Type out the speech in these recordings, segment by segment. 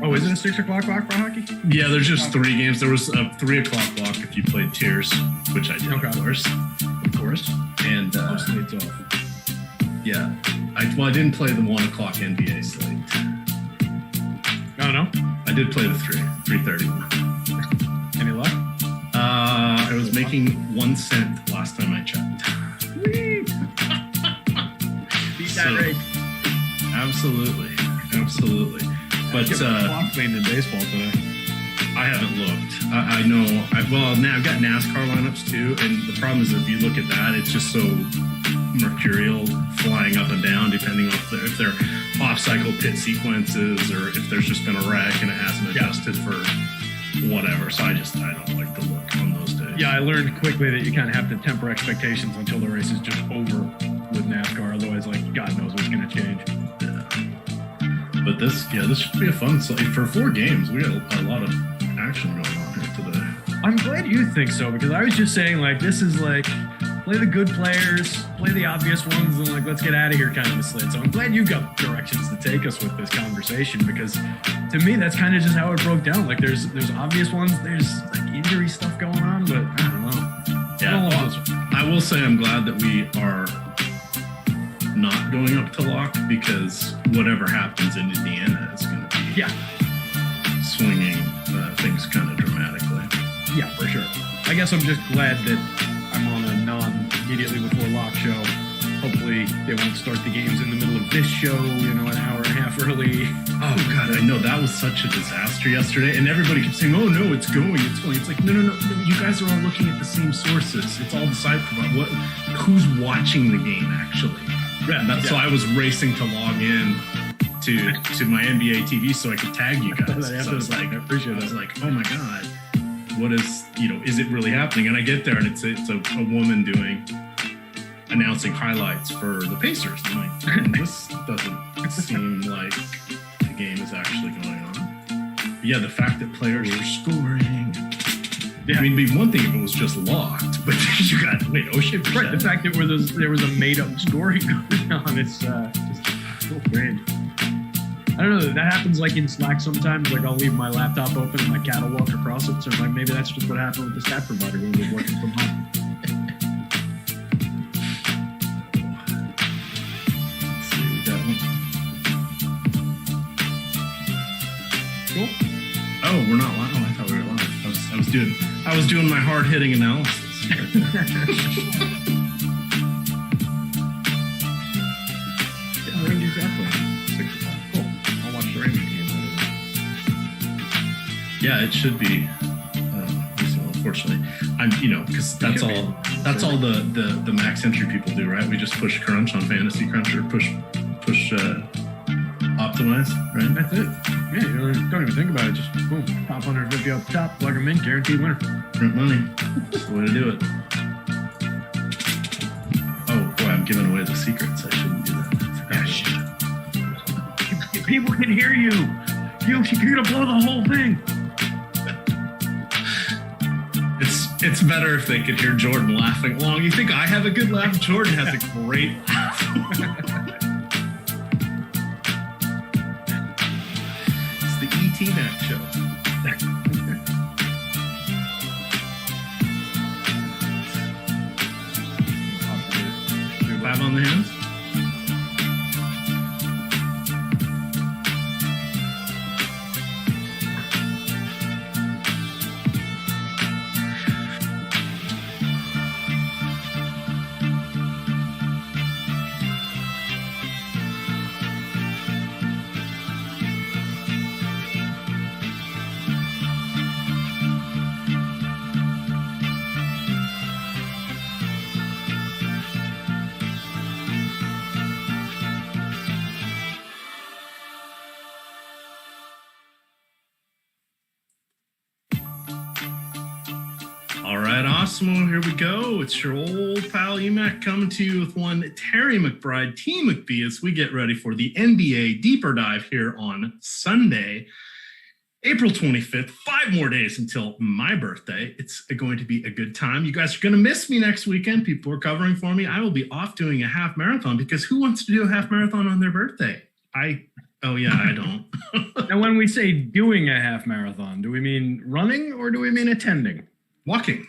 Oh, is it a 6 o'clock block for hockey? Yeah, there's just 3 games. There was a 3 o'clock block if you played tiers, which I did, Okay. of course. And Slate's off. yeah, I didn't play the 1 o'clock NBA slate. Oh, no? I did play the 3:31. Any luck? I was making 1 cent last time I checked. Beat that rate. Absolutely. But clock playing in baseball today. I haven't looked. I know. Now I've got NASCAR lineups too, and the problem is if you look at that, it's just so mercurial, flying up and down, depending on if they're off-cycle pit sequences or if there's just been a wreck and it hasn't adjusted for whatever. So I don't like to look on those days. Yeah, I learned quickly that you kind of have to temper expectations until the race is just over with NASCAR. Otherwise, God knows what's going to change. But this should be a fun slate. For 4 games, we got a lot of action going on here today. I'm glad you think so, because I was just saying, this is play the good players, play the obvious ones, and let's get out of here kind of a slate. So I'm glad you got directions to take us with this conversation, because to me, that's kind of just how it broke down. There's obvious ones, there's injury stuff going on, but I don't know. Yeah, I will say I'm glad that we are not going up to lock, because whatever happens in Indiana is going to be swinging things kind of dramatically. Yeah, for sure. I guess I'm just glad that I'm on a non-immediately before lock show. Hopefully they won't start the games in the middle of this show, an hour and a half early. Oh, God, I know. That was such a disaster yesterday. And everybody kept saying, oh, no, it's going. It's like, no. You guys are all looking at the same sources. It's all the side provided. Who's watching the game, actually? So I was racing to log in to my NBA TV so I could tag you guys. So I was like, oh my God, what is it really happening? And I get there and it's a woman announcing highlights for the Pacers. I'm like, this doesn't seem like the game is actually going on. But yeah, the fact that players are scoring. Yeah. I mean, it'd be one thing if it was just locked, but you got Right, the fact that there was a made-up scoring going on, it's just so strange. I don't know, that happens in Slack sometimes. I'll leave my laptop open and my cat will walk across it, so maybe that's just what happened with the stat provider when we were working from home. Let's see, we got one. Cool. Oh, we're not live. Oh, I thought we were live. I was doing my hard-hitting analysis. Yeah, Rangers are playing 6 o'clock. Cool. I'll watch the Rangers game. Yeah, it should be. Unfortunately, because that's all the max entry people do, right? We just push crunch on Fantasy Crunch or push optimize, right? That's it. Yeah, you don't even think about it. Just boom, top 150 up top, plug them in, guaranteed winner. Print money. That's the way to do it. Oh boy, I'm giving away the secrets. I shouldn't do that. Yeah, shit. People can hear you. You're gonna blow the whole thing. It's better if they could hear Jordan laughing along. You think I have a good laugh? Jordan has a great laugh. It's the EMac show. 5 on the hands. Awesemo, here we go. It's your old pal EMac coming to you with one Terry McBride, T McBee, as we get ready for the NBA Deeper Dive here on Sunday, April 25th. 5 more days until my birthday. It's going to be a good time. You guys are going to miss me next weekend. People are covering for me. I will be off doing a half marathon because who wants to do a half marathon on their birthday? I Oh yeah, I don't. Now, when we say doing a half marathon, do we mean running or do we mean attending? Walking.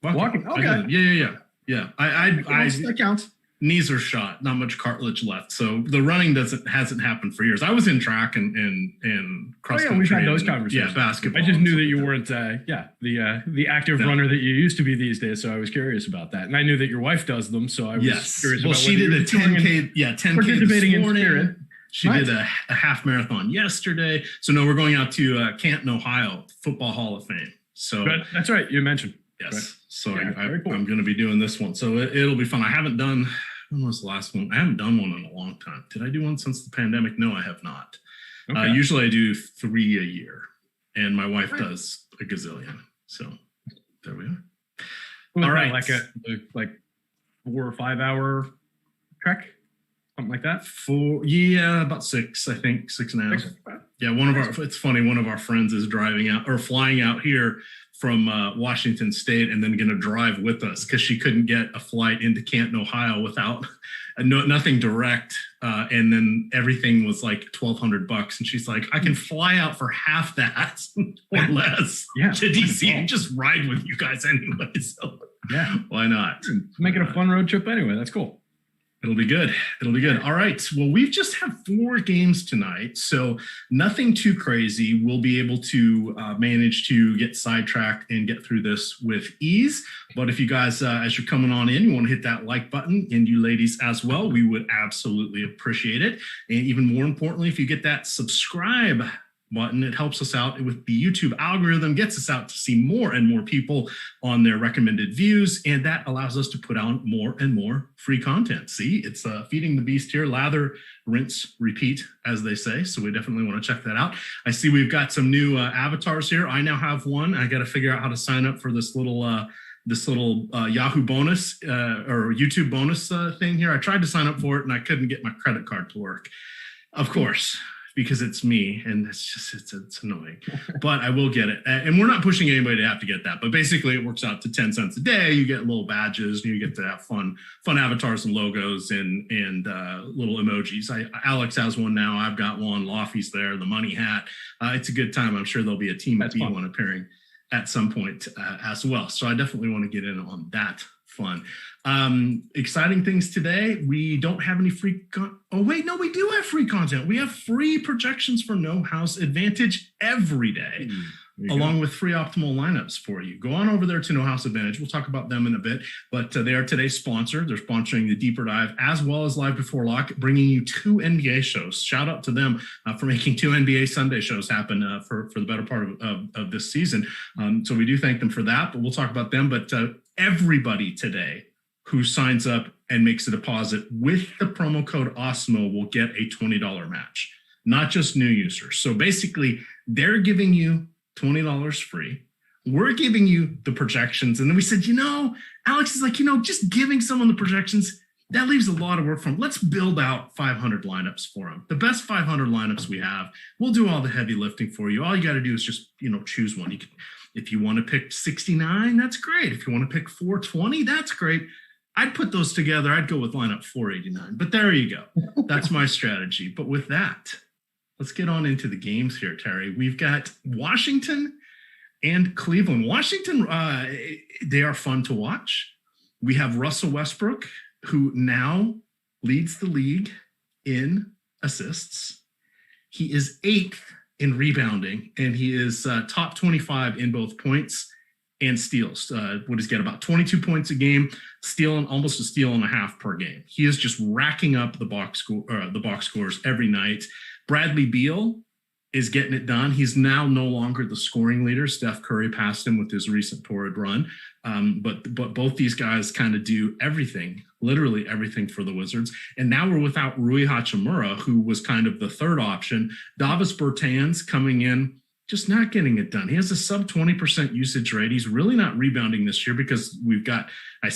Walking. Okay. Yeah. That counts. Knees are shot, not much cartilage left. So the running hasn't happened for years. I was in track and cross country. We've had those conversations. Yeah, basketball. I just knew that you weren't, the active runner that you used to be these days. So I was curious about that, and I knew that your wife does them. So I was curious. Well, about she did a 10K. 10K participating this morning. In spirit. She did a half marathon yesterday. So no, we're going out to Canton, Ohio, Football Hall of Fame. So that's right. You mentioned. Yes. Right. So Cool. I'm going to be doing this one. So it'll be fun. When was the last one? I haven't done one in a long time. Did I do one since the pandemic? No, I have not. Okay. Usually I do 3 a year, and my wife does a gazillion. So there we are. All right. Like a 4 or 5 hour trek, something like that? About 6, I think, 6.5. Yeah, it's funny. One of our friends is flying out here from Washington State and then going to drive with us because she couldn't get a flight into Canton, Ohio without nothing direct. And then everything was like $1,200. And she's like, I can fly out for half that or less to DC and just ride with you guys anyway. So why not? Make it a fun road trip anyway. That's cool. It'll be good. All right. Well, we've just had 4 games tonight, so nothing too crazy. We'll be able to manage to get sidetracked and get through this with ease. But if you guys, as you're coming on in, you want to hit that like button, and you ladies as well, we would absolutely appreciate it. And even more importantly, if you get that subscribe button, it helps us out with the YouTube algorithm, gets us out to see more and more people on their recommended views, and that allows us to put out more and more free content. See, it's feeding the beast here, lather, rinse, repeat, as they say. So we definitely want to check that out. I see we've got some new avatars here. I now have one. I got to figure out how to sign up for this little Yahoo bonus or YouTube bonus thing here. I tried to sign up for it and I couldn't get my credit card to work, of course, because it's me, and it's annoying, but I will get it. And we're not pushing anybody to have to get that, but basically it works out to 10 cents a day. You get little badges, and you get to have fun avatars and logos and little emojis. Alex has one now. I've got one. Laffy's there, the money hat. It's a good time. I'm sure there'll be a team at B1 appearing at some point as well. So I definitely want to get in on that fun. Exciting things today. We don't have any free we do have free content. We have free projections for No House Advantage every day, along with free optimal lineups for you. Go on over there to No House Advantage. We'll talk about them in a bit, but they are today's sponsor. They're sponsoring the Deeper Dive as well as Live Before Lock, bringing you 2 NBA shows. Shout out to them for making 2 NBA Sunday shows happen for the better part of this season. So we do thank them for that, but we'll talk about them. But everybody today who signs up and makes a deposit with the promo code Awesemo will get a $20 match, not just new users. So basically, they're giving you $20 free. We're giving you the projections. And then we said, Alex is like, just giving someone the projections, that leaves a lot of work for them. Let's build out 500 lineups for them. The best 500 lineups we have. We'll do all the heavy lifting for you. All you got to do is just, choose one. If you want to pick 69, that's great. If you want to pick 420, that's great. I'd put those together. I'd go with lineup 489. But there you go. That's my strategy. But with that, let's get on into the games here, Terry. We've got Washington and Cleveland. Washington, they are fun to watch. We have Russell Westbrook, who now leads the league in assists. He is 8th in rebounding, and he is top 25 in both points and steals. What does he get? About 22 points a game, stealing almost a steal and a half per game. He is just racking up the box scores every night. Bradley Beal is getting it done. He's now no longer the scoring leader. Steph Curry passed him with his recent torrid run. But both these guys kind of do everything, literally everything for the Wizards. And now we're without Rui Hachimura, who was kind of the third option. Davis Bertans coming in, just not getting it done. He has a sub 20% usage rate. He's really not rebounding this year because we've got, I've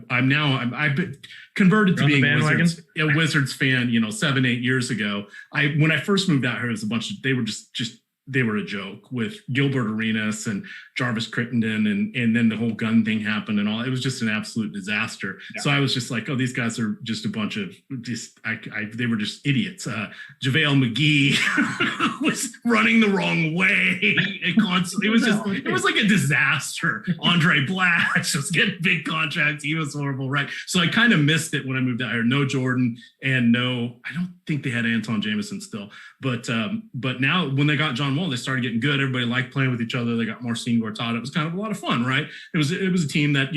been converted to being a Wizards fan, 7-8 years ago. When I first moved out here, it was they were just they were a joke with Gilbert Arenas and Jarvis Crittenden, and then the whole gun thing happened and all. It was just an absolute disaster. Yeah. So I was just like, oh, these guys are just a bunch of they were just idiots. JaVale McGee was running the wrong way constantly. It was like a disaster. Andre Black just getting big contracts. He was horrible, right? So I kind of missed it when I moved out here. No Jordan and I don't think they had Anton Jameson still. But now when they got John Wall, they started getting good. Everybody liked playing with each other. They got Marcin Gortat. It was kind of a lot of fun, right? It was a team that,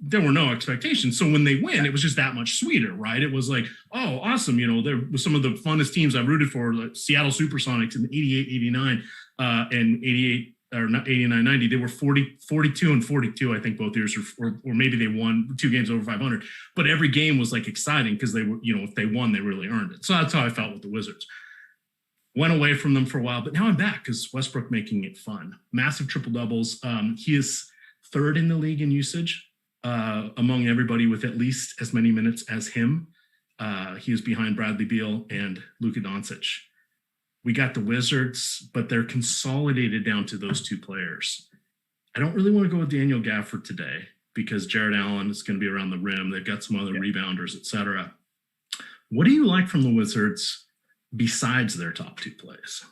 there were no expectations. So when they win, it was just that much sweeter, right? It was like, oh, awesome. There was some of the funnest teams I've rooted for, like Seattle Supersonics in 88, 89, and 88 or not 89, 90. They were 42 and 42, I think, both years, or maybe they won 2 games over 500. But every game was like exciting because they were, if they won, they really earned it. So that's how I felt with the Wizards. Went away from them for a while, but now I'm back because Westbrook making it fun. Massive triple doubles. He is 3rd in the league in usage among everybody with at least as many minutes as him. He is behind Bradley Beal and Luka Doncic. We got the Wizards, but they're consolidated down to those 2 players. I don't really want to go with Daniel Gafford today because Jared Allen is going to be around the rim. They've got some other rebounders, etc. What do you like from the Wizards besides their top 2 plays?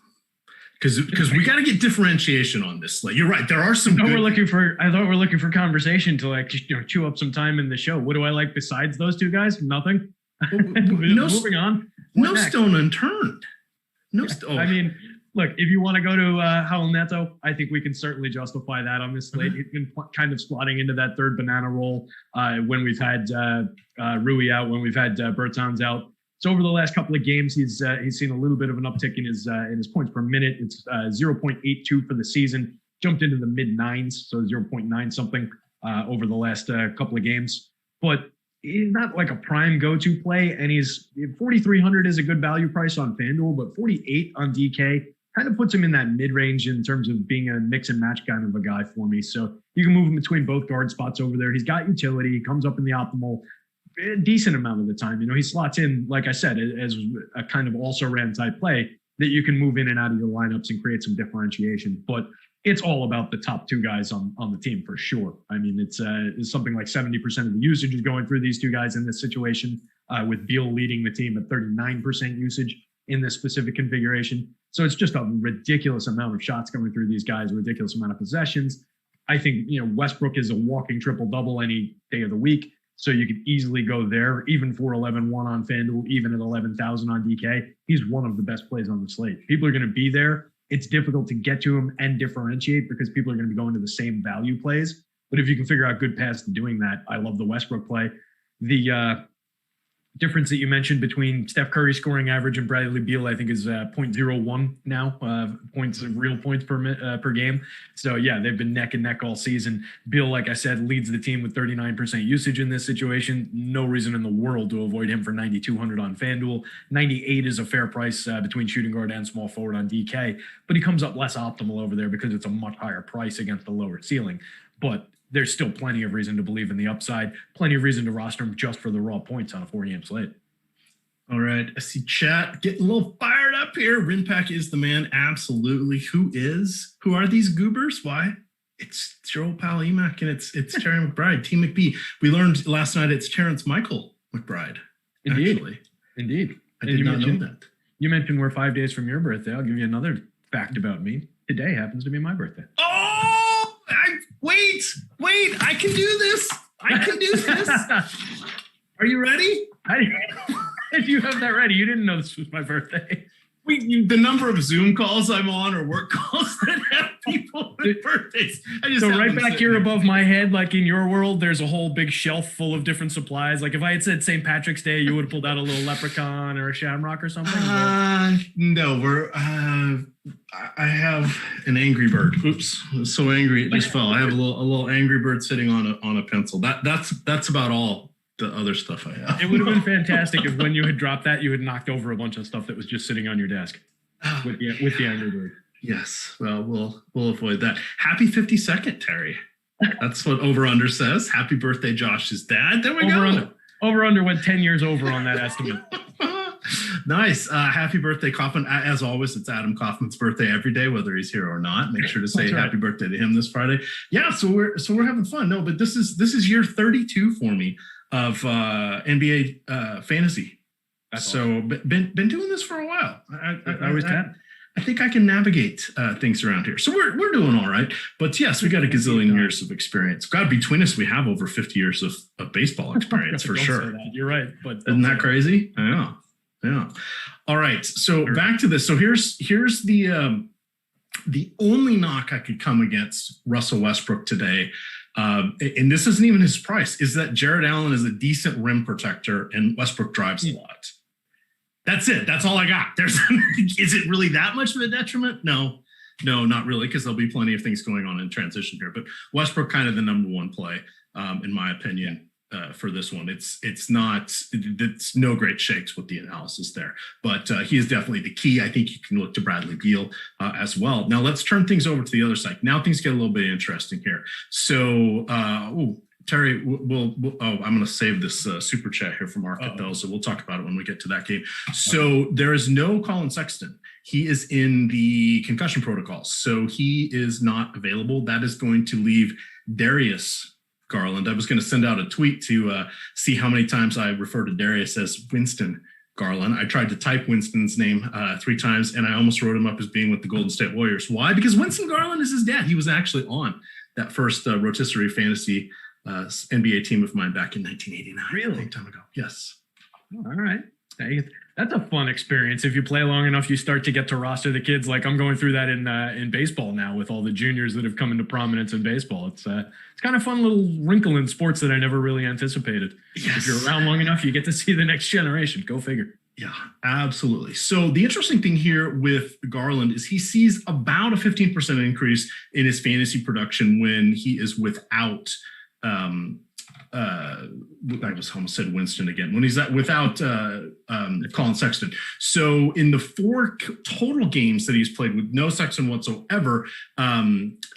Because we got to get differentiation on this. Like, you're right. There are some. I thought we're looking for conversation to chew up some time in the show. What do I like besides those 2 guys? Nothing. Moving on. No stone unturned. I mean, look, if you want to go to Raul Neto, I think we can certainly justify that on this slate. He's been kind of slotting into that 3rd banana role when we've had Rui out, when we've had Bertans out. So over the last couple of games, he's seen a little bit of an uptick in his points per minute. It's 0.82 for the season, jumped into the mid 9s, so 0.9 something over the last couple of games. But he's not like a prime go-to play, and he's 4,300 is a good value price on FanDuel, but 48 on DK kind of puts him in that mid-range in terms of being a mix and match kind of a guy for me. So you can move him between both guard spots over there. He's got utility. He comes up in the optimal a decent amount of the time. He slots in, like I said, as a kind of also-ran type play that you can move in and out of your lineups and create some differentiation. But it's all about the top 2 guys on the team for sure. I mean, it's something like 70% of the usage is going through these 2 guys in this situation, with Beal leading the team at 39% usage in this specific configuration. So it's just a ridiculous amount of shots going through these guys, a ridiculous amount of possessions. I think, Westbrook is a walking triple-double any day of the week. So you could easily go there, even for 11-1 on FanDuel, even at 11,000 on DK. He's one of the best plays on the slate. People are going to be there. It's difficult to get to him and differentiate because people are going to be going to the same value plays. But if you can figure out good paths to doing that, I love the Westbrook play. The difference that you mentioned between Steph Curry's scoring average and Bradley Beal, I think, is 0.01 now, real points per game. So, yeah, they've been neck and neck all season. Beal, like I said, leads the team with 39% usage in this situation. No reason in the world to avoid him for 9,200 on FanDuel. 98 is a fair price between shooting guard and small forward on DK, but he comes up less optimal over there because it's a much higher price against the lower ceiling. But there's still plenty of reason to believe in the upside, plenty of reason to roster him just for the raw points on a 4-game slate. All right. I see chat getting a little fired up here. Rinpack is the man. Absolutely. Who are these goobers? Why? It's your old pal EMac and it's Terry McBride, Team McBee. We learned last night it's Terrence Michael McBride. Indeed. Actually. Indeed. I did not know that. You mentioned we're 5 days from your birthday. I'll give you another fact about me. Today happens to be my birthday. Oh! Wait, I can do this. Are you ready? If you have that ready, you didn't know this was my birthday. The number of Zoom calls I'm on or work calls that have people with birthdays. So right back here above my head, like in your world, there's a whole big shelf full of different supplies. Like if I had said St. Patrick's Day, you would have pulled out a little leprechaun or a shamrock or something. No, I have an Angry Bird. Oops, I was so angry it just fell. I have a little Angry Bird sitting on a pencil. That's about all the other stuff I have. It would have been fantastic if when you had dropped that, you had knocked over a bunch of stuff that was just sitting on your desk with the Angry Bird. Yes, well, we'll avoid that. Happy 52nd, Terry. That's what Over Under says. Happy birthday, Josh's dad. There we go. Over Under went 10 years over on that estimate. Nice. Happy birthday, Kaufman. As always, it's Adam Kaufman's birthday every day, whether he's here or not. Make sure to say happy birthday to him this Friday. Yeah, so we're having fun. No, but this is year 32 for me of NBA fantasy. That's so awesome. been doing this for a while. I think I can navigate things around here. So we're doing all right. But yes, we got a gazillion years of experience. God, between us, we have over 50 years of baseball experience for sure. You're right. But isn't that crazy? I know. Yeah. All right. So back to this. So here's the only knock I could come against Russell Westbrook today. And this isn't even his price, is that Jared Allen is a decent rim protector and Westbrook drives a lot. That's it. That's all I got. Is it really that much of a detriment? No, not really, because there'll be plenty of things going on in transition here. But Westbrook kind of the number one play, in my opinion, for this one. It's no great shakes with the analysis there, but he is definitely the key. I think you can look to Bradley Gill as well. Now let's turn things over to the other side. Now things get a little bit interesting here. So, Terry, I'm going to save this super chat here from our Capella, so we'll talk about it when we get to that game. So there is no Colin Sexton. He is in the concussion protocol, so he is not available. That is going to leave Darius Garland. I was going to send out a tweet to see how many times I refer to Darius as Winston Garland. I tried to type Winston's name 3 times, and I almost wrote him up as being with the Golden State Warriors. Why? Because Winston Garland is his dad. He was actually on that first rotisserie fantasy NBA team of mine back in 1989. Really? A long time ago. Yes. All right. That's a fun experience. If you play long enough, you start to get to roster the kids. Like I'm going through that in baseball now with all the juniors that have come into prominence in baseball. It's kind of fun little wrinkle in sports that I never really anticipated. Yes. If you're around long enough, you get to see the next generation. Go figure. Yeah, absolutely. So the interesting thing here with Garland is he sees about a 15% increase in his fantasy production when he is without I just almost said Winston again. When he's without Colin Sexton. So in the 4 total games that he's played with no Sexton whatsoever,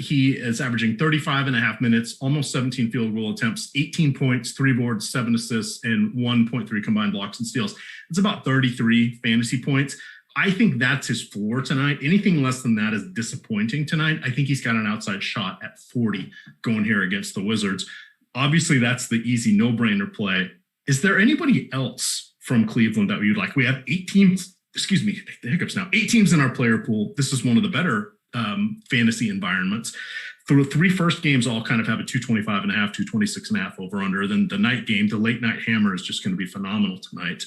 he is averaging 35.5 minutes, almost 17 field goal attempts, 18 points, 3 boards, 7 assists, and 1.3 combined blocks and steals. It's about 33 fantasy points. I think that's his floor tonight. Anything less than that is disappointing tonight. I think he's got an outside shot at 40 going here against the Wizards. Obviously, that's the easy no-brainer play. Is there anybody else from Cleveland that you'd like? We have 8 teams, excuse me, the hiccups now, 8 teams in our player pool. This is one of the better fantasy environments. The 3 first games all kind of have a 225.5, 226.5 over-under. Then the night game, the late-night hammer is just going to be phenomenal tonight.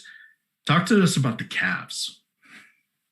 Talk to us about the Cavs.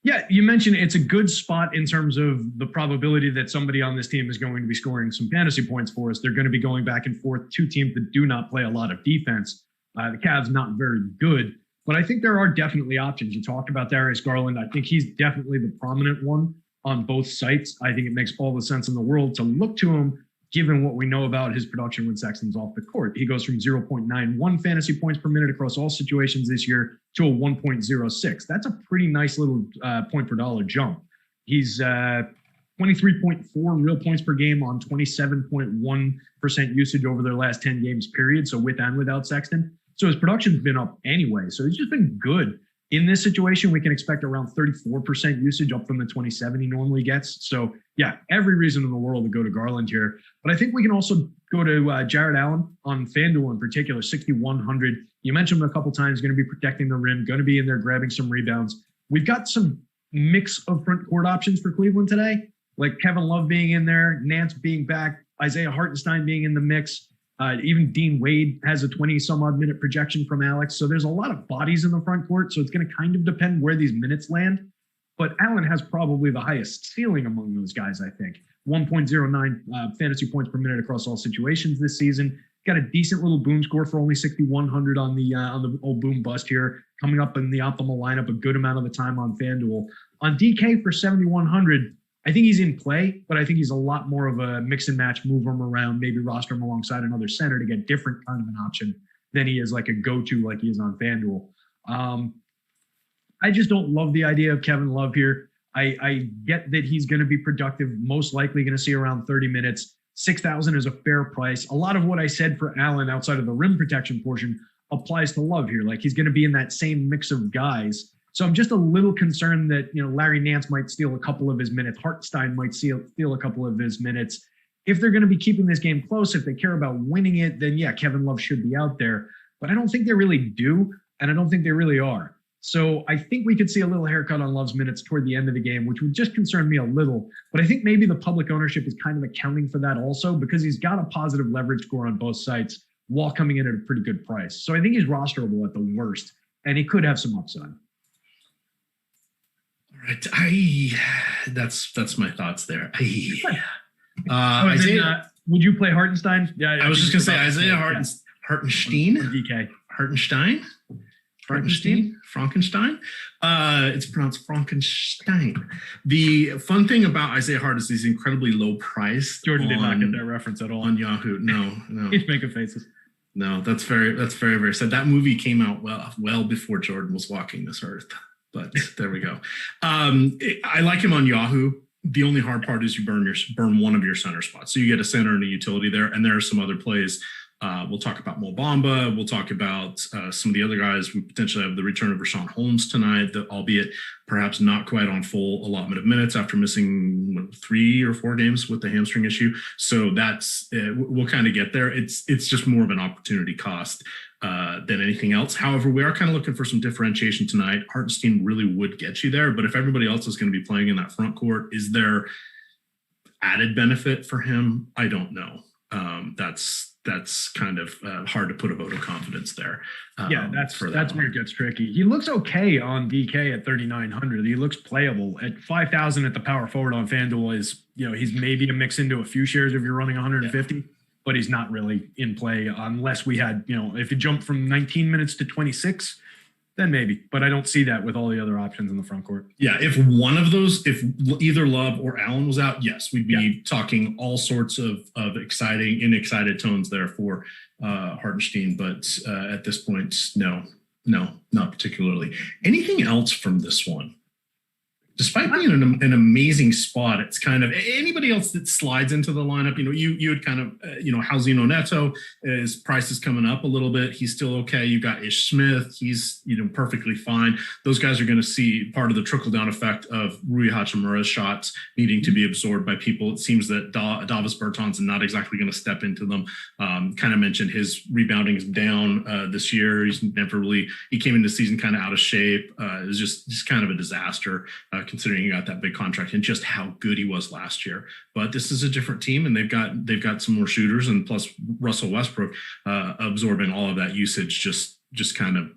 Yeah, you mentioned it's a good spot in terms of the probability that somebody on this team is going to be scoring some fantasy points for us. They're going to be going back and forth. 2 teams that do not play a lot of defense. The Cavs not very good, but I think there are definitely options. You talked about Darius Garland. I think he's definitely the prominent one on both sites. I think it makes all the sense in the world to look to him, given what we know about his production when Sexton's off the court. He goes from 0.91 fantasy points per minute across all situations this year to a 1.06. That's a pretty nice little point per dollar jump. He's 23.4 real points per game on 27.1% usage over their last 10 games period. So with and without Sexton. So his production's been up anyway. So he's just been good. In this situation, we can expect around 34% usage up from the 27 he normally gets. So yeah, every reason in the world to go to Garland here. But I think we can also go to Jared Allen on FanDuel in particular, 6,100. You mentioned him a couple times, going to be protecting the rim, going to be in there grabbing some rebounds. We've got some mix of front court options for Cleveland today, like Kevin Love being in there, Nance being back, Isaiah Hartenstein being in the mix. Even Dean Wade has a 20-some-odd minute projection from Alex. So there's a lot of bodies in the front court. So it's going to kind of depend where these minutes land. But Allen has probably the highest ceiling among those guys, I think. 1.09 fantasy points per minute across all situations this season. Got a decent little boom score for only 6,100 on the old boom bust here. Coming up in the optimal lineup a good amount of the time on FanDuel. On DK for 7,100, I think he's in play, but I think he's a lot more of a mix and match, move him around, maybe roster him alongside another center to get different kind of an option than he is like a go-to like he is on FanDuel. I just don't love the idea of Kevin Love here. I get that he's going to be productive, most likely going to see around 30 minutes. 6,000 is a fair price. A lot of what I said for Allen outside of the rim protection portion applies to Love here. Like he's going to be in that same mix of guys So I'm just a little concerned that, Larry Nance might steal a couple of his minutes. Hartenstein might steal a couple of his minutes. If they're going to be keeping this game close, if they care about winning it, then yeah, Kevin Love should be out there. But I don't think they really do, and I don't think they really are. So I think we could see a little haircut on Love's minutes toward the end of the game, which would just concern me a little. But I think maybe the public ownership is kind of accounting for that also, because he's got a positive leverage score on both sites while coming in at a pretty good price. So I think he's rosterable at the worst, and he could have some upside. Right. That's my thoughts there. Would you play Hartenstein? Yeah, I was just gonna say Isaiah Hartenstein. DK. Hartenstein. Frankenstein. It's pronounced Frankenstein. The fun thing about Isaiah Hart is he's incredibly low priced. Jordan did not get that reference at all on Yahoo. No. He's making faces. No, that's very sad. That movie came out well before Jordan was walking this earth. But there we go. I like him on Yahoo. The only hard part is you burn one of your center spots. So you get a center and a utility there. And there are some other plays. We'll talk about Mo Bamba. We'll talk about some of the other guys. We potentially have the return of Rashawn Holmes tonight, albeit perhaps not quite on full allotment of minutes after missing 3 or 4 games with the hamstring issue. So that's we'll kind of get there. It's just more of an opportunity cost than anything else. However, we are kind of looking for some differentiation tonight. Hartenstein really would get you there, but if everybody else is going to be playing in that front court, is there added benefit for him? I don't know. That's kind of hard to put a vote of confidence there. That's where it gets tricky. He looks okay on DK at 3,900. He looks playable at 5,000 at the power forward on FanDuel. Is he's maybe a mix into a few shares if you're running 150, but he's not really in play unless we had if you jump from 19 minutes to 26. Then maybe, but I don't see that with all the other options in the front court. Yeah, if one of those, if either Love or Allen was out, yes, we'd be talking all sorts of excited tones there for Hartenstein. But at this point, no, not particularly. Anything else from this one? Despite being in an amazing spot, it's kind of anybody else that slides into the lineup. You would kind of, Halzino Neto, his price is coming up a little bit. He's still okay. You got Ish Smith. He's, perfectly fine. Those guys are going to see part of the trickle down effect of Rui Hachimura's shots needing to be absorbed by people. It seems that Davis Bertans not exactly going to step into them. Kind of mentioned his rebounding is down this year. He came into the season kind of out of shape. It was just kind of a disaster. Considering he got that big contract and just how good he was last year. But this is a different team, and they've got some more shooters, and plus Russell Westbrook absorbing all of that usage just kind of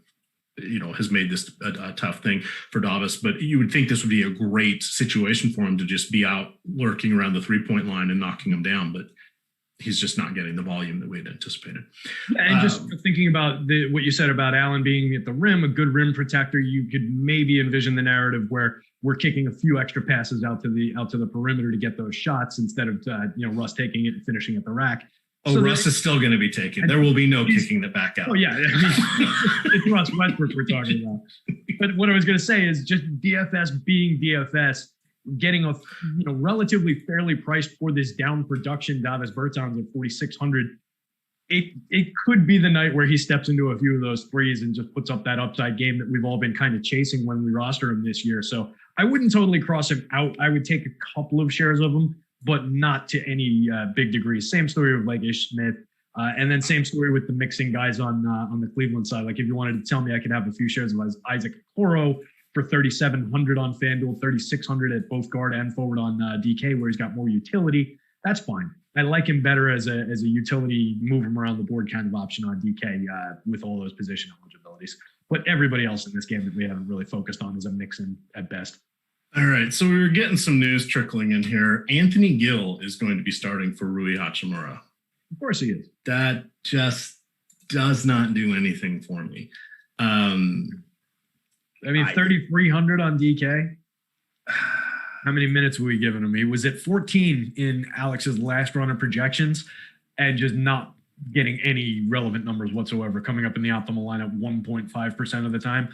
has made this a tough thing for Davis. But you would think this would be a great situation for him to just be out lurking around the 3-point line and knocking them down, but he's just not getting the volume that we had anticipated. And just thinking about what you said about Allen being at the rim, a good rim protector, you could maybe envision the narrative where we're kicking a few extra passes out to the perimeter to get those shots instead of Russ taking it and finishing at the rack. So Russ is still going to be taken. There will be no kicking the back out. Oh yeah, it's Russ Westbrook we're talking about. But what I was going to say is just DFS being DFS, getting a relatively fairly priced for this down production Davis Bertans at 4,600. It could be the night where he steps into a few of those threes and just puts up that upside game that we've all been kind of chasing when we roster him this year. So I wouldn't totally cross him out. I would take a couple of shares of him, but not to any big degree. Same story with like Ish Smith. And then same story with the mixing guys on the Cleveland side. Like if you wanted to tell me I could have a few shares of Isaac Okoro for 3,700 on FanDuel, 3,600 at both guard and forward on DK, where he's got more utility, that's fine. I like him better as a utility, move him around the board kind of option on DK with all those position eligibilities. But everybody else in this game that we haven't really focused on is a mix-in at best. All right, so we were getting some news trickling in here. Anthony Gill is going to be starting for Rui Hachimura. Of course he is. That just does not do anything for me. 3,300 on DK. How many minutes were we giving him? He was at 14 in Alex's last run of projections and just not getting any relevant numbers whatsoever, coming up in the optimal lineup 1.5% of the time.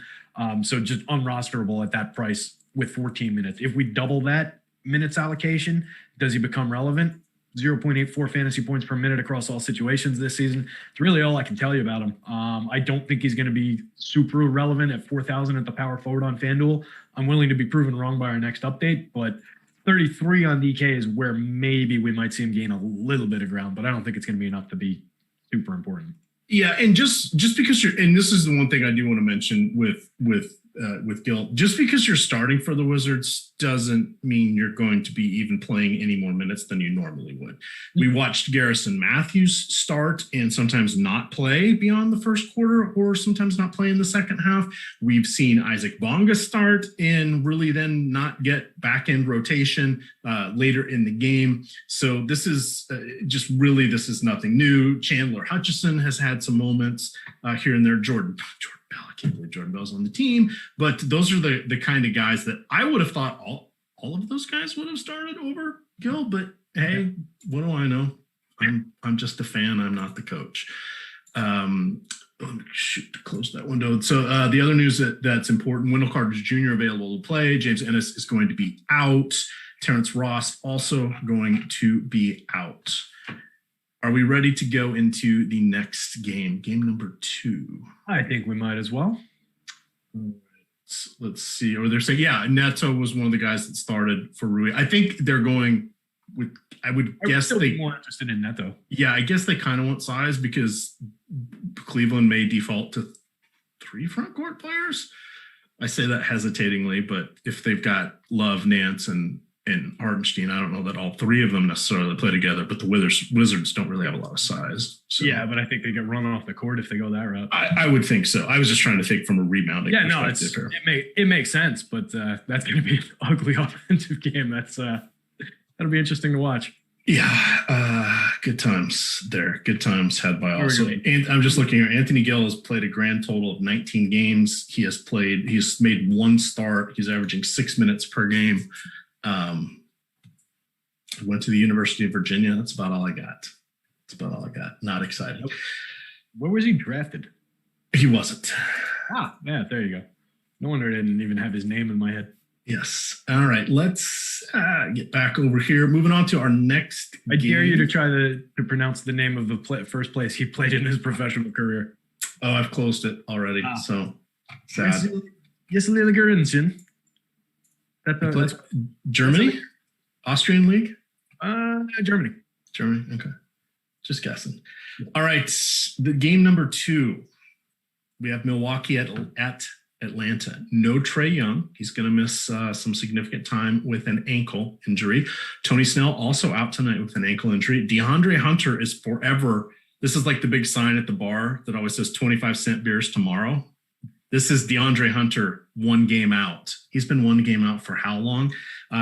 So just unrosterable at that price with 14 minutes. If we double that minutes allocation, does he become relevant? 0.84 fantasy points per minute across all situations this season. It's really all I can tell you about him. I don't think he's going to be super relevant at 4,000 at the power forward on FanDuel. I'm willing to be proven wrong by our next update, but 33 on DK is where maybe we might see him gain a little bit of ground, but I don't think it's going to be enough to be super important. Yeah, and just because and this is the one thing I do want to mention with Gill, just because you're starting for the Wizards doesn't mean you're going to be even playing any more minutes than you normally would. We watched Garrison Matthews start and sometimes not play beyond the first quarter, or sometimes not play in the second half. We've seen Isaac Bonga start and really then not get back end rotation later in the game. So this is this is nothing new. Chandler Hutchison has had some moments here and there. Jordan Bell, I can't believe Jordan Bell's on the team, but those are the kind of guys that I would have thought all of those guys would have started over Gill. But hey, what do I know? I'm just a fan. I'm not the coach. Close that window. So the other news that's important: Wendell Carter Jr. available to play. James Ennis is going to be out. Terrence Ross also going to be out. Are we ready to go into the next game number 2? I think we might as well. Let's see. Or they're saying, Neto was one of the guys that started for Rui. I think they're going with, I would guess they more interested in Neto. Yeah, I guess they kind of want size because Cleveland may default to 3 front court players. I say that hesitatingly, but if they've got Love, Nance, and Hartenstein, I don't know that all 3 of them necessarily play together, but the Wizards don't really have a lot of size. So. Yeah, but I think they get run off the court if they go that route. I would think so. I was just trying to think from a rebounding perspective. It makes sense, but that's going to be an ugly offensive game. That'll be interesting to watch. Yeah, good times there. Good times had by all. So, and I'm just looking here. Anthony Gill has played a grand total of 19 games. He's made 1 start. He's averaging 6 minutes per game. Went to the University of Virginia. That's about all I got. Not exciting. Where was he drafted? He wasn't. Yeah, there you go. No wonder I didn't even have his name in my head. Yes. All right. Let's get back over here. Moving on to our next I dare you to try to pronounce the name of the first place he played in his professional career. Oh, I've closed it already. So sad. Yes, Lilligerinsen. That's Germany? Austrian league? Germany. Okay. Just guessing. All right. The game number 2. We have Milwaukee at Atlanta. No Trae Young. He's going to miss some significant time with an ankle injury. Tony Snell also out tonight with an ankle injury. Deandre Hunter is forever. This is like the big sign at the bar that always says 25-cent beers tomorrow. This is DeAndre Hunter 1 game out. He's been 1 game out for how long?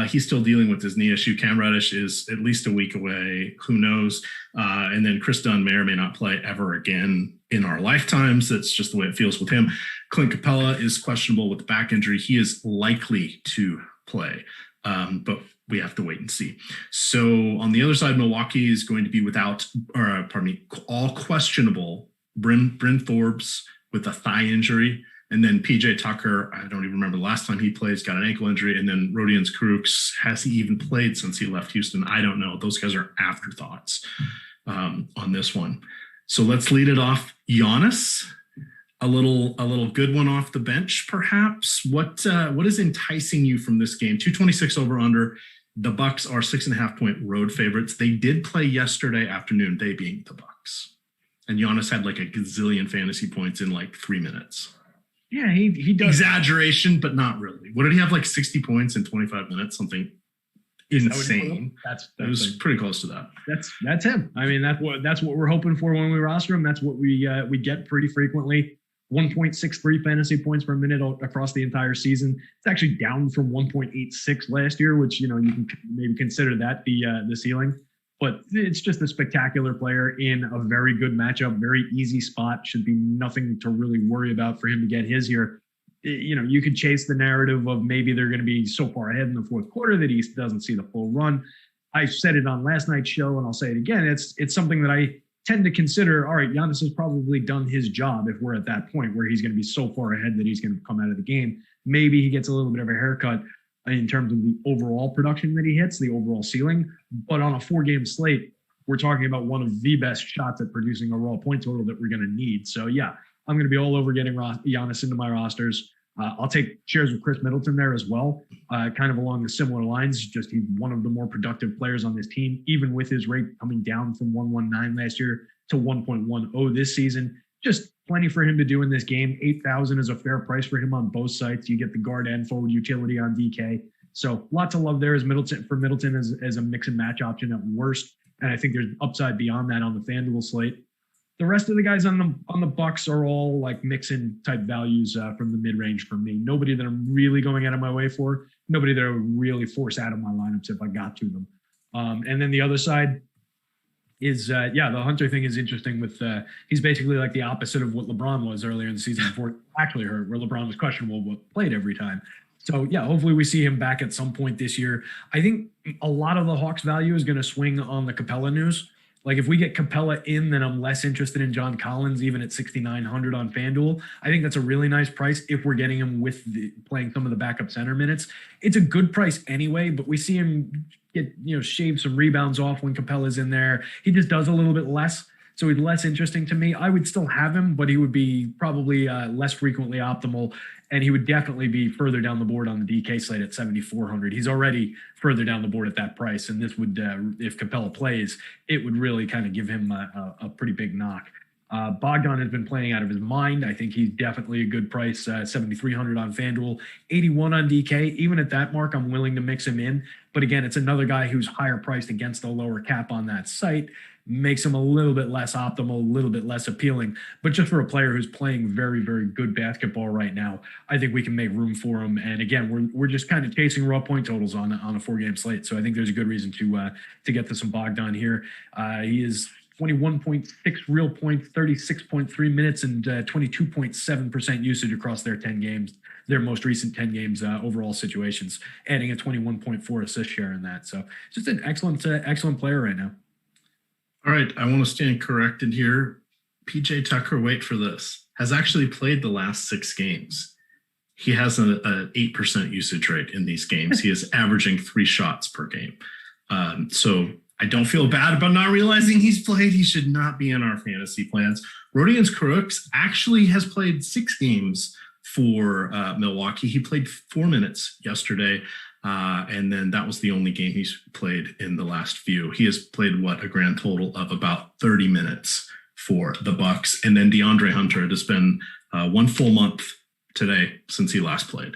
He's still dealing with his knee issue. Cam Reddish is at least a week away. Who knows? And then Chris Dunn may or may not play ever again in our lifetimes. That's just the way it feels with him. Clint Capella is questionable with the back injury. He is likely to play, but we have to wait and see. So on the other side, Milwaukee is going to be all questionable. Bryn Forbes with a thigh injury. And then PJ Tucker, I don't even remember the last time he played, has got an ankle injury. And then Rodions Krooks, has he even played since he left Houston? I don't know. Those guys are afterthoughts on this one. So let's lead it off. Giannis, a little good one off the bench, perhaps. What is enticing you from this game? 226 over under. The Bucks are 6.5-point road favorites. They did play yesterday afternoon, they being the Bucks. And Giannis had like a gazillion fantasy points in like 3 minutes. Yeah, he does. Exaggeration, but not really. What did he have, like 60 points in 25 minutes? Something insane. It was pretty close to that. That's him. I mean, that's what we're hoping for when we roster him. That's what we get pretty frequently. 1.63 fantasy points per minute across the entire season. It's actually down from 1.86 last year, which you can maybe consider that the ceiling. But it's just a spectacular player in a very good matchup, very easy spot. Should be nothing to really worry about for him to get his here. You could chase the narrative of maybe they're going to be so far ahead in the fourth quarter that he doesn't see the full run. I said it on last night's show, and I'll say it again. It's something that I tend to consider. All right, Giannis has probably done his job if we're at that point where he's going to be so far ahead that he's going to come out of the game. Maybe he gets a little bit of a haircut. in terms of the overall production that he hits, the overall ceiling. But on a 4-game slate, we're talking about one of the best shots at producing a raw point total that we're going to need. So yeah, I'm going to be all over getting Giannis into my rosters. I'll take shares of Chris Middleton there as well, kind of along the similar lines. Just he's one of the more productive players on this team, even with his rate coming down from 1.19 last year to 1.10 this season. Just plenty for him to do in this game. 8,000 is a fair price for him on both sites. You get the guard and forward utility on DK. So lots of love there as Middleton as a mix and match option at worst. And I think there's upside beyond that on the FanDuel slate. The rest of the guys on the Bucks are all like mix-in type values from the mid-range for me. Nobody that I'm really going out of my way for. Nobody that I would really force out of my lineups if I got to them. And then the other side is, the Hunter thing is interesting with, he's basically like the opposite of what LeBron was earlier in the season before he actually hurt, where LeBron was questionable but played every time. So, yeah, hopefully we see him back at some point this year. I think a lot of the Hawks value is going to swing on the Capella news. Like if we get Capella in, then I'm less interested in John Collins, even at 6,900 on FanDuel. I think that's a really nice price if we're getting him with playing some of the backup center minutes. It's a good price anyway, but we see him get, shave some rebounds off when Capella's in there. He just does a little bit less. So he's less interesting to me. I would still have him, but he would be probably less frequently optimal. And he would definitely be further down the board on the DK slate at 7,400. He's already further down the board at that price. And this would, if Capella plays, it would really kind of give him a pretty big knock. Bogdan has been playing out of his mind. I think he's definitely a good price, 7,300 on FanDuel, 81 on DK. Even at that mark, I'm willing to mix him in. But again, it's another guy who's higher priced against a lower cap on that site. Makes him a little bit less optimal, a little bit less appealing. But just for a player who's playing very, very good basketball right now, I think we can make room for him. And again, we're just kind of chasing raw point totals on a 4-game slate. So I think there's a good reason to get to some Bogdan here. He is 21.6 real points, 36.3 minutes, and 22.7% usage across their 10 games, their most recent 10 games overall situations, adding a 21.4 assist share in that. So just an excellent player right now. All right, I want to stand corrected here. PJ Tucker, wait for this, has actually played the last 6 games. He has an 8% usage rate in these games. He is averaging 3 shots per game. So I don't feel bad about not realizing he's played. He should not be in our fantasy plans. Rodions Crooks actually has played 6 games for Milwaukee. He played 4 minutes yesterday. And then that was the only game he's played in the last few. He has played a grand total of about 30 minutes for the Bucks. And then Deandre Hunter, it has been 1 full month today since he last played.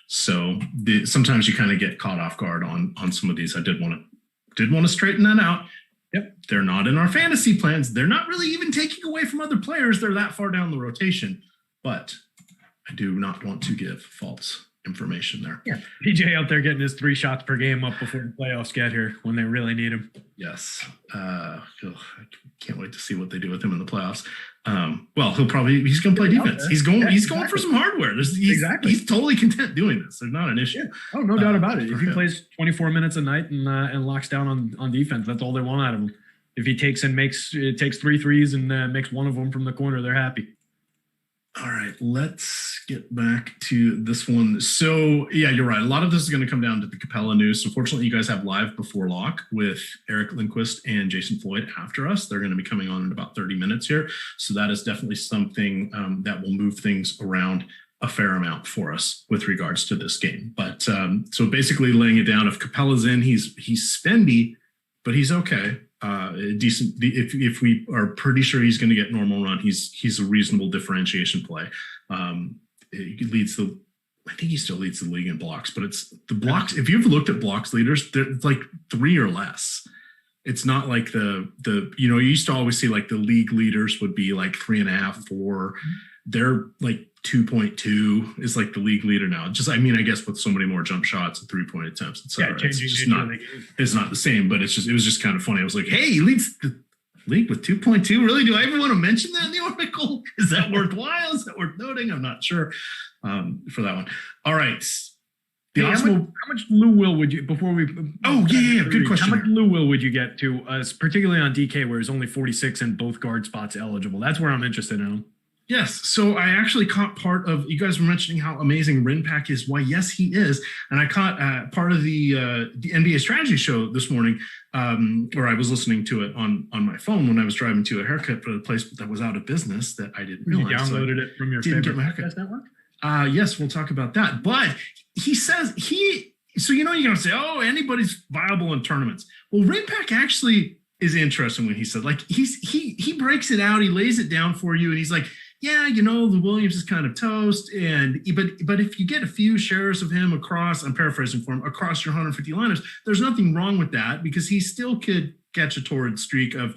So sometimes you kind of get caught off guard on some of these. I did want to straighten that out. Yep. They're not in our fantasy plans. They're not really even taking away from other players. They're that far down the rotation, but I do not want to give false information there. Yeah. PJ out there getting his 3 shots per game up before the playoffs get here when they really need him. Yes. I can't wait to see what they do with him in the playoffs. Well, he's going to play defense. He's going for some hardware. He's totally content doing this. There's not an issue. Yeah. Oh, no doubt about it. If he plays 24 minutes a night and locks down on defense, that's all they want out of him. If he takes 3 threes and makes one of them from the corner, they're happy. All right, let's get back to this one. So, yeah, you're right. A lot of this is going to come down to the Capella news. So, fortunately, you guys have live before lock with Eric Lindquist and Jason Floyd after us. They're going to be coming on in about 30 minutes here. So, that is definitely something that will move things around a fair amount for us with regards to this game. But so basically laying it down, if Capella's in, he's spendy, but he's okay. Decent. If we are pretty sure he's going to get normal run, he's a reasonable differentiation play. He leads I think he still leads the league in blocks, but it's the blocks. If you've looked at blocks leaders, they're like 3 or less. It's not like the you used to always see like the league leaders would be like 3.5, 4. They're like 2.2 is like the league leader now. I guess with so many more jump shots and 3-point attempts, etc. It's not the same, but it was just kind of funny. I was like, hey, he leads the league with 2.2. Really? Do I even want to mention that in the article? Is that worthwhile? Is that worth noting? I'm not sure for that one. All right. How much Lou Will would you, before we... Oh, yeah, good question. How much Lou Will would you get to, particularly on DK, where he's only 46 and both guard spots eligible? That's where I'm interested in him. Yes. So I actually caught part of, you guys were mentioning how amazing Rinpack is. Why, yes, he is. And I caught part of the NBA strategy show this morning, or I was listening to it on my phone when I was driving to a haircut for the place that was out of business that I didn't realize. You downloaded it from your favorite podcast network? Yes, we'll talk about that. But he says so you're going to say, oh, anybody's viable in tournaments. Well, Rinpack actually is interesting when he said, like, he breaks it out, he lays it down for you, and he's like, yeah, Lou Williams is kind of toast, but if you get a few shares of him across, I'm paraphrasing for him, across your 150 lineups, there's nothing wrong with that because he still could catch a torrid streak of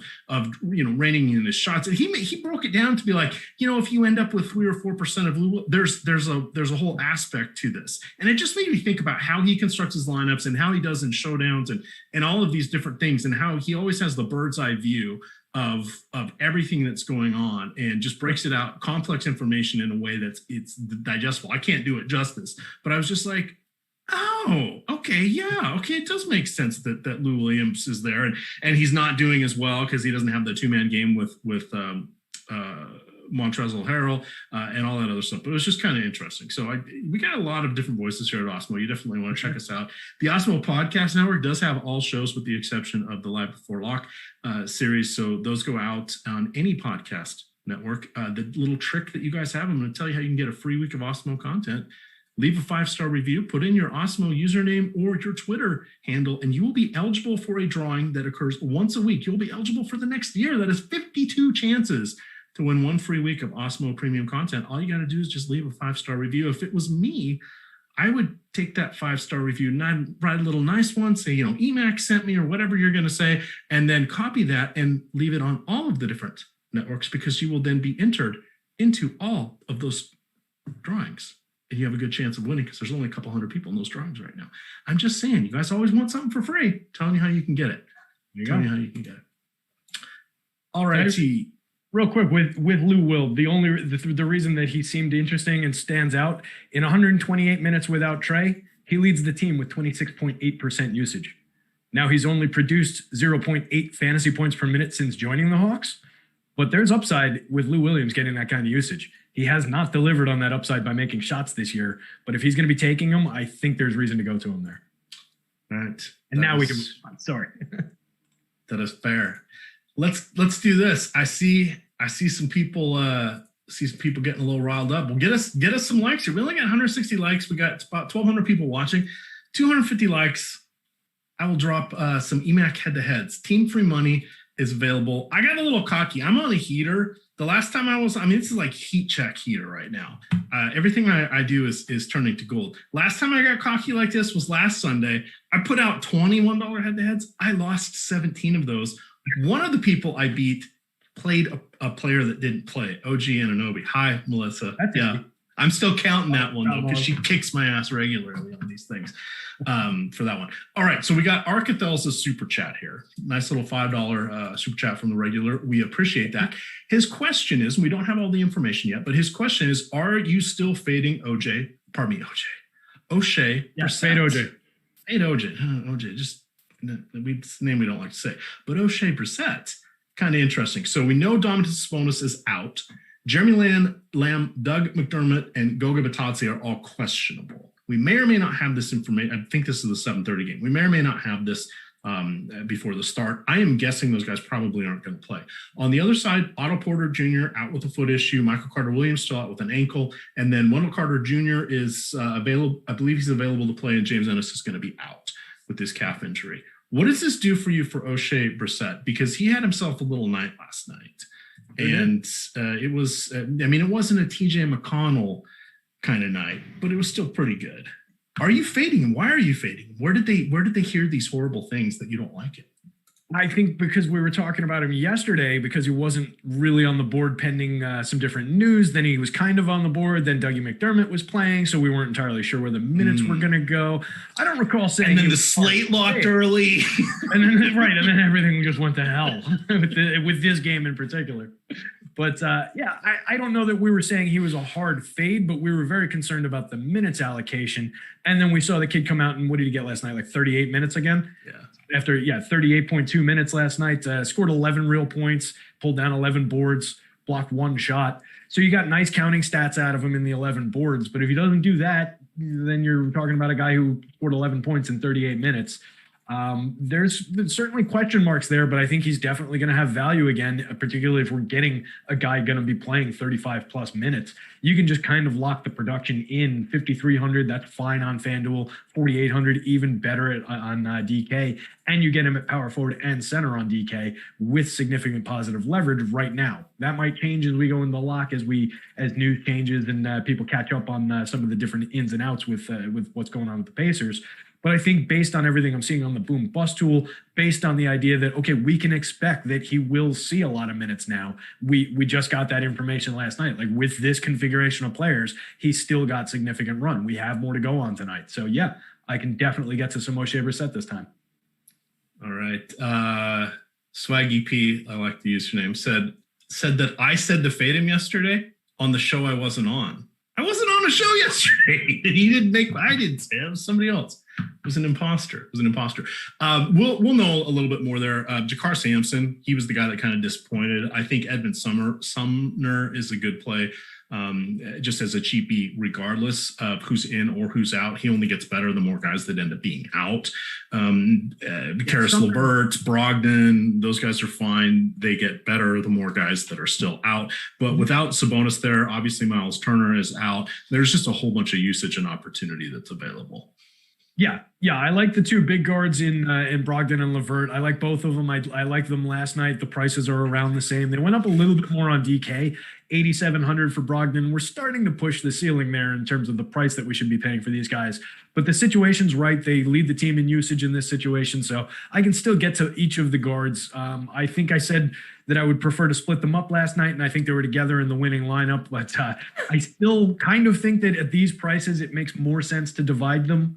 reining in his shots. And he broke it down to be like, if you end up with 3 or 4% of Lou, there's a whole aspect to this, and it just made me think about how he constructs his lineups and how he does in showdowns and all of these different things, and how he always has the bird's eye view of everything that's going on and just breaks it out, complex information in a way that's it's digestible. I can't do it justice, but I was just like, oh, okay, yeah, okay, it does make sense that Lou Williams is there, and he's not doing as well because he doesn't have the 2-man game with Montrezl Harrell and all that other stuff. But it was just kind of interesting. So we got a lot of different voices here at Awesemo. You definitely want to check us out. The Awesemo Podcast Network does have all shows with the exception of the Live Before Lock series. So those go out on any podcast network. The little trick that you guys have, I'm going to tell you how you can get a free week of Awesemo content. Leave a 5-star review, put in your Awesemo username or your Twitter handle, and you will be eligible for a drawing that occurs once a week. You'll be eligible for the next year. That is 52 chances to win one free week of Awesemo premium content. All you got to do is just leave a 5-star review. If it was me, I would take that 5-star review, write a little nice one, say, EMac sent me or whatever you're going to say, and then copy that and leave it on all of the different networks, because you will then be entered into all of those drawings. And you have a good chance of winning because there's only a couple hundred people in those drawings right now. I'm just saying, you guys always want something for free. I'm telling you how you can get it. Telling you how you can get it. All right. Real quick with Lou Will, the reason that he seemed interesting and stands out, in 128 minutes without Trey, he leads the team with 26.8% usage. Now he's only produced 0.8 fantasy points per minute since joining the Hawks, but there's upside with Lou Williams getting that kind of usage. He has not delivered on that upside by making shots this year, but if he's going to be taking them, I think there's reason to go to him there. Right. And now we can. Sorry. That is fair. Let's do this. I see some people getting a little riled up. Well, get us some likes here. We only got 160 likes. We got about 1,200 people watching. 250 likes. I will drop some EMac head-to-heads. Team free money is available. I got a little cocky. I'm on a heater. The last time this is like heat check heater right now. Everything I do is turning to gold. Last time I got cocky like this was last Sunday. I put out $21 head-to-heads. I lost 17 of those. One of the people I beat played a player that didn't play, OG Anunoby. Hi, Melissa. Yeah, I'm still counting that one, though, because she kicks my ass regularly on these things for that one. All right, so we got Arcathel's super chat here. Nice little $5 super chat from the regular. We appreciate that. His question is, we don't have all the information yet, but his question is, are you still fading O'Shea? Yeah, fade OJ. Fade OJ. OJ, just it's a name we don't like to say. But O'Shea Brissett, kind of interesting. So we know Domantas Sabonis is out. Jeremy Lamb, Doug McDermott, and Goga Bitadze are all questionable. We may or may not have this information. I think this is the 7:30 game. We may or may not have this before the start. I am guessing those guys probably aren't going to play. On the other side, Otto Porter Jr. out with a foot issue. Michael Carter-Williams still out with an ankle. And then Wendell Carter Jr. is available. I believe he's available to play, and James Ennis is going to be out with his calf injury. What does this do for you for O'Shea Brissett? Because he had himself a little night last night. And it was, it wasn't a TJ McConnell kind of night, but it was still pretty good. Are you fading him? Why are you fading him? Where did they hear these horrible things that you don't like it? I think because we were talking about him yesterday, because he wasn't really on the board pending some different news. Then he was kind of on the board. Then Dougie McDermott was playing, so we weren't entirely sure where the minutes were going to go. I don't recall saying. And then the slate locked early. and then everything just went to hell with this game in particular. But I don't know that we were saying he was a hard fade, but we were very concerned about the minutes allocation. And then we saw the kid come out and what did he get last night? Like 38 minutes again? Yeah. 38.2 minutes last night, scored 11 real points, pulled down 11 boards, blocked one shot. So you got nice counting stats out of him in the 11 boards. But if he doesn't do that, then you're talking about a guy who scored 11 points in 38 minutes. There's certainly question marks there, but I think he's definitely going to have value again, particularly if we're getting a guy going to be playing 35 plus minutes. You can just kind of lock the production in 5,300. That's fine on FanDuel, 4,800, even better on DK. And you get him at power forward and center on DK with significant positive leverage right now. That might change as we go in the lock, as news changes and people catch up on some of the different ins and outs with what's going on with the Pacers. But I think based on everything I'm seeing on the boom bust tool, based on the idea that, okay, we can expect that he will see a lot of minutes now. We just got that information last night. Like with this configuration of players, he's still got significant run. We have more to go on tonight. So yeah, I can definitely get to some O'Shea Brissett this time. All right. Swaggy P, I like the username, said that I said to fade him yesterday on the show I wasn't on. I wasn't on a show yesterday. I didn't say it. It was somebody else. It was an imposter. We'll know a little bit more there. Jakar Sampson, he was the guy that kind of disappointed. I think Edmund Sumner is a good play, just as a cheapie, regardless of who's in or who's out. He only gets better the more guys that end up being out. Karis LeVert, Brogdon, those guys are fine. They get better the more guys that are still out. But without Sabonis there, obviously Miles Turner is out. There's just a whole bunch of usage and opportunity that's available. Yeah, I like the two big guards in Brogdon and LeVert. I like both of them. I liked them last night. The prices are around the same. They went up a little bit more on DK, 8,700 for Brogdon. We're starting to push the ceiling there in terms of the price that we should be paying for these guys. But the situation's right. They lead the team in usage in this situation, so I can still get to each of the guards. I think I said that I would prefer to split them up last night, and I think they were together in the winning lineup. But I still kind of think that at these prices, it makes more sense to divide them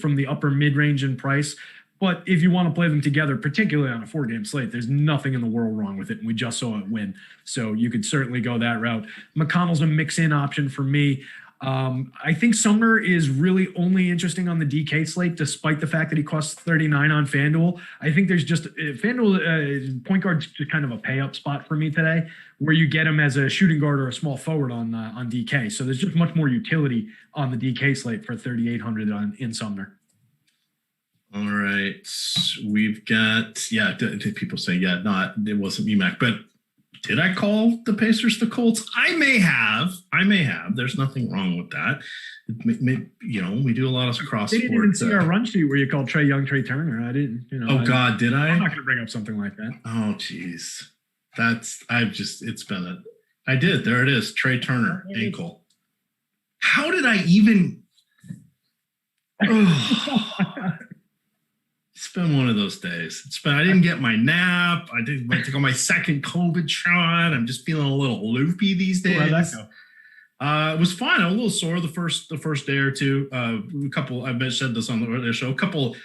from the upper mid-range in price. But if you want to play them together, particularly on a 4-game slate, there's nothing in the world wrong with it. And we just saw it win. So you could certainly go that route. McConnell's a mix-in option for me. I think Sumner is really only interesting on the DK slate, despite the fact that he costs 39 on FanDuel. I think there's just FanDuel point guard's just kind of a pay up spot for me today, where you get him as a shooting guard or a small forward on DK. So there's just much more utility on the DK slate for 3,800 in Sumner. All right, we've got people say it wasn't EMac, but did I call the Pacers the Colts? I may have. There's nothing wrong with that. We do a lot of cross. They didn't even see our run sheet where you called Trae Young Trey Turner. I didn't. Oh God, did I? I'm not going to bring up something like that. Oh geez, I did. There it is. Trey Turner ankle. How did I even? It's been one of those days. I didn't get my nap. I took on my second COVID shot. I'm just feeling a little loopy these days. How'd that go? It was fine. I was a little sore the first day or two. I've said this on the show. A couple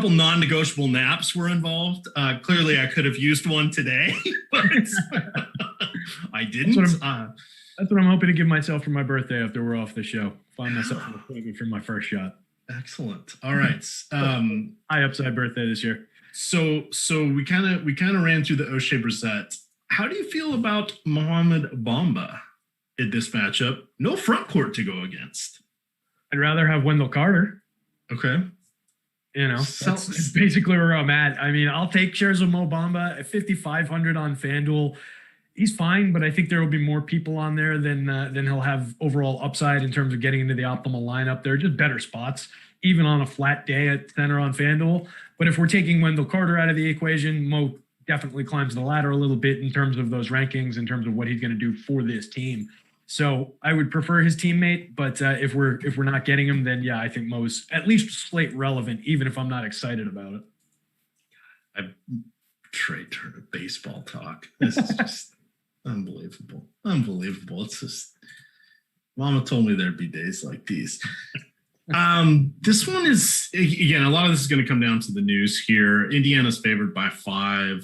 non-negotiable naps were involved. Clearly, I could have used one today, but I didn't. That's what I'm hoping to give myself for my birthday after we're off the show. Find myself an appointment for my first shot. Excellent. All right. High upside birthday this year. So we kind of ran through the O'Shea Brissett. How do you feel about Mohamed Bamba in this matchup? No front court to go against. I'd rather have Wendell Carter. Okay. That's basically where I'm at. I mean, I'll take shares of Mo Bamba at 5,500 on FanDuel. He's fine, but I think there will be more people on there than he'll have overall upside in terms of getting into the optimal lineup. There are just better spots, even on a flat day at center on FanDuel. But if we're taking Wendell Carter out of the equation, Mo definitely climbs the ladder a little bit in terms of those rankings, in terms of what he's going to do for this team. So I would prefer his teammate, but if we're not getting him, then yeah, I think Mo's at least slate relevant, even if I'm not excited about it. Trey Turner baseball talk. This is just Unbelievable. It's just, Mama told me there'd be days like these. This one is, again, a lot of this is going to come down to the news here. Indiana's favored by 5.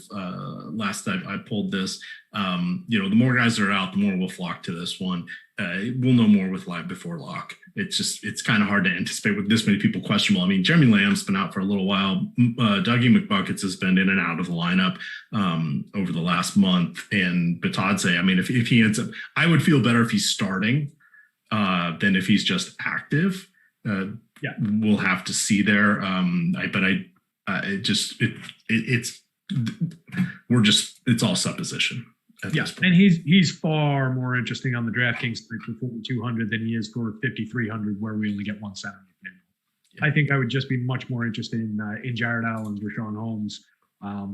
Last I pulled this, the more guys that are out, the more we'll flock to this one. We'll know more with live before lock. It's kind of hard to anticipate with this many people questionable. I mean, Jeremy Lamb's been out for a little while. Dougie McBuckets has been in and out of the lineup over the last month. And Batadze, I mean, if he ends up, I would feel better if he's starting than if he's just active. We'll have to see there. It's all supposition. Yes, and he's far more interesting on the Draftkings for 4,200 than he is for 5,300, where we only get one center. I think I would just be much more interested in Jared Allen, Rashawn Holmes,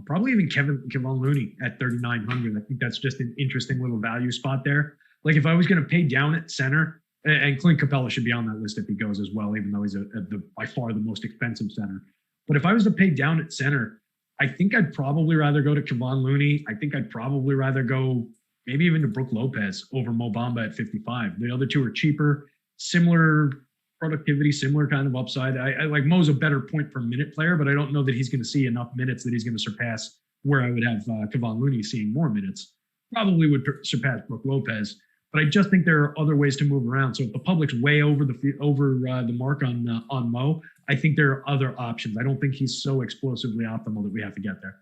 probably even Kevon Looney at 3,900. I think that's just an interesting little value spot there. Like if I was going to pay down at center, and Clint Capella should be on that list if he goes as well, even though he's by far the most expensive center. But if I was to pay down at center, I think I'd probably rather go to Kevon Looney. I think I'd probably rather go maybe even to Brook Lopez over Mo Bamba at 55. The other two are cheaper, similar productivity, similar kind of upside. I like Mo's a better point per minute player, but I don't know that he's going to see enough minutes that he's going to surpass where I would have Kevon Looney seeing more minutes. Probably would surpass Brook Lopez. But I just think there are other ways to move around. So if the public's way over the mark on Mo, I think there are other options. I don't think he's so explosively optimal that we have to get there.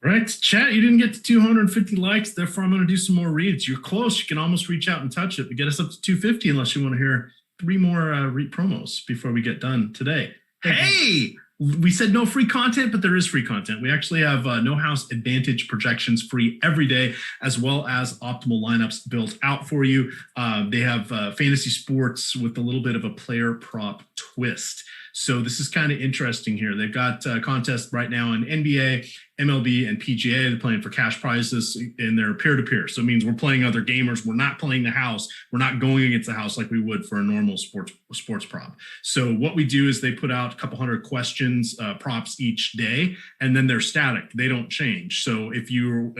All right, chat, you didn't get to 250 likes. Therefore, I'm going to do some more reads. You're close. You can almost reach out and touch it. But get us up to 250 unless you want to hear 3 more read promos before we get done today. Hey! We said no free content, but there is free content. We actually have No House Advantage projections free every day, as well as optimal lineups built out for you. They have fantasy sports with a little bit of a player prop twist. So this is kind of interesting here. They've got contests right now in NBA, MLB, and PGA. They're playing for cash prizes, and they're peer-to-peer. So it means we're playing other gamers. We're not playing the house. We're not going against the house like we would for a normal sports prop. So what we do is they put out a couple hundred questions, props each day, and then they're static. They don't change. So if you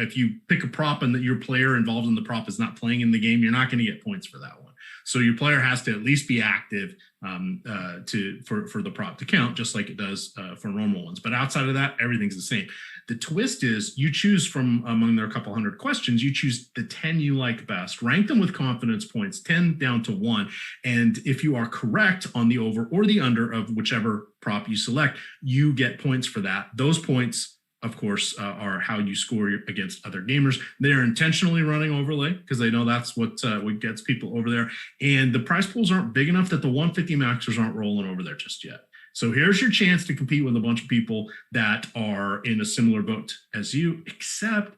pick a prop and that your player involved in the prop is not playing in the game, you're not going to get points for that one. So your player has to at least be active for the prop to count, just like it does for normal ones. But outside of that, everything's the same. The twist is you choose from among their couple hundred questions, you choose the 10 you like best, rank them with confidence points, 10 down to 1. And if you are correct on the over or the under of whichever prop you select, you get points for that. Those points, of course, are how you score against other gamers. They're intentionally running overlay because they know that's what gets people over there. And the prize pools aren't big enough that the 150 maxers aren't rolling over there just yet. So here's your chance to compete with a bunch of people that are in a similar boat as you, except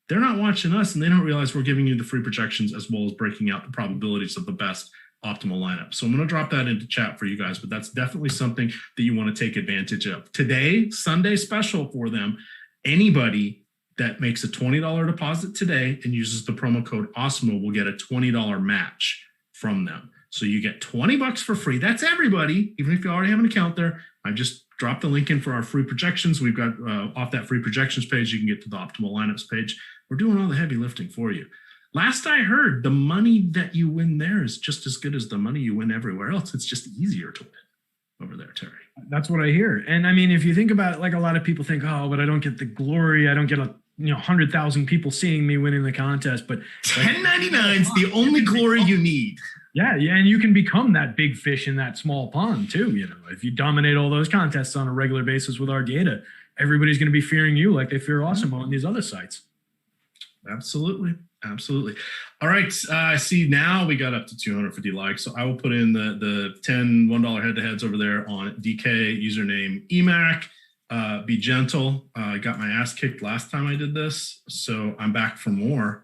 they're not watching us and they don't realize we're giving you the free projections as well as breaking out the probabilities of the best optimal lineup. So I'm going to drop that into chat for you guys, but that's definitely something that you want to take advantage of. Today, Sunday special for them, anybody that makes a $20 deposit today and uses the promo code Awesemo will get a $20 match from them. So you get $20 for free. That's everybody, even if you already have an account there. I just dropped the link in for our free projections. We've got off that free projections page, you can get to the optimal lineups page. We're doing all the heavy lifting for you. Last I heard, the money that you win there is just as good as the money you win everywhere else. It's just easier to win over there, Terry. That's what I hear. And I mean, if you think about it, like a lot of people think, oh, but I don't get the glory. I don't get 100,000 people seeing me winning the contest. But $10.99 is the only glory you need. Yeah, and you can become that big fish in that small pond too. If you dominate all those contests on a regular basis with Argata, everybody's going to be fearing you like they fear Awesemo on these other sites. Absolutely. All right. I see now we got up to 250 likes. So I will put in the 10 $1 head-to-heads over there on DK, username EMac. Be gentle. I got my ass kicked last time I did this, so I'm back for more.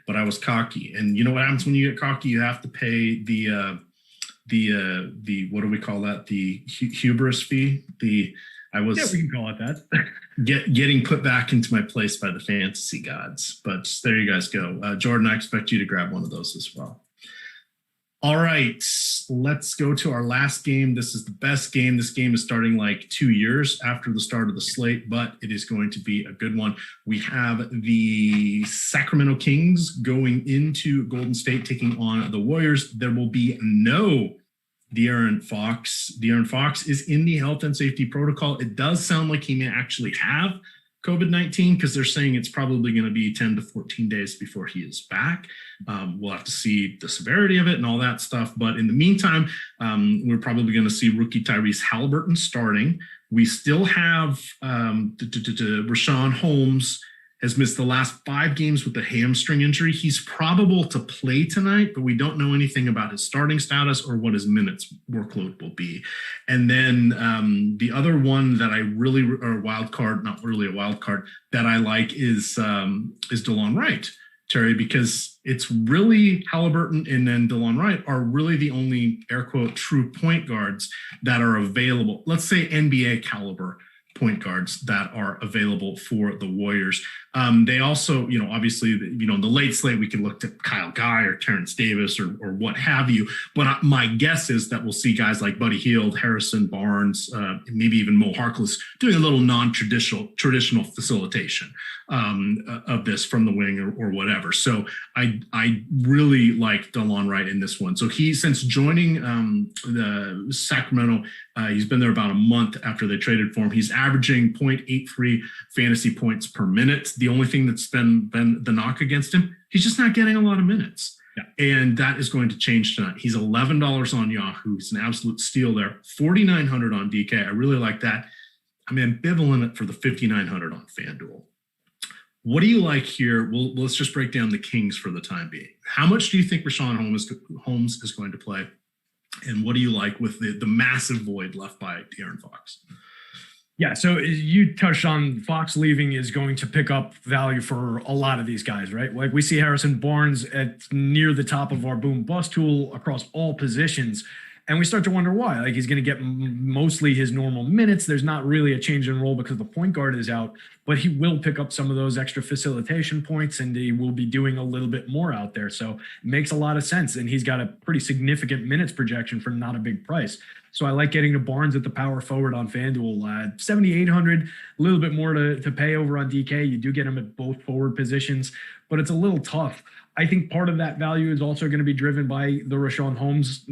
But I was cocky, and you know what happens when you get cocky? You have to pay the what do we call that? The hubris fee. We can call it that. getting put back into my place by the fantasy gods. But there you guys go. Jordan, I expect you to grab one of those as well. All right, let's go to our last game. This is the best game. This game is starting like 2 years after the start of the slate, but it is going to be a good one. We have the Sacramento Kings going into Golden State, taking on the Warriors. There will be no De'Aaron Fox. De'Aaron Fox is in the health and safety protocol. It does sound like he may actually have COVID-19 because they're saying it's probably going to be 10 to 14 days before he is back. We'll have to see the severity of it and all that stuff. But in the meantime, we're probably going to see rookie Tyrese Halliburton starting. We still have Rashawn Holmes has missed the last 5 games with a hamstring injury. He's probable to play tonight, but we don't know anything about his starting status or what his minutes workload will be. And then the other one that I really, or wild card, not really a wild card, that I like is DeLon Wright, Terry, because it's really Halliburton and then DeLon Wright are really the only air quote true point guards that are available. Let's say NBA caliber point guards that are available for the Warriors. They also, obviously, the late slate, we could look to Kyle Guy or Terrence Davis or what have you. But my guess is that we'll see guys like Buddy Hield, Harrison Barnes, maybe even Mo Harkless doing a little traditional facilitation of this from the wing or whatever. So I really like DeLon Wright in this one. So since joining the Sacramento, he's been there about a month after they traded for him. He's averaging 0.83 fantasy points per minute. The only thing that's been the knock against him, he's just not getting a lot of minutes. Yeah. And that is going to change tonight. He's $11 on Yahoo. He's an absolute steal there. 4,900 on DK. I really like that. I'm ambivalent for the 5,900 on FanDuel. What do you like here? Let's just break down the Kings for the time being. How much do you think Rashawn Holmes is going to play? And what do you like with the massive void left by De'Aaron Fox? Yeah, so you touched on Fox leaving is going to pick up value for a lot of these guys, right? Like we see Harrison Barnes at near the top of our boom bust tool across all positions. And we start to wonder why. Like he's going to get mostly his normal minutes. There's not really a change in role because the point guard is out, but he will pick up some of those extra facilitation points and he will be doing a little bit more out there. So it makes a lot of sense. And he's got a pretty significant minutes projection for not a big price. So I like getting to Barnes at the power forward on FanDuel. 7,800, a little bit more to pay over on DK. You do get him at both forward positions, but it's a little tough. I think part of that value is also going to be driven by the Rashawn Holmes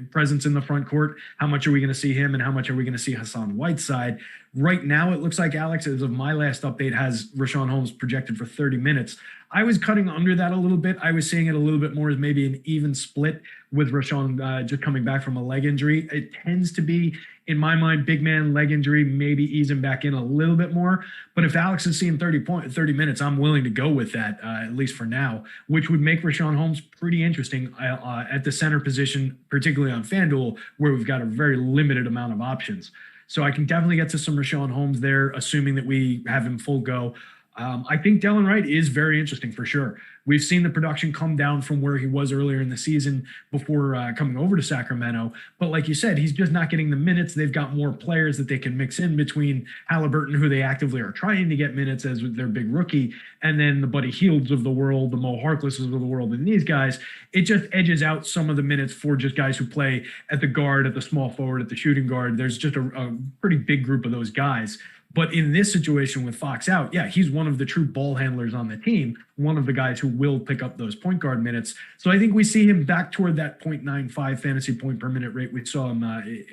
presence in the front court. How much are we going to see him and how much are we going to see Hassan Whiteside? Right now, it looks like Alex, as of my last update, has Rashawn Holmes projected for 30 minutes. I was cutting under that a little bit. I was seeing it a little bit more as maybe an even split with Rashawn just coming back from a leg injury. It tends to be, in my mind, big man leg injury, maybe ease him back in a little bit more. But if Alex is seeing 30 minutes, I'm willing to go with that, at least for now, which would make Rashawn Holmes pretty interesting at the center position, particularly on FanDuel, where we've got a very limited amount of options. So I can definitely get to some Rashawn Holmes there, assuming that we have him full go. I think DeLon Wright is very interesting for sure. We've seen the production come down from where he was earlier in the season before coming over to Sacramento. But like you said, he's just not getting the minutes. They've got more players that they can mix in between Halliburton, who they actively are trying to get minutes as their big rookie, and then the Buddy Hields of the world, the Mo Harklesses of the world, and these guys. It just edges out some of the minutes for just guys who play at the guard, at the small forward, at the shooting guard. There's just a pretty big group of those guys. But in this situation with Fox out, yeah, he's one of the true ball handlers on the team, one of the guys who will pick up those point guard minutes. So I think we see him back toward that 0.95 fantasy point per minute rate we saw him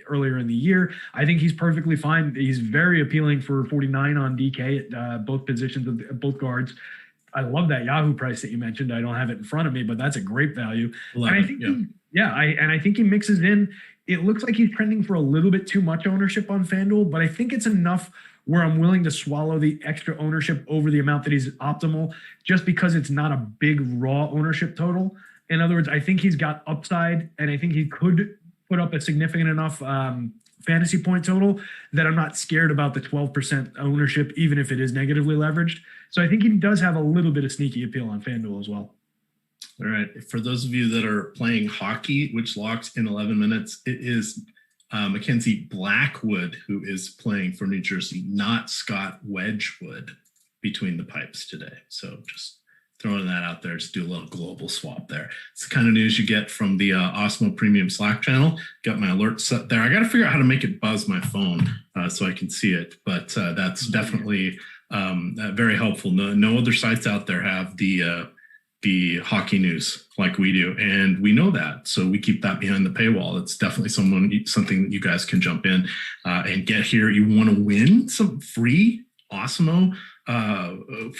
earlier in the year. I think he's perfectly fine. He's very appealing for 49 on DK at both positions of both guards. I love that Yahoo price that you mentioned. I don't have it in front of me, but that's a great value. I think he mixes in. It looks like he's trending for a little bit too much ownership on FanDuel, but I think it's enough where I'm willing to swallow the extra ownership over the amount that he's optimal, just because it's not a big raw ownership total. In other words, I think he's got upside, and I think he could put up a significant enough fantasy point total that I'm not scared about the 12% ownership, even if it is negatively leveraged. So I think he does have a little bit of sneaky appeal on FanDuel as well. All right. For those of you that are playing hockey, which locks in 11 minutes, it is Mackenzie Blackwood who is playing for New Jersey, not Scott Wedgwood, between the pipes today. So just throwing that out there, just do a little global swap there. It's the kind of news you get from the Awesemo Premium Slack channel. Got my alert set there. I got to figure out how to make it buzz my phone so I can see it, but that's definitely very helpful. No other sites out there have the the hockey news like we do, and we know that, so we keep that behind the paywall. It's definitely something that you guys can jump in and get here. You want to win some free Awesemo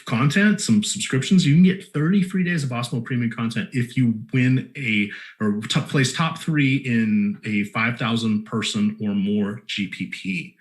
content, some subscriptions. You can get 30 free days of Awesemo premium content if you win place top 3 in a 5,000 person or more GPP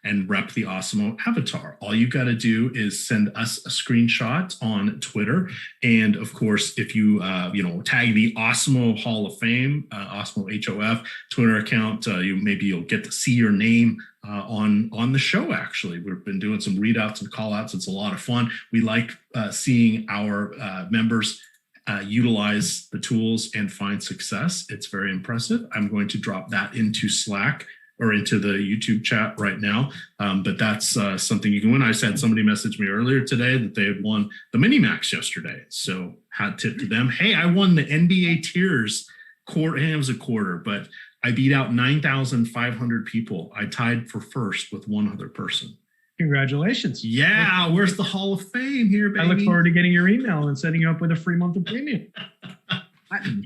and rep the Awesemo avatar. All you got to do is send us a screenshot on Twitter. And of course, if you, tag the Awesemo Hall of Fame, Awesemo HOF Twitter account, you'll get to see your name on the show. Actually, we've been doing some readouts and call outs. It's a lot of fun. We like seeing our members utilize the tools and find success. It's very impressive. I'm going to drop that into Slack or into the YouTube chat right now. But that's something you can win. I said somebody messaged me earlier today that they had won the mini max yesterday. So hat tip to them. Hey, I won the NBA tiers quarter, and it was a quarter, but I beat out 9,500 people. I tied for first with one other person. Congratulations. Yeah, where's the Hall of Fame here, baby? I look forward to getting your email and setting you up with a free month of premium.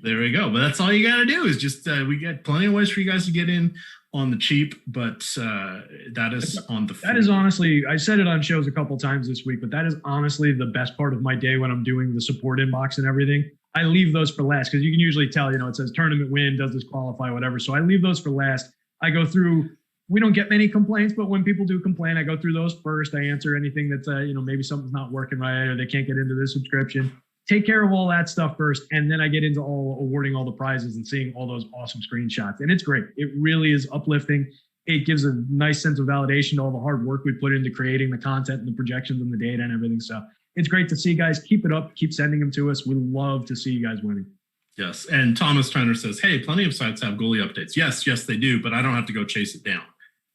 There we go. But that's all you got to do is just, we got plenty of ways for you guys to get in on the cheap, but that is on the free. That is honestly, I said it on shows a couple times this week, but that is honestly the best part of my day when I'm doing the support inbox and everything. I leave those for last because you can usually tell, it says tournament win, does this qualify, whatever. So I leave those for last. I go through, we don't get many complaints, but when people do complain, I go through those first. I answer anything that's, maybe something's not working right or they can't get into this subscription. Take care of all that stuff first, and then I get into awarding all the prizes and seeing all those awesome screenshots. And it's great. It really is uplifting. It gives a nice sense of validation to all the hard work we put into creating the content and the projections and the data and everything. So it's great to see, guys. Keep it up. Keep sending them to us. We love to see you guys winning. Yes. And Thomas Turner says, hey, plenty of sites have goalie updates. Yes, they do, but I don't have to go chase it down.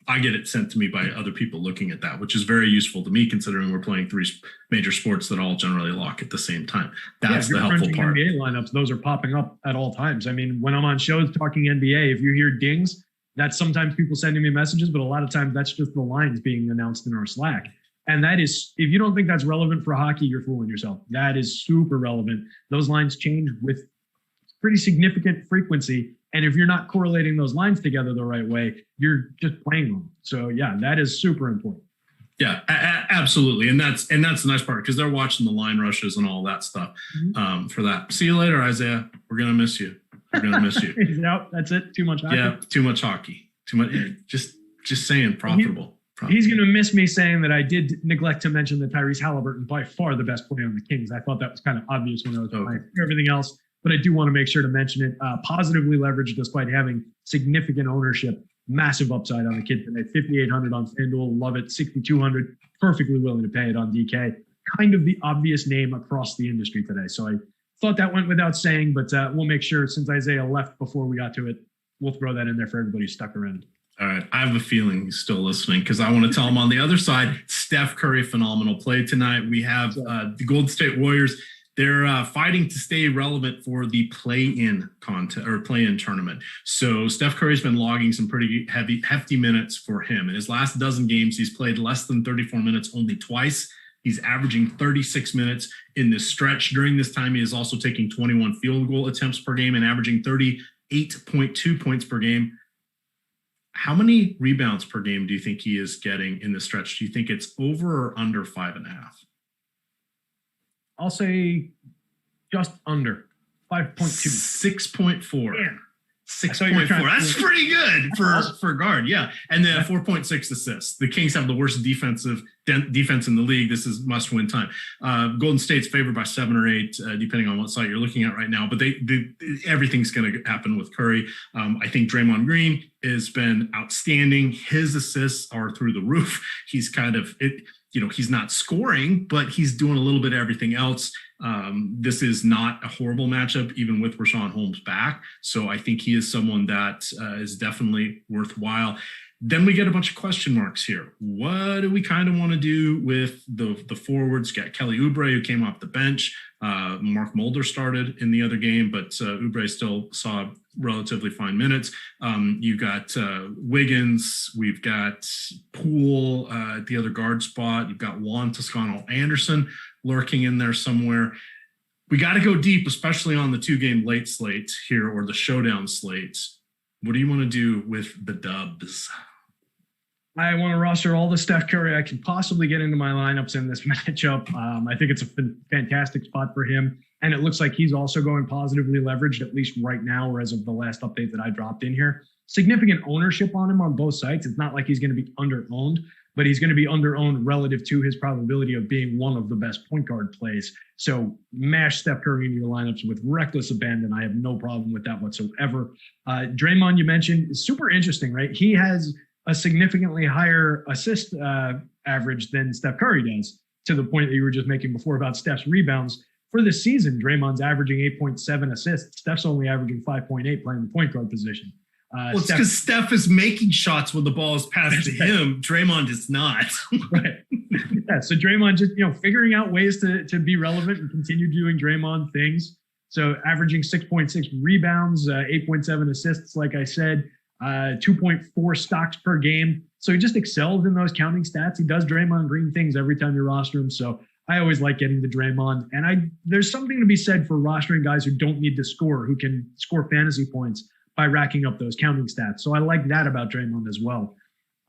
I get it sent to me by other people looking at that, which is very useful to me considering we're playing 3 major sports that all generally lock at the same time. That's the helpful part. NBA lineups, those are popping up at all times. I mean, when I'm on shows talking NBA, if you hear dings, that's sometimes people sending me messages, but a lot of times that's just the lines being announced in our Slack. And that is, if you don't think that's relevant for hockey, you're fooling yourself. That is super relevant. Those lines change with pretty significant frequency. And if you're not correlating those lines together the right way, you're just playing wrong. So yeah, that is super important. Yeah, absolutely. And that's the nice part because they're watching the line rushes and all that stuff for that. See you later, Isaiah. We're going to miss you. No, that's it. Too much hockey. Yeah, too much hockey. Too much. Just saying profitable. He's going to miss me saying that I did neglect to mention that Tyrese Halliburton by far the best player on the Kings. I thought that was kind of obvious when I was playing everything else. But I do want to make sure to mention it. Positively leveraged despite having significant ownership. Massive upside on the kid today. 5,800 on FanDuel. Love it. 6,200. Perfectly willing to pay it on DK. Kind of the obvious name across the industry today. So I thought that went without saying, but we'll make sure since Isaiah left before we got to it, we'll throw that in there for everybody who's stuck around. All right. I have a feeling he's still listening because I want to tell him on the other side, Steph Curry, phenomenal play tonight. We have the Golden State Warriors. They're fighting to stay relevant for the play-in content or play-in tournament. So Steph Curry's been logging some pretty hefty minutes for him. In his last dozen games, he's played less than 34 minutes only twice. He's averaging 36 minutes in this stretch. During this time, he is also taking 21 field goal attempts per game and averaging 38.2 points per game. How many rebounds per game do you think he is getting in this stretch? Do you think it's over or under 5.5? I'll say just under 5.2. 6.4. Yeah. 6.4. That's pretty good for guard. Yeah. And then 4.6 assists. The Kings have the worst defense in the league. This is must win time. Golden State's favored by 7 or 8, depending on what site you're looking at right now. But everything's going to happen with Curry. I think Draymond Green has been outstanding. His assists are through the roof. He's kind of he's not scoring, but he's doing a little bit of everything else. This is not a horrible matchup, even with Rashawn Holmes back. So I think he is someone that is definitely worthwhile. Then we get a bunch of question marks here. What do we kind of want to do with the forwards? Got Kelly Oubre, who came off the bench. Mark Mulder started in the other game, but Oubre still saw relatively fine minutes. You've got Wiggins. We've got Poole at the other guard spot. You've got Juan Toscano Anderson lurking in there somewhere. We got to go deep, especially on the 2-game late slate here or the showdown slate. What do you want to do with the dubs? I want to roster all the Steph Curry I can possibly get into my lineups in this matchup. I think it's a fantastic spot for him. And it looks like he's also going positively leveraged, at least right now, or as of the last update that I dropped in here. Significant ownership on him on both sides. It's not like he's going to be under-owned, but he's going to be under-owned relative to his probability of being one of the best point guard plays. So mash Steph Curry into your lineups with reckless abandon. I have no problem with that whatsoever. Draymond, you mentioned, is super interesting, right? He has a significantly higher assist average than Steph Curry does, to the point that you were just making before about Steph's rebounds. For the season, Draymond's averaging 8.7 assists. Steph's only averaging 5.8 playing the point guard position. Well, it's because Steph is making shots when the ball is passed to him. Draymond is not. Right. Yeah, so Draymond just, figuring out ways to be relevant and continue doing Draymond things. So averaging 6.6 rebounds, 8.7 assists, like I said, 2.4 stocks per game. So he just excels in those counting stats. He does Draymond Green things every time you roster him. So I always like getting the Draymond. And there's something to be said for rostering guys who don't need to score, who can score fantasy points by racking up those counting stats. So I like that about Draymond as well.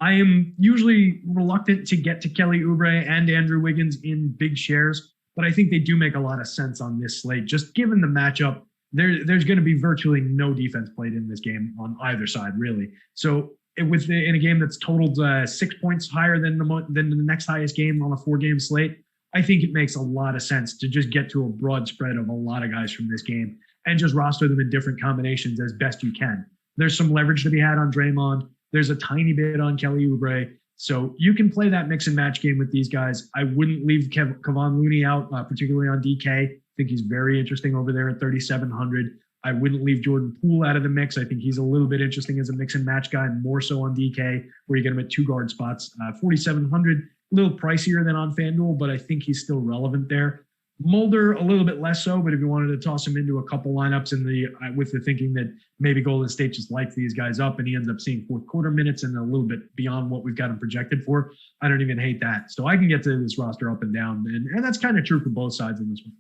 I am usually reluctant to get to Kelly Oubre and Andrew Wiggins in big shares, but I think they do make a lot of sense on this slate. Just given the matchup, there's going to be virtually no defense played in this game on either side, really. So in a game that's totaled 6 points higher than the next highest game on a 4-game slate, I think it makes a lot of sense to just get to a broad spread of a lot of guys from this game and just roster them in different combinations as best you can. There's some leverage to be had on Draymond. There's a tiny bit on Kelly Oubre. So you can play that mix and match game with these guys. I wouldn't leave Kevon Looney out, particularly on DK. I think he's very interesting over there at 3,700. I wouldn't leave Jordan Poole out of the mix. I think he's a little bit interesting as a mix and match guy, more so on DK, where you get him at 2 guard spots. 4,700, a little pricier than on FanDuel, but I think he's still relevant there. Mulder, a little bit less so, but if you wanted to toss him into a couple lineups with the thinking that maybe Golden State just lights these guys up and he ends up seeing fourth quarter minutes and a little bit beyond what we've got him projected for, I don't even hate that. So I can get to this roster up and down, and that's kind of true for both sides in this one.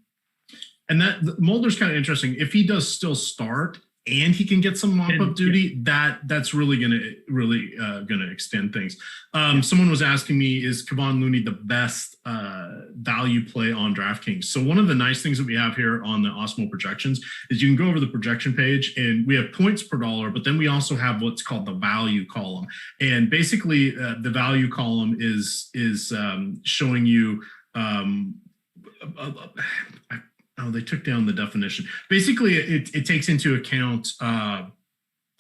And that Mulder's kind of interesting. If he does still start and he can get some mop-up duty, that's really gonna extend things. Someone was asking me, is Kevon Looney the best value play on DraftKings? So one of the nice things that we have here on the Awesemo projections is you can go over the projection page and we have points per dollar, but then we also have what's called the value column. And basically the value column is showing you they took down the definition. Basically, it takes into account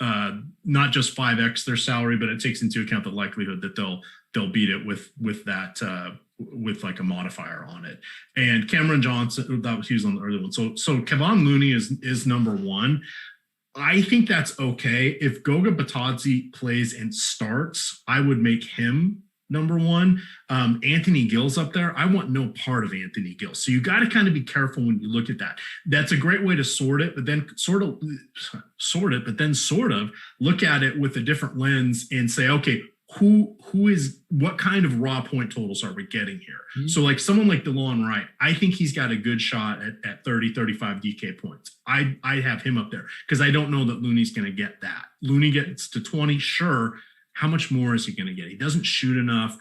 not just 5x their salary, but it takes into account the likelihood that they'll beat it with that with like a modifier on it. And Cameron Johnson, he was on the early one. So Kevon Looney is number 1. I think that's okay. If Goga Batadze plays and starts, I would make him number 1. Anthony Gill's up there. I want no part of Anthony Gill. So you got to kind of be careful when you look at that. That's a great way to sort it, but then sort of look at it with a different lens and say, okay, what kind of raw point totals are we getting here? Mm-hmm. So like someone like DeLon Wright, I think he's got a good shot at 30, 35 DK points. I have him up there because I don't know that Looney's going to get that. Looney gets to 20, sure. How much more is he going to get? He doesn't shoot enough.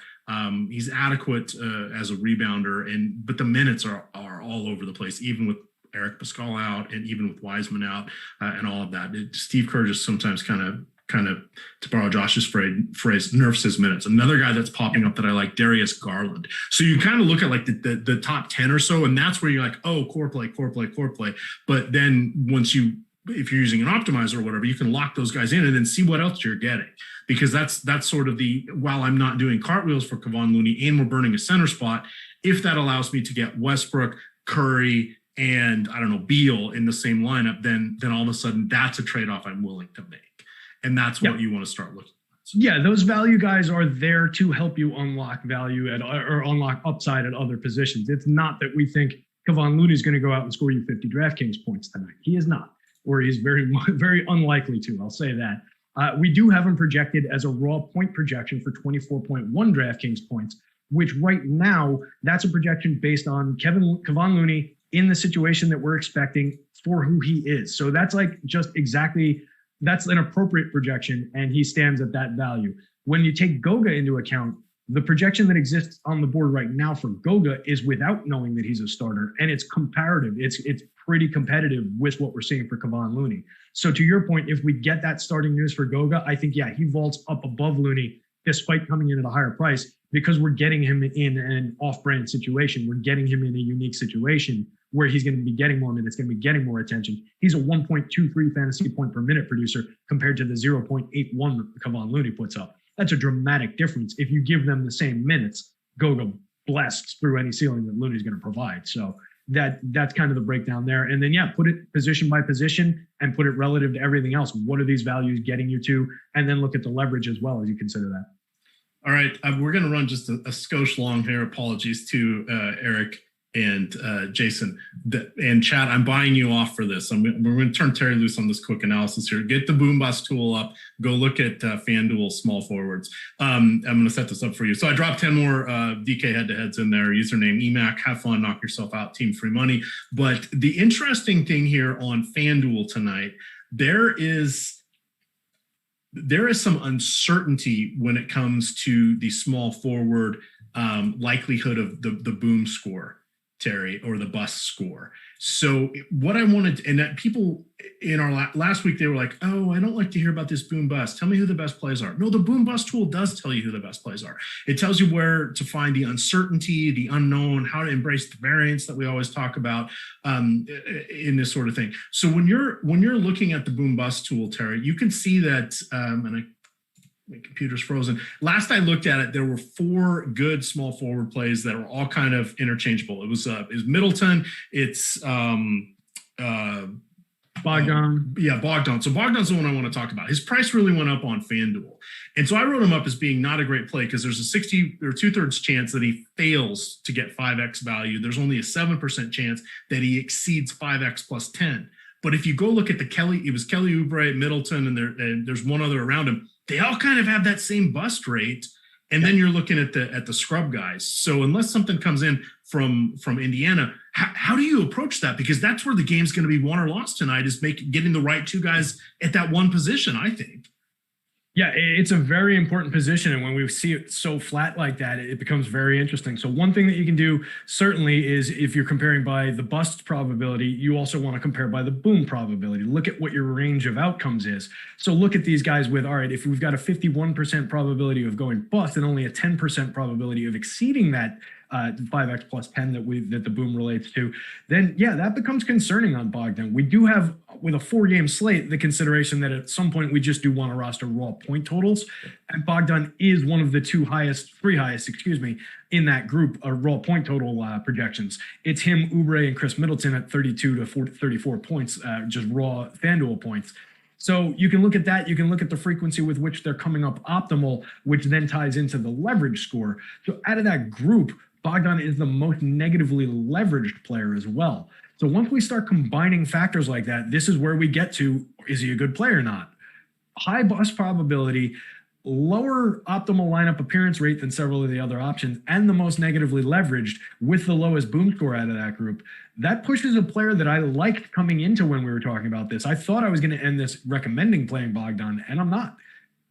He's adequate as a rebounder, but the minutes are all over the place, even with Eric Pascal out and even with Wiseman out and all of that. Steve Kerr just sometimes kind of, to borrow Josh's phrase, nerfs his minutes. Another guy that's popping up that I like, Darius Garland. So you kind of look at like the top 10 or so, and that's where you're like, oh, core play. But then if you're using an optimizer or whatever, you can lock those guys in and then see what else you're getting. Because that's sort of while I'm not doing cartwheels for Kevon Looney and we're burning a center spot, if that allows me to get Westbrook, Curry, and I don't know, Beal in the same lineup, then all of a sudden that's a trade-off I'm willing to make. And that's what you want to start looking at. Yeah, those value guys are there to help you unlock value or unlock upside at other positions. It's not that we think Kevon Looney is going to go out and score you 50 DraftKings points tonight. He is not, or he's very, very unlikely to. I'll say that. We do have him projected as a raw point projection for 24.1 DraftKings points, which right now, that's a projection based on Kevon Looney in the situation that we're expecting for who he is. So that's like just exactly, that's an appropriate projection, and he stands at that value. When you take Goga into account, the projection that exists on the board right now for Goga is without knowing that he's a starter, and it's comparative. It's pretty competitive with what we're seeing for Kevon Looney. So to your point, if we get that starting news for Goga, I think, yeah, he vaults up above Looney despite coming in at a higher price, because we're getting him in an off-brand situation. We're getting him in a unique situation where he's going to be getting more minutes, going to be getting more attention. He's a 1.23 fantasy point per minute producer compared to the 0.81 that Kevon Looney puts up. That's a dramatic difference. If you give them the same minutes, Goga blasts through any ceiling that Looney's going to provide. So that's kind of the breakdown there. And then, yeah, put it position by position and put it relative to everything else. What are these values getting you to? And then look at the leverage as well as you consider that. All right, we're going to run just a skosh long here. Apologies to Eric and Jason and Chad. I'm buying you off for this. We're going to turn Terry loose on this quick analysis here. Get the Boom Bust tool up. Go look at FanDuel small forwards. I'm going to set this up for you. So I dropped 10 more DK head-to-heads in there. Username EMac. Have fun. Knock yourself out. Team free money. But the interesting thing here on FanDuel tonight, there is some uncertainty when it comes to the small forward likelihood of the boom score, Terry, or the bust score. So what I wanted, and that people in our last week, they were like, oh, I don't like to hear about this boom bust. Tell me who the best plays are. No, the boom bust tool does tell you who the best plays are. It tells you where to find the uncertainty, the unknown, how to embrace the variance that we always talk about in this sort of thing. So when you're looking at the boom bust tool, Terry, you can see that, my computer's frozen. Last I looked at it, there were 4 good small forward plays that were all kind of interchangeable. It was Middleton. It's Bogdan. Bogdan. So Bogdan's the one I want to talk about. His price really went up on FanDuel. And so I wrote him up as being not a great play because there's a 60 or 2/3 chance that he fails to get 5x value. There's only a 7% chance that he exceeds 5x plus 10. But if you go look at it was Kelly Oubre, Middleton, and there's one other around him. They all kind of have that same bust rate. And then you're looking at the scrub guys. So unless something comes in from Indiana, how do you approach that? Because that's where the game's going to be won or lost tonight, is getting the right 2 guys at that one position, I think. Yeah, it's a very important position. And when we see it so flat like that, it becomes very interesting. So one thing that you can do certainly is, if you're comparing by the bust probability, you also want to compare by the boom probability. Look at what your range of outcomes is. So look at these guys with, all right, if we've got a 51% probability of going bust and only a 10% probability of exceeding that 5x plus 10 that the boom relates to, then yeah, that becomes concerning on Bogdan. We do have, with a 4-game slate, the consideration that at some point we just do want to roster raw point totals, and Bogdan is one of the 3 highest, in that group of raw point total projections. It's him, Oubre, and Chris Middleton at 32 to 34 points, just raw FanDuel points. So you can look at that. You can look at the frequency with which they're coming up optimal, which then ties into the leverage score. So out of that group, Bogdan is the most negatively leveraged player as well. So once we start combining factors like that, this is where we get to, is he a good player or not? High bust probability, lower optimal lineup appearance rate than several of the other options, and the most negatively leveraged with the lowest boom score out of that group. That pushes a player that I liked coming into when we were talking about this. I thought I was going to end this recommending playing Bogdan, and I'm not.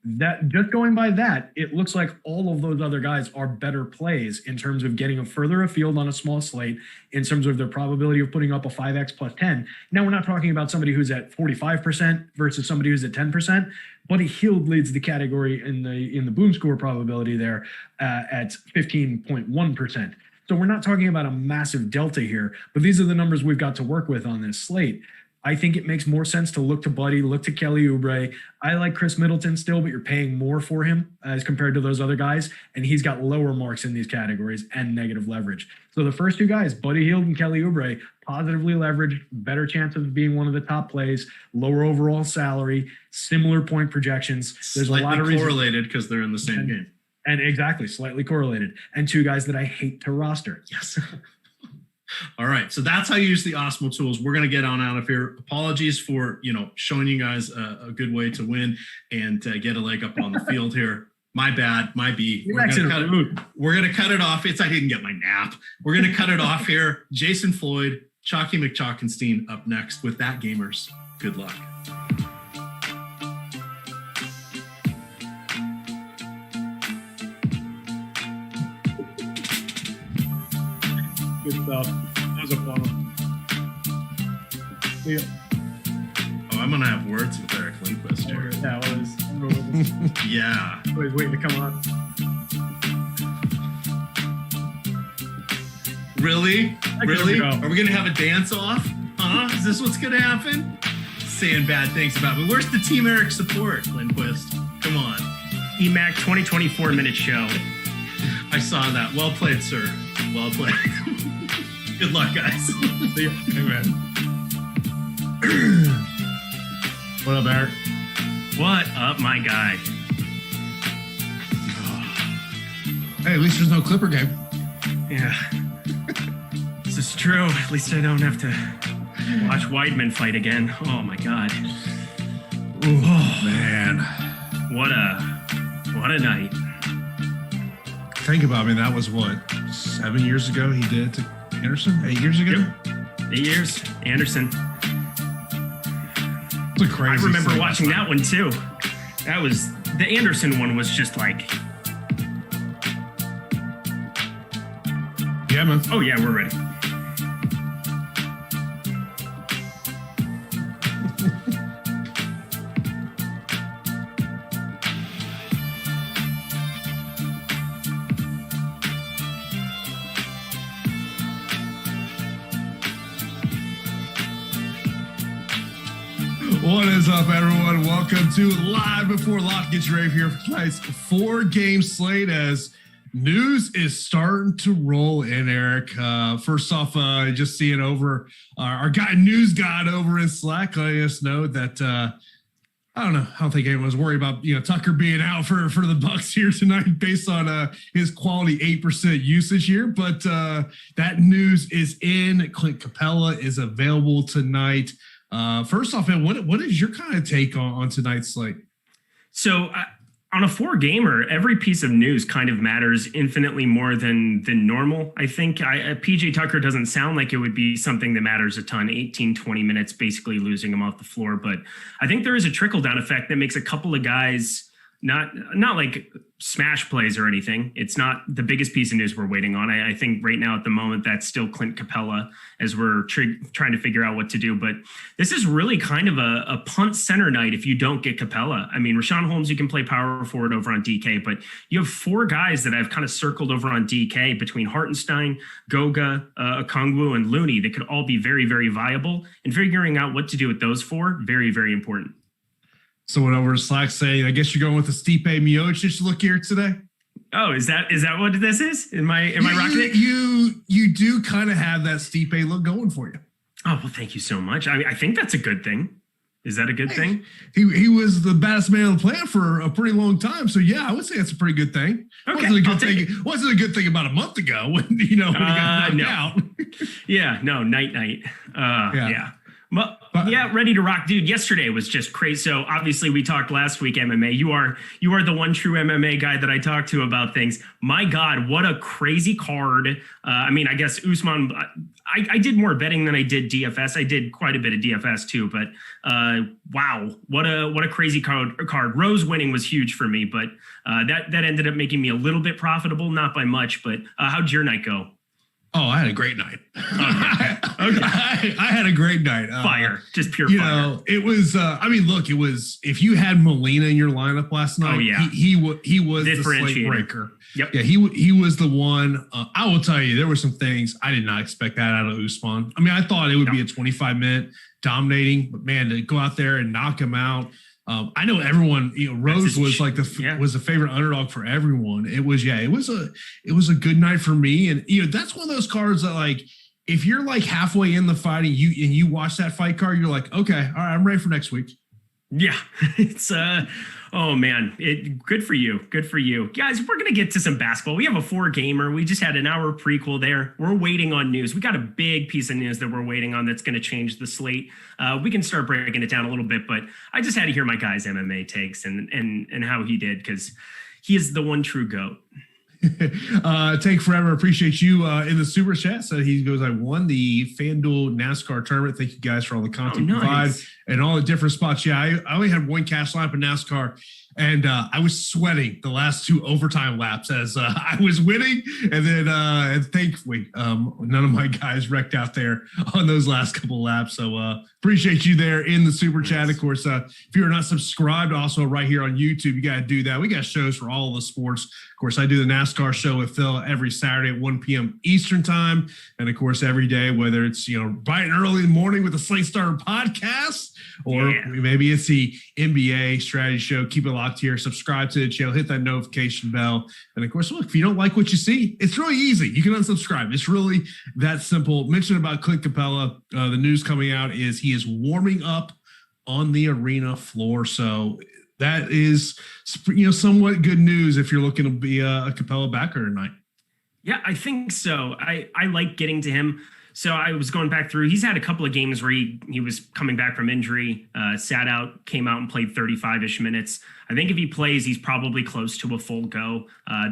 That just going by that, it looks like all of those other guys are better plays in terms of getting them further afield on a small slate, in terms of their probability of putting up a 5x plus 10. Now, we're not talking about somebody who's at 45% versus somebody who's at 10%. Buddy Hield leads the category in the boom score probability there at 15.1%. So we're not talking about a massive delta here, but these are the numbers we've got to work with on this slate. I think it makes more sense to look to Buddy, look to Kelly Oubre. I like Chris Middleton still, but you're paying more for him as compared to those other guys, and he's got lower marks in these categories and negative leverage. So the first 2 guys, Buddy Hield and Kelly Oubre, positively leveraged, better chance of being one of the top plays, lower overall salary, similar point projections. There's slightly a lot of reasons. Correlated because they're in the same game. And exactly, slightly correlated. And 2 guys that I hate to roster. Yes. All right. So that's how you use the Awesemo tools. We're going to get on out of here. Apologies for, showing you guys a good way to win and get a leg up on the field here. My bad. My B. We're going to cut it off. I didn't get my nap. We're going to cut it off here. Jason Floyd, Chalky McChalkenstein up next with that, gamers. Good luck. Good stuff. That was a fun one. Yeah. Oh, I'm gonna have words with Eric Lindquist here. That was. Yeah. I was waiting to come on. Really? Really? Go. Are we gonna have a dance off? Huh? Is this what's gonna happen? Saying bad things about me. Where's the Team Eric support, Lindquist? Come on. EMac 2024 minute show. I saw that. Well played, sir. Well played. Good luck, guys. See you. Hey, man. What up, Eric? What up, my guy? Hey, at least there's no Clipper game. Yeah. This is true. At least I don't have to watch Weidman fight again. Oh my God. Oh man. What a night. Think about me, that was what, 7 years ago he did it to Anderson? 8 years ago? Yep. 8 years. Anderson. It's a crazy I remember thing. watching that one too. That was the Anderson one was just like, Yeah, man. oh yeah, we're ready. What is up, everyone? Welcome to Live Before Lock. Get you ready here for tonight's 4-game slate as news is starting to roll in, Eric. First off, just seeing over our guy, News God over in Slack, letting us know that I don't know. I don't think anyone's worried about Tucker being out for the Bucks here tonight based on his quality 8% usage here. But that news is in. Clint Capella is available tonight. First off, man, what is your kind of take on tonight's slate? So on a 4-gamer, every piece of news kind of matters infinitely more than normal. I think PJ Tucker doesn't sound like it would be something that matters a ton. 18, 20 minutes, basically losing him off the floor. But I think there is a trickle-down effect that makes a couple of guys not like smash plays or anything. It's not the biggest piece of news we're waiting on. I think right now at the moment that's still Clint Capella as we're trying to figure out what to do. But this is really kind of a punt center night if you don't get Capella. I mean, Rashawn Holmes, you can play power forward over on DK, but you have 4 guys that I've kind of circled over on DK between Hartenstein, Goga, Okongwu, and Looney that could all be very, very viable. And figuring out what to do with those 4, very, very important. Someone over in Slack saying, I guess you're going with the Stipe Miocic look here today. Oh, is that what this is? Am I rocking it? You do kind of have that Stipe look going for you. Oh, well, thank you so much. I think that's a good thing. Is that a good thing? He was the baddest man on the planet for a pretty long time. So yeah, I would say that's a pretty good thing. Okay, Wasn't a good thing about a month ago when when he got knocked out. Yeah, no, night. Yeah. Well, yeah, ready to rock, dude. Yesterday was just crazy. So obviously we talked last week MMA. You are the one true MMA guy that I talked to about things. My God, what a crazy card. I mean, I guess Usman, I did more betting than I did DFS. I did quite a bit of DFS too, but wow, what a crazy card. Rose winning was huge for me, but that ended up making me a little bit profitable, not by much, but how'd your night go? Oh, I had a great night. Okay. I had a great night. Fire, just pure fire. It was. It was. If you had Molina in your lineup last night, he was the slate breaker. Yep. Yeah, he was the one. I will tell you, there were some things I did not expect that out of Usman. I mean, I thought it would be a 25-minute dominating, but man, to go out there and knock him out. I know everyone, Rose was like was a favorite underdog for everyone. It was a good night for me. And, that's one of those cards that, like, if you're like halfway in the fight and you watch that fight card, you're like, okay, all right, I'm ready for next week. Yeah, it's oh man, good for you. Good for you. Guys, we're going to get to some basketball. We have a 4-gamer. We just had an hour prequel there. We're waiting on news. We got a big piece of news that we're waiting on that's going to change the slate. We can start breaking it down a little bit, but I just had to hear my guy's MMA takes and how he did, because he is the one true GOAT. Take forever. Appreciate you in the super chat. So he goes, I won the FanDuel NASCAR tournament. Thank you guys for all the content you provide and all the different spots. Yeah, I only had one cash lineup in NASCAR, and I was sweating the last 2 overtime laps as I was winning. And then and thankfully, none of my guys wrecked out there on those last couple laps. So appreciate you there in the super chat. Of course, if you're not subscribed, also right here on YouTube, you got to do that. We got shows for all the sports. Of course, I do the NASCAR show with Phil every Saturday at 1 p.m. Eastern time. And of course, every day, whether it's, bright and early in the morning with the Slate Starter podcast, or maybe it's the NBA strategy show. Keep it locked here. Subscribe to the channel, hit that notification bell. And of course, look, if you don't like what you see, it's really easy. You can unsubscribe. It's really that simple. Mention about Clint Capella. The news coming out is he is warming up on the arena floor. So that is, somewhat good news if you're looking to be a Capella backer tonight. Yeah, I think so. I like getting to him. So I was going back through. He's had a couple of games where he was coming back from injury, sat out, came out and played 35-ish minutes. I think if he plays, he's probably close to a full go.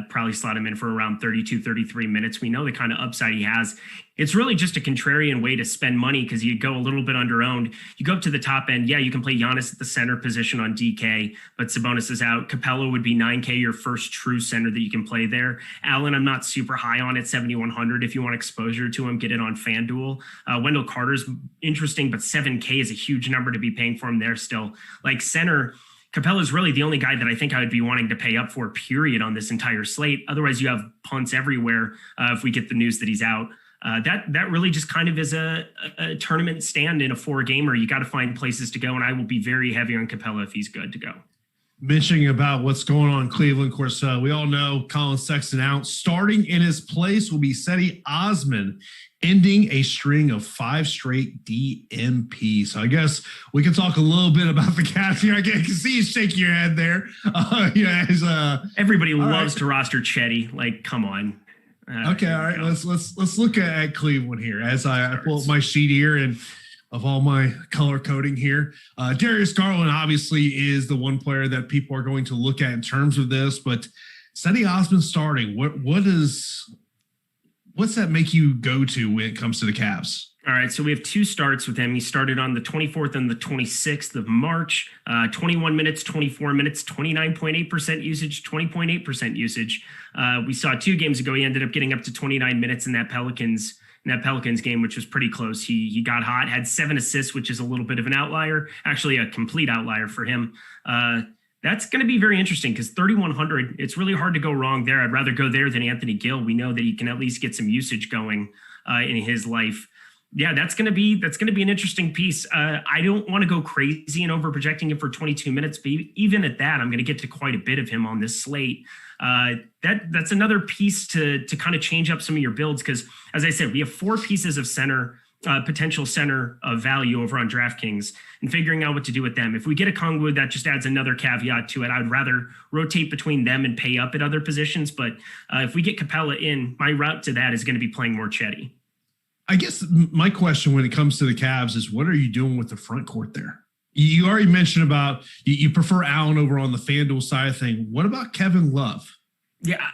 Probably slot him in for around 32, 33 minutes. We know the kind of upside he has. It's really just a contrarian way to spend money because you go a little bit under-owned. You go up to the top end. Yeah, you can play Giannis at the center position on DK, but Sabonis is out. Capella would be 9K, your first true center that you can play there. Allen, I'm not super high on at 7,100. If you want exposure to him, get it on FanDuel. Wendell Carter's interesting, but 7K is a huge number to be paying for him there still. Like center, Capella is really the only guy that I think I would be wanting to pay up for, period, on this entire slate. Otherwise, you have punts everywhere if we get the news that he's out. That really just kind of is a tournament stand in a 4-gamer. You got to find places to go, and I will be very heavy on Capella if he's good to go. Mentioning about what's going on in Cleveland, of course, we all know Colin Sexton out. Starting in his place will be Cedi Osman, ending a string of 5 straight DMPs. So I guess we can talk a little bit about the Cavs here. I can see you shaking your head there. Everybody loves to roster Chetty. Like, come on. Okay, all right. Let's look at Cleveland here as I pull up my sheet here and of all my color coding here. Darius Garland obviously is the one player that people are going to look at in terms of this, but Cedi Osman starting, what's that make you go to when it comes to the Cavs? All right, so we have 2 starts with him. He started on the 24th and the 26th of March, 21 minutes, 24 minutes, 29.8% usage, 20.8% usage. We saw 2 games ago, he ended up getting up to 29 minutes in that Pelicans game, which was pretty close. He got hot, had 7 assists, which is a little bit of an outlier, actually a complete outlier for him. That's going to be very interesting because 3,100, it's really hard to go wrong there. I'd rather go there than Anthony Gill. We know that he can at least get some usage going in his life. Yeah, that's going to be an interesting piece. I don't want to go crazy and over projecting him for 22 minutes, but even at that, I'm going to get to quite a bit of him on this slate. That's another piece to kind of change up some of your builds because, as I said, we have 4 pieces of center, potential center of value over on Draftkings, and figuring out what to do with them. If we get a Kongwu, that just adds another caveat to it. I'd rather rotate between them and pay up at other positions, but if we get Capella in, my route to that is going to be playing more Chetty. I guess my question when it comes to the Cavs is, what are you doing with the front court there? You already mentioned about you prefer Allen over on the FanDuel side of thing. What about Kevin Love? Yeah,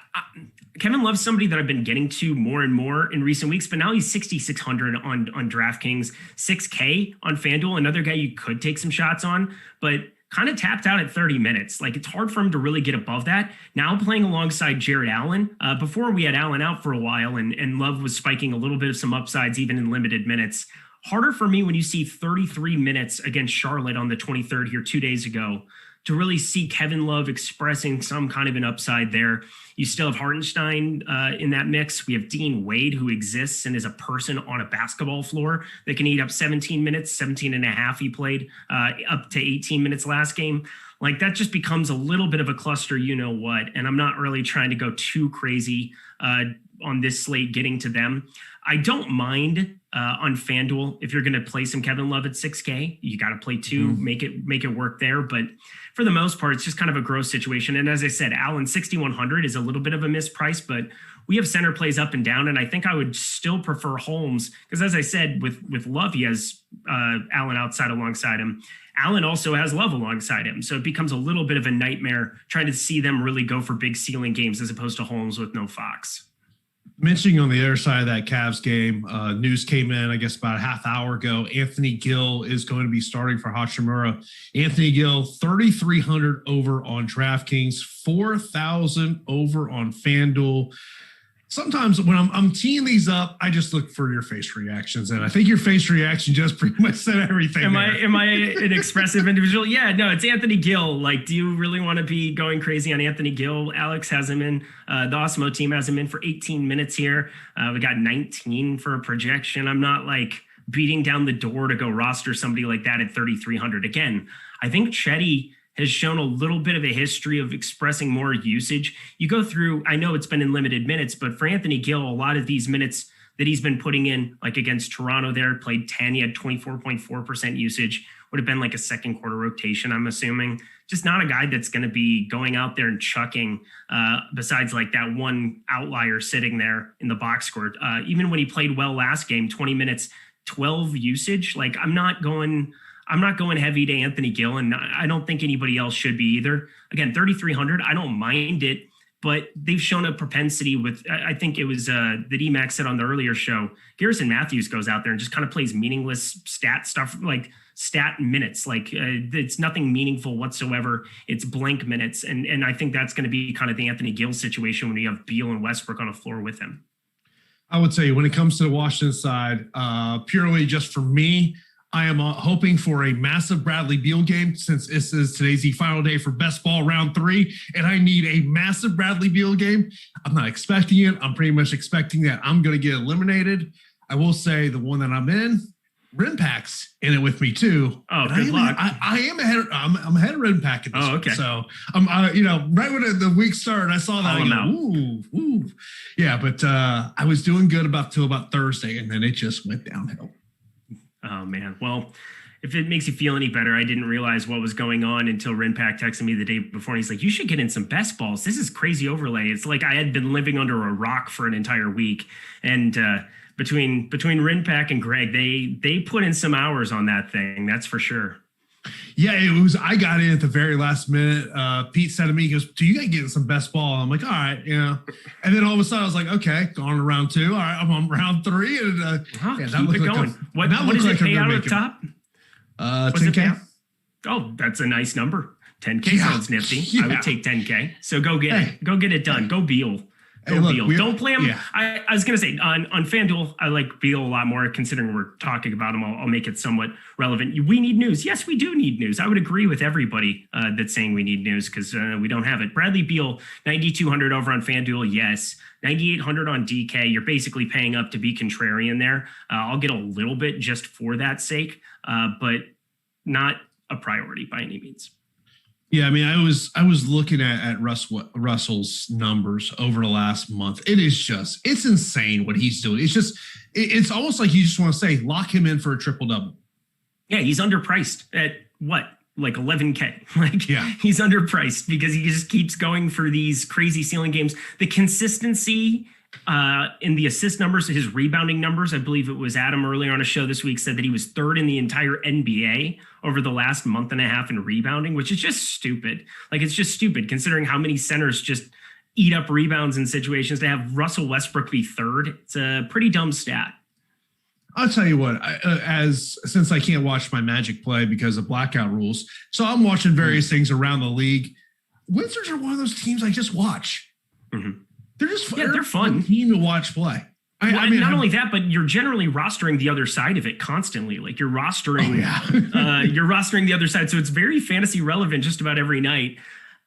Kevin Love's somebody that I've been getting to more and more in recent weeks, but now he's 6,600 on DraftKings, 6K on FanDuel, another guy you could take some shots on, but kind of tapped out at 30 minutes. Like, it's hard for him to really get above that. Now playing alongside Jared Allen. Before we had Allen out for a while and Love was spiking a little bit of some upsides even in limited minutes. Harder for me when you see 33 minutes against Charlotte on the 23rd here 2 days ago to really see Kevin Love expressing some kind of an upside there. You still have Hartenstein in that mix. We have Dean Wade, who exists and is a person on a basketball floor that can eat up 17 minutes, 17 and a half he played, up to 18 minutes last game. Like, that just becomes a little bit of a cluster, you know what, and I'm not really trying to go too crazy on this slate getting to them. I don't mind on FanDuel if you're going to play some Kevin Love at 6K. You got to play 2, make it work there. But for the most part, it's just kind of a gross situation. And as I said, Allen 6,100 is a little bit of a misprice, but we have center plays up and down, and I think I would still prefer Holmes because, as I said, with Love, he has Allen outside alongside him. Allen also has Love alongside him, so it becomes a little bit of a nightmare trying to see them really go for big ceiling games as opposed to Holmes with no Fox. Mentioning on the other side of that Cavs game, news came in, I guess, about a half hour ago. Anthony Gill is going to be starting for Hachimura. Anthony Gill, 3,300 over on DraftKings, 4,000 over on FanDuel. Sometimes when I'm teeing these up, I just look for your face reactions, and I think your face reaction just pretty much said everything. Am I an expressive individual? Yeah, no, it's Anthony Gill. Like, do you really want to be going crazy on Anthony Gill? Alex has him in. The Awesemo team has him in for 18 minutes here. We got 19 for a projection. I'm not like beating down the door to go roster somebody like that at 3,300. Again, I think Chetty has shown a little bit of a history of expressing more usage. You go through, I know it's been in limited minutes, but for Anthony Gill, a lot of these minutes that he's been putting in, like against Toronto there, played 10, he had 24.4% usage, would have been like a second quarter rotation, I'm assuming. Just not a guy that's going to be going out there and chucking besides like that one outlier sitting there in the box score. Even when he played well last game, 20 minutes, 12 usage, like I'm not going heavy to Anthony Gill, and I don't think anybody else should be either. Again, 3,300, I don't mind it, but they've shown a propensity with, I think it was that EMac said on the earlier show, Garrison Matthews goes out there and just kind of plays meaningless stat stuff, like stat minutes. Like it's nothing meaningful whatsoever. It's blank minutes. And I think that's going to be kind of the Anthony Gill situation when you have Beal and Westbrook on a floor with him. I would tell you, when it comes to the Washington side, purely just for me, I am hoping for a massive Bradley Beal game since this is today's the final day for best ball round 3, and I need a massive Bradley Beal game. I'm not expecting it. I'm pretty much expecting that I'm going to get eliminated. I will say the one that I'm in, Rinpack's in it with me too. Oh, good luck. I am ahead. I'm ahead of Rinpack. Oh, okay. So I'm, right when the week started, I saw that. Ooh. Yeah, but I was doing good till about Thursday, and then it just went downhill. Oh, man. Well, if it makes you feel any better, I didn't realize what was going on until Rinpack texted me the day before. And he's like, you should get in some best balls. This is crazy overlay. It's like I had been living under a rock for an entire week. And between Rinpack and Greg, they put in some hours on that thing. That's for sure. Yeah, I got in at the very last minute. Pete said to me, he goes, do you got to get in some best ball? I'm like, all right, And then all of a sudden I was like, okay, going to round 2. All right, I'm on round 3. And keep it going. What does it pay out at the top? 10K. Oh, that's a nice number. 10K sounds nifty. Yeah. I would take 10K. So go get it. Go get it done. Go Beal. Beal. Don't play him. Yeah. I was going to say on FanDuel, I like Beal a lot more considering we're talking about him. I'll make it somewhat relevant. We need news. Yes, we do need news. I would agree with everybody that's saying we need news because we don't have it. Bradley Beal, 9,200 over on FanDuel. Yes. 9,800 on DK. You're basically paying up to be contrarian there. I'll get a little bit just for that sake, but not a priority by any means. Yeah, I mean, I was looking at Russell's numbers over the last month. It's insane what he's doing. It's almost like you just want to say, lock him in for a triple-double. Yeah, he's underpriced at what? Like 11K. He's underpriced because he just keeps going for these crazy ceiling games. The consistency in the assist numbers, his rebounding numbers, I believe it was Adam earlier on a show this week said that he was 3rd in the entire NBA over the last month and a half in rebounding, which is just stupid. Like, it's just stupid considering how many centers just eat up rebounds in situations. To have Russell Westbrook be 3rd, it's a pretty dumb stat. I'll tell you what, since I can't watch my Magic play because of blackout rules, so I'm watching various things around the league. Wizards are one of those teams I just watch. Mm-hmm. They're fun team to watch play. Not only that, but you're generally rostering the other side of it constantly. Like you're rostering, you're rostering the other side. So it's very fantasy relevant just about every night.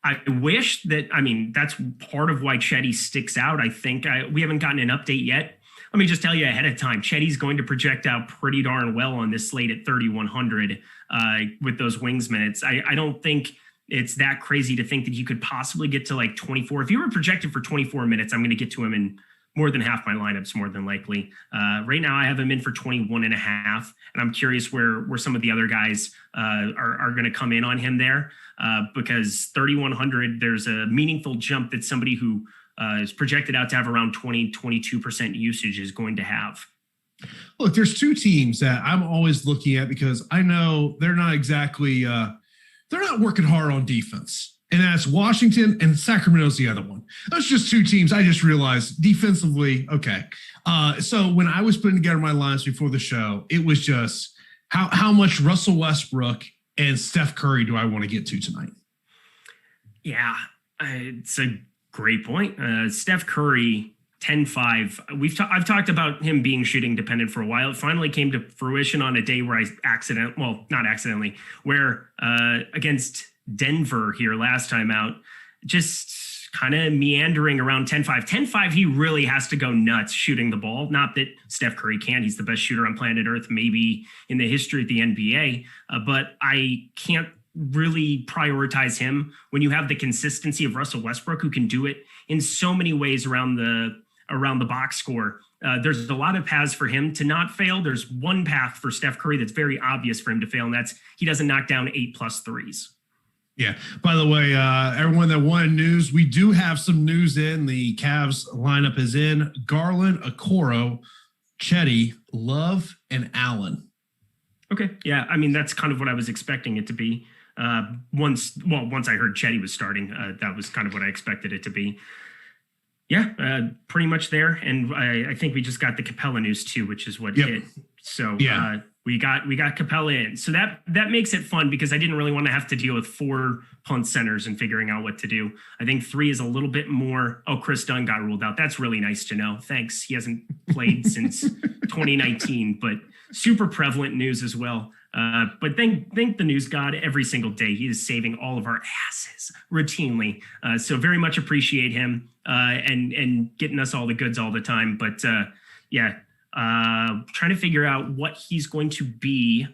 I wish that, that's part of why Chetty sticks out. I think we haven't gotten an update yet. Let me just tell you ahead of time, Chetty's going to project out pretty darn well on this slate at 3,100 with those wings minutes. I don't think it's that crazy to think that you could possibly get to like 24. If you were projected for 24 minutes, I'm going to get to him in more than half my lineups, more than likely. Right now I have him in for 21 and a half. And I'm curious where some of the other guys are going to come in on him there because 3,100, there's a meaningful jump that somebody who is projected out to have around 22% usage is going to have. Look, there's two teams that I'm always looking at because I know they're not exactly they're not working hard on defense. And that's Washington and Sacramento's the other one. Those just two teams I just realized defensively, okay. So when I was putting together my lines before the show, it was just how much Russell Westbrook and Steph Curry do I want to get to tonight? Yeah, it's a great point. Steph Curry, 10-5. I've talked about him being shooting dependent for a while. It finally came to fruition on a day where where against Denver here last time out, just kind of meandering around 10-5. 10-5, he really has to go nuts shooting the ball. Not that Steph Curry can't. He's the best shooter on planet Earth, maybe in the history of the NBA. But I can't really prioritize him when you have the consistency of Russell Westbrook, who can do it in so many ways around the box score. There's a lot of paths for him to not fail. There's one path for Steph Curry that's very obvious for him to fail, and that's he doesn't knock down 8+ threes. Yeah. By the way, everyone that wanted news, we do have some news in. The Cavs lineup is in. Garland, Okoro, Chetty, Love, and Allen. Okay. Yeah. I mean, that's kind of what I was expecting it to be. Once I heard Chetty was starting, that was kind of what I expected it to be. Yeah, pretty much there. And I think we just got the Capella news too, which is what hit. So we got Capella in. So that makes it fun because I didn't really want to have to deal with 4 punt centers and figuring out what to do. I think 3 is a little bit more. Oh, Chris Dunn got ruled out. That's really nice to know. Thanks. He hasn't played since 2019, but super prevalent news as well. But thank the news god every single day. He is saving all of our asses routinely. So very much appreciate him and getting us all the goods all the time. But trying to figure out what he's going to be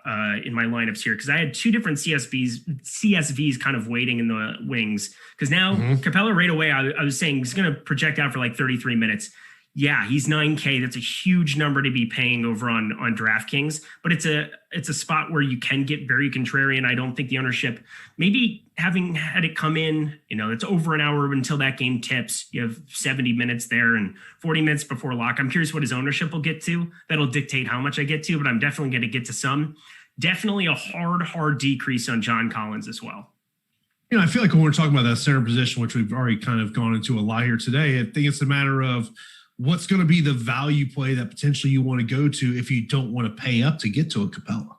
in my lineups here, because I had 2 different CSVs kind of waiting in the wings. Because now Capella right away, I was saying he's going to project out for like 33 minutes. Yeah, he's $9K. That's a huge number to be paying over on Draftkings, but it's a spot where you can get very contrarian. I don't think the ownership, maybe having had it come in, it's over an hour until that game tips. You have 70 minutes there and 40 minutes before lock. I'm curious what his ownership will get to. That'll dictate how much I get to, but I'm definitely going to get to some. Definitely a hard decrease on John Collins as well. I feel like when we're talking about that center position, which we've already kind of gone into a lot here today, I think it's a matter of what's going to be the value play that potentially you want to go to if you don't want to pay up to get to a Capella.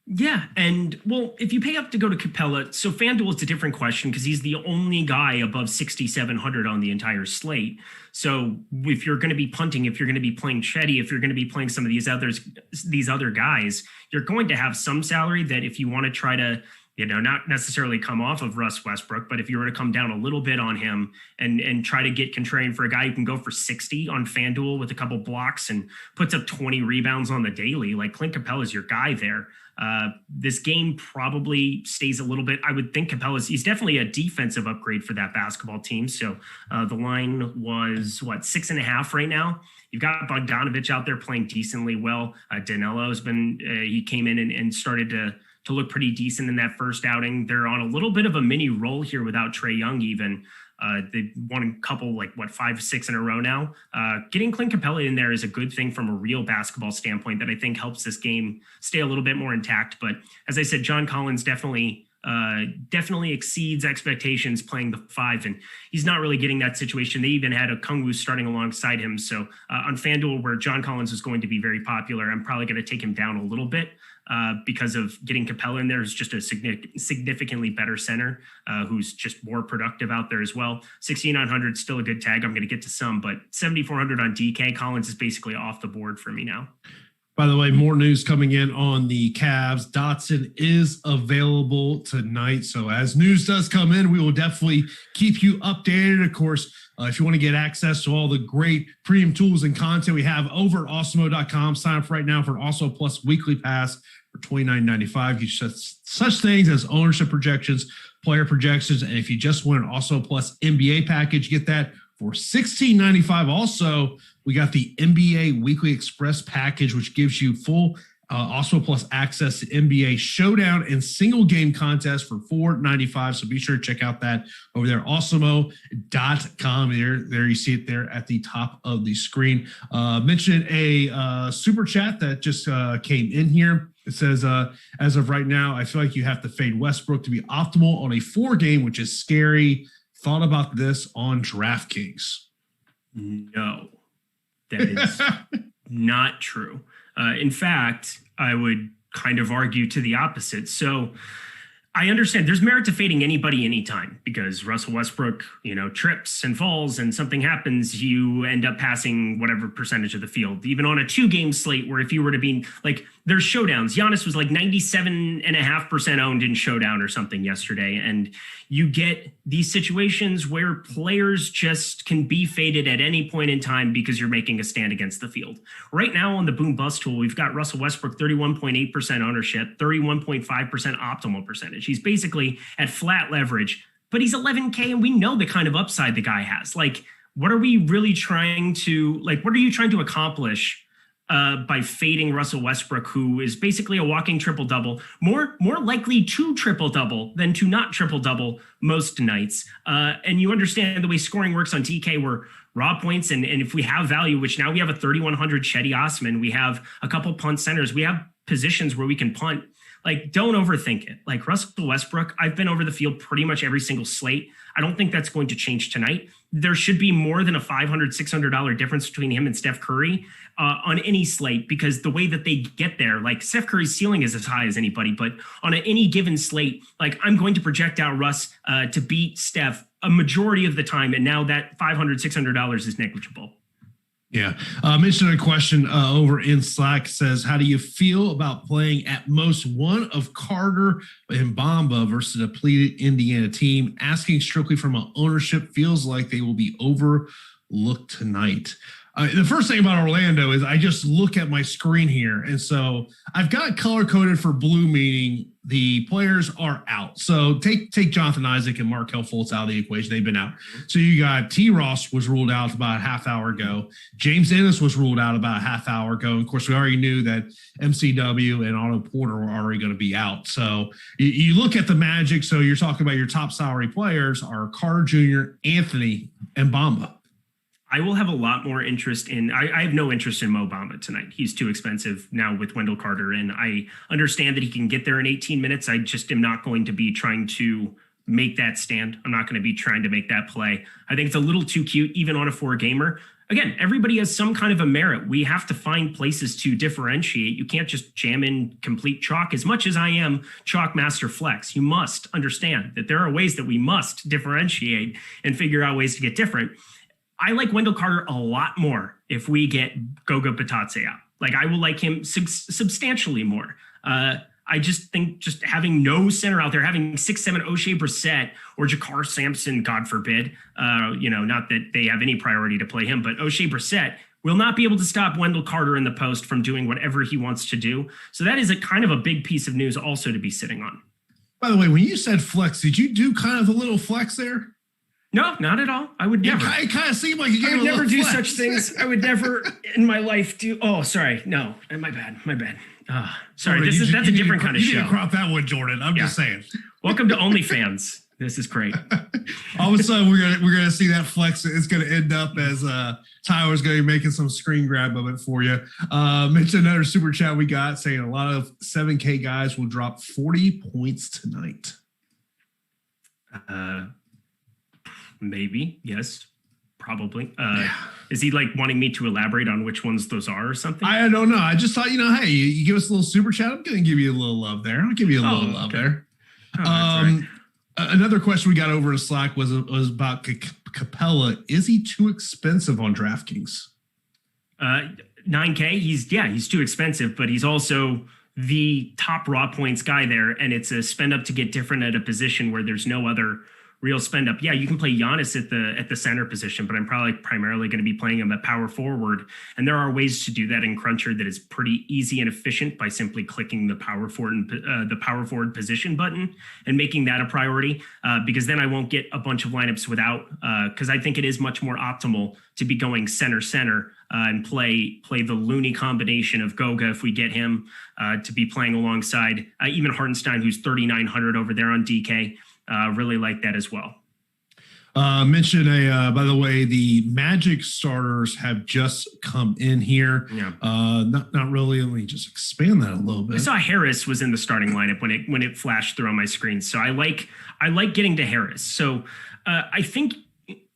Yeah. And well, if you pay up to go to Capella, so FanDuel is a different question because he's the only guy above 6,700 on the entire slate. So if you're going to be punting, if you're going to be playing Chetty, if you're going to be playing some of these other guys, you're going to have some salary that if you want to try to, not necessarily come off of Russ Westbrook, but if you were to come down a little bit on him and try to get contrarian for a guy who can go for 60 on FanDuel with a couple blocks and puts up 20 rebounds on the daily, like Clint Capella is your guy there. This game probably stays a little bit. I would think he's definitely a defensive upgrade for that basketball team. So the line was 6.5 right now. You've got Bogdanovich out there playing decently well. Danelo's he came in and started to look pretty decent in that first outing. They're on a little bit of a mini roll here without Trae Young even. They won a couple, 5, 6 in a row now. Getting Clint Capella in there is a good thing from a real basketball standpoint that I think helps this game stay a little bit more intact. But as I said, John Collins definitely exceeds expectations playing the 5, and he's not really getting that situation. They even had a Okongwu starting alongside him. So on FanDuel, where John Collins is going to be very popular, I'm probably going to take him down a little bit because of getting Capella in there is just a significantly better center who's just more productive out there as well. 6,900 still a good tag. I'm going to get to some, but 7,400 on DK. Collins is basically off the board for me now. By the way, more news coming in on the Cavs. Dotson is available tonight. So as news does come in, we will definitely keep you updated. Of course, if you want to get access to all the great premium tools and content we have over at Awesemo.com, sign up right now for an Also Plus weekly pass for $29.95. You get such things as ownership projections, player projections, and if you just want an Also Plus NBA package, get that for $16.95. Also, we got the NBA Weekly Express package, which gives you full Also, plus access to NBA Showdown and single game contest for $4.95. So be sure to check out that over there. Awesemo.com. There you see it there at the top of the screen. Mention a super chat that just came in here. It says, as of right now, I feel like you have to fade Westbrook to be optimal on a 4-game, which is scary. Thought about this on Draftkings. No, that is not true. In fact, I would kind of argue to the opposite. So I understand there's merit to fading anybody anytime because Russell Westbrook, trips and falls and something happens, you end up passing whatever percentage of the field, even on a 2-game slate where if you were to be like, there's showdowns. Giannis was like 97.5% owned in showdown or something yesterday. And you get these situations where players just can be faded at any point in time because you're making a stand against the field. Right now on the boom bust tool, we've got Russell Westbrook, 31.8% ownership, 31.5% optimal percentage. He's basically at flat leverage, but he's 11K and we know the kind of upside the guy has. Like, what are we really trying to, what are you trying to accomplish by fading Russell Westbrook, who is basically a walking triple-double, more likely to triple-double than to not triple-double most nights. And you understand the way scoring works on TK where raw points, and if we have value, which now we have a 3,100 Cedi Osman, we have a couple punt centers, we have positions where we can punt. Don't overthink it. Russell Westbrook, I've been over the field pretty much every single slate. I don't think that's going to change tonight. There should be more than a $500, $600 difference between him and Steph Curry on any slate because the way that they get there, Steph Curry's ceiling is as high as anybody, but on any given slate, I'm going to project out Russ to beat Steph a majority of the time. And now that $500, $600 is negligible. Yeah. Mentioned a question over in Slack says, how do you feel about playing at most one of Carter and Bamba versus a depleted Indiana team? Asking strictly from an ownership, feels like they will be overlooked tonight. The first thing about Orlando is I just look at my screen here. And so I've got color coded for blue, meaning the players are out. So take Jonathan Isaac and Markelle Fultz out of the equation. They've been out. So you got T. Ross was ruled out about a half hour ago. James Ennis was ruled out about a half hour ago. And of course, we already knew that MCW and Otto Porter were already going to be out. So you look at the Magic. So you're talking about your top salary players are Carter Jr., Anthony, and Bamba. I will have a lot more interest in, I have no interest in Mo Bamba tonight. He's too expensive now with Wendell Carter. And I understand that he can get there in 18 minutes. I just am not going to be trying to make that stand. I'm not going to be trying to make that play. I think it's a little too cute, even on a 4-gamer. Again, everybody has some kind of a merit. We have to find places to differentiate. You can't just jam in complete chalk. As much as I am chalk master flex, you must understand that there are ways that we must differentiate and figure out ways to get different. I like Wendell Carter a lot more if we get Goga Bitadze out. I will like him substantially more. I just think just having no center out there, having 6'7" O'Shea Brissett or Jakar Sampson, God forbid, not that they have any priority to play him, but O'Shea Brissett will not be able to stop Wendell Carter in the post from doing whatever he wants to do. So that is a kind of a big piece of news also to be sitting on. By the way, when you said flex, did you do kind of a little flex there? No, not at all. I would never. It kind of seemed like you gave I would never do flex. such things. I would never in my life do. Oh, sorry. No, my bad. Sorry. Jordan, That's a different kind of show. You didn't crop that one, Jordan. I'm just saying. Welcome to OnlyFans. This is great. All of a sudden, we're gonna see that flex. It's gonna end up as Tyler's gonna be making some screen grab of it for you. Mention another super chat we got saying a lot of 7K guys will drop 40 points tonight. Maybe. Yes. Probably. Is he wanting me to elaborate on which ones those are or something? I don't know. I just thought, hey, you give us a little super chat. I'm going to give you a little love there. I'll give you a little love there. Oh, right. Another question we got over in Slack was about Capella. Is he too expensive on DraftKings? 9K. He's too expensive, but he's also the top raw points guy there. And it's a spend up to get different at a position where there's no other real spend up. Yeah, you can play Giannis at the center position, but I'm probably primarily going to be playing him at power forward. And there are ways to do that in Cruncher that is pretty easy and efficient by simply clicking the power forward position button and making that a priority. Because then I won't get a bunch of lineups without, because I think it is much more optimal to be going center and play the Looney combination of Goga if we get him to be playing alongside even Hartenstein, who's 3,900 over there on DK. Really like that as well. Mention by the way, the Magic starters have just come in here. Yeah. Not really. Let me just expand that a little bit. I saw Harris was in the starting lineup when it flashed through on my screen. So I like getting to Harris. So I think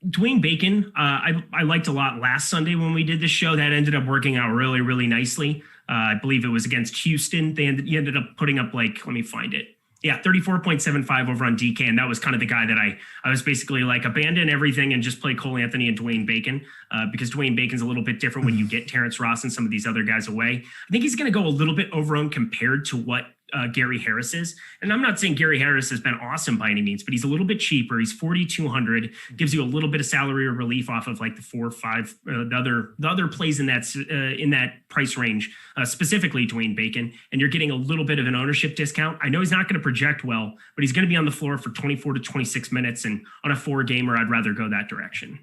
Dwayne Bacon, I liked a lot last Sunday when we did the show. That ended up working out really, really nicely. I believe it was against Houston. He ended up putting up let me find it. Yeah, 34.75 over on DK. And that was kind of the guy that I was basically like, abandon everything and just play Cole Anthony and Dwayne Bacon because Dwayne Bacon's a little bit different when you get Terrence Ross and some of these other guys away. I think he's going to go a little bit over-owned compared to what Gary Harris is. And I'm not saying Gary Harris has been awesome by any means, but he's a little bit cheaper. He's 4,200, gives you a little bit of salary or relief off of like the 4 or 5, the other plays in that price range, specifically Dwayne Bacon. And you're getting a little bit of an ownership discount. I know he's not going to project well, but he's going to be on the floor for 24 to 26 minutes. And on a 4-gamer, I'd rather go that direction.